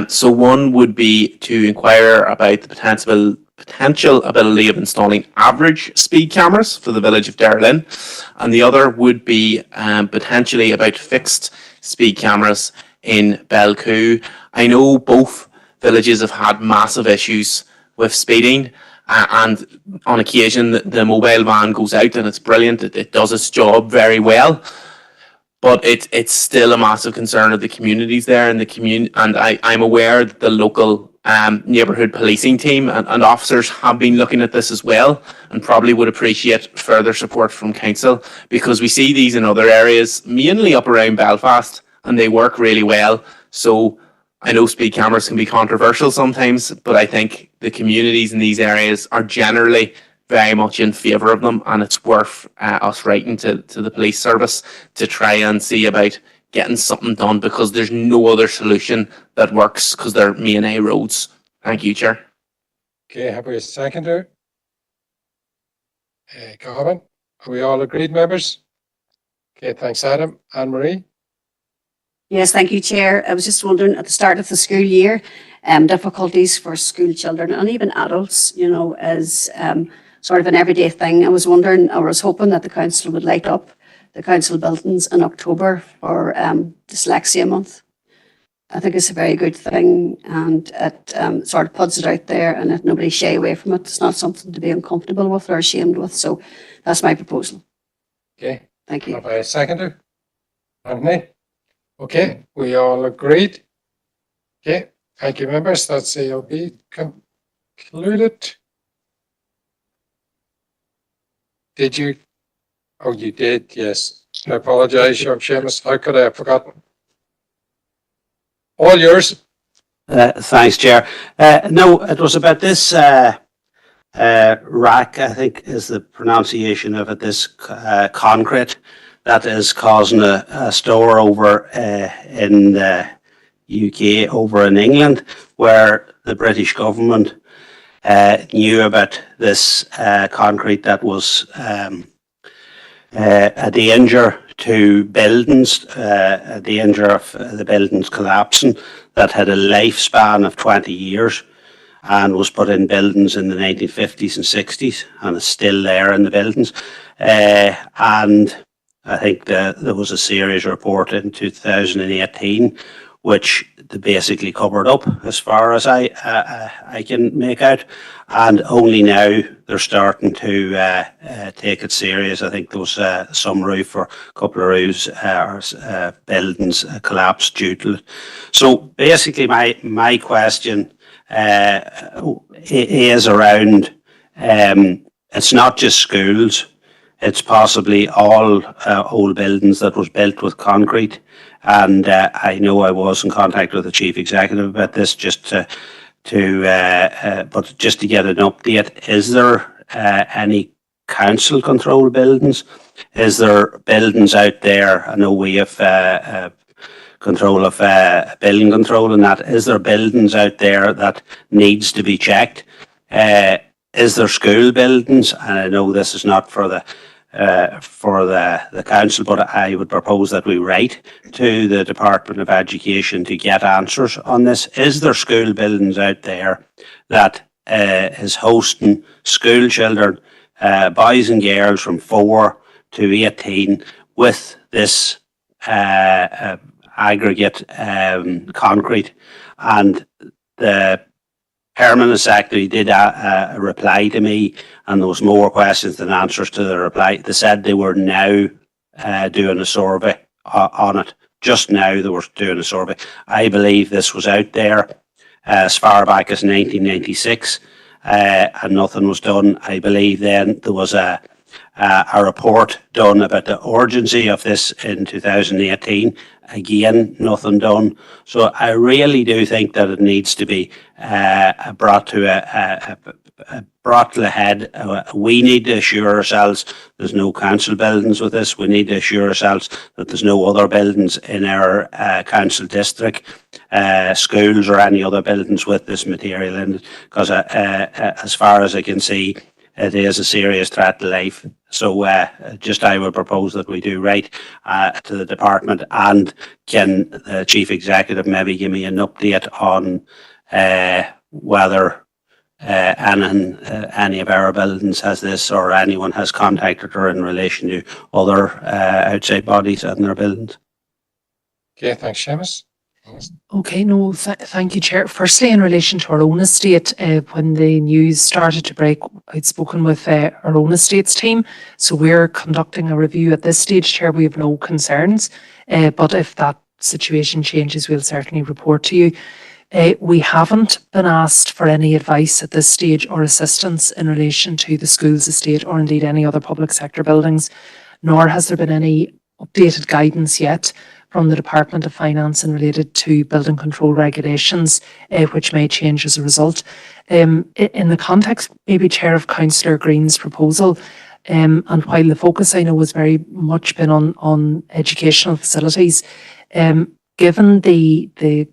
So one would be to inquire about the potential ability of installing average speed cameras for the village of Derrylin, and the other would be potentially about fixed speed cameras in Belcoo. I know both villages have had massive issues with speeding, And on occasion, the mobile van goes out and it's brilliant. It does its job very well. But it's still a massive concern of the communities there and the community. And I'm aware that the local neighbourhood policing team and officers have been looking at this as well, and probably would appreciate further support from council, because we see these in other areas, mainly up around Belfast, and they work really well. So I know speed cameras can be controversial sometimes, but I think the communities in these areas are generally very much in favour of them, and it's worth us writing to the police service to try and see about getting something done, because there's no other solution that works, because they're main A roads. Thank you, Chair. Okay, have we a seconder? Gavin, are we all agreed, members? Okay, thanks, Adam. Anne-Marie? Yes, thank you, Chair. I was just wondering, at the start of the school year, difficulties for school children and even adults, you know, as sort of an everyday thing. I was wondering, I was hoping that the council would light up the council buildings in October for Dyslexia Month. I think it's a very good thing, and it sort of puts it out there and let nobody shy away from it. It's not something to be uncomfortable with or ashamed with. So that's my proposal. Okay. Thank you. Have I a seconder? Anthony? Okay, we all agreed. Okay, thank you, members. That's AOB concluded. Did you? Oh, you did, yes. I apologize, young Seamus. How could I have forgotten? All yours. Thanks, Chair. No, it was about this rack, I think is the pronunciation of it, this concrete that is causing a store over in the UK, over in England, where the British government knew about this concrete that was a danger to buildings, a danger of the buildings collapsing, that had a lifespan of 20 years and was put in buildings in the 1950s and 60s and is still there in the buildings. And I think there was a series report in 2018 which they basically covered up, as far as I can make out, and only now they're starting to take it serious. I think there was some roof or a couple of roofs or buildings collapsed due to it. So basically my question is around, it's not just schools, it's possibly all old buildings that was built with concrete. And I know I was in contact with the chief executive about this, just to get an update. Is there any council control buildings? Is there buildings out there? I know we have control of building control and that. Is there buildings out there that needs to be checked? Is there school buildings? And I know this is not for the council, but I would propose that we write to the Department of Education to get answers on this. Is there school buildings out there that is hosting school children, boys and girls from 4 to 18, with this aggregate concrete? And the Permanent Secretary did reply to me, and there was more questions than answers to the reply. They said they were now doing a survey on it. Just now they were doing a survey. I believe this was out there as far back as 1996, and nothing was done. I believe then there was a report done about the urgency of this in 2018. Again, nothing done. So I really do think that it needs to be brought to the head. We need to assure ourselves there's no council buildings with this. We need to assure ourselves that there's no other buildings in our council district, schools or any other buildings with this material in it, because as far as I can see, it is a serious threat to life. So I would propose that we do write to the department, and can the chief executive maybe give me an update on whether any of our buildings has this, or anyone has contacted her in relation to other outside bodies and their buildings. Okay, thanks, Seamus. Okay, no, thank you, Chair. Firstly, in relation to our own estate, when the news started to break, I'd spoken with our own estates team. So we're conducting a review at this stage, Chair. We have no concerns. But if that situation changes, we'll certainly report to you. We haven't been asked for any advice at this stage or assistance in relation to the schools estate or indeed any other public sector buildings, nor has there been any updated guidance yet from the Department of Finance and related to building control regulations, which may change as a result. In the context, maybe, Chair, of Councillor Green's proposal, and while the focus I know has very much been on educational facilities, given the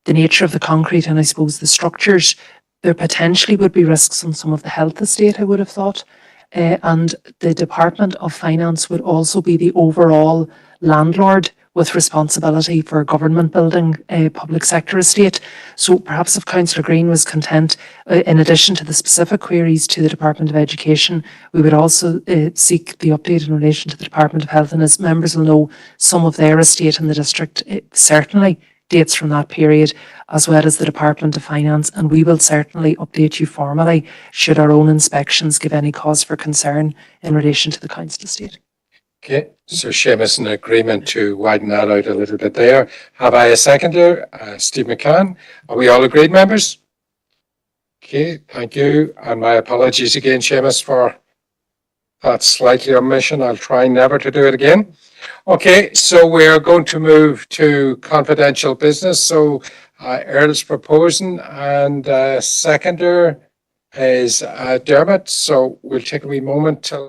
nature of the concrete and I suppose the structures, there potentially would be risks on some of the health estate, I would have thought. And the Department of Finance would also be the overall landlord with responsibility for government building a public sector estate. So perhaps if Councillor Green was content, in addition to the specific queries to the Department of Education, we would also seek the update in relation to the Department of Health. And as members will know, some of their estate in the district certainly dates from that period, as well as the Department of Finance, and we will certainly update you formally should our own inspections give any cause for concern in relation to the council estate. Okay, so Seamus in agreement to widen that out a little bit there. Have I a seconder? Steve McCann. Are we all agreed, members? Okay, thank you. And my apologies again, Seamus, for that slightly omission. I'll try never to do it again. Okay, so we're going to move to confidential business. So Earl's proposing and seconder is Dermot. So we'll take a wee moment till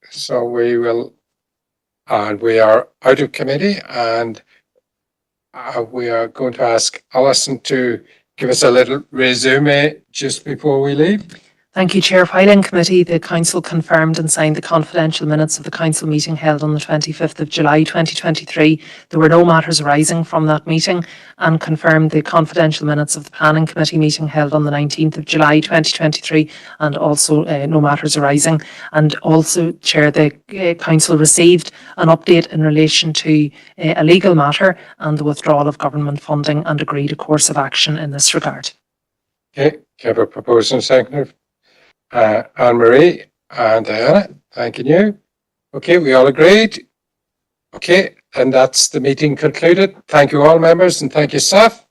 So we will, and we are out of committee, and we are going to ask Alison to give us a little resume just before we leave. Thank you, Chair. While in committee, the Council confirmed and signed the confidential minutes of the Council meeting held on the 25th of July 2023. There were no matters arising from that meeting, and confirmed the confidential minutes of the Planning Committee meeting held on the 19th of July 2023, and also no matters arising. And also, Chair, the Council received an update in relation to a legal matter and the withdrawal of government funding, and agreed a course of action in this regard. Okay, can I have a proposal and seconder? Anne-Marie and Diana, thanking you. Okay, we all agreed. Okay, and that's the meeting concluded. Thank you all members and thank you staff.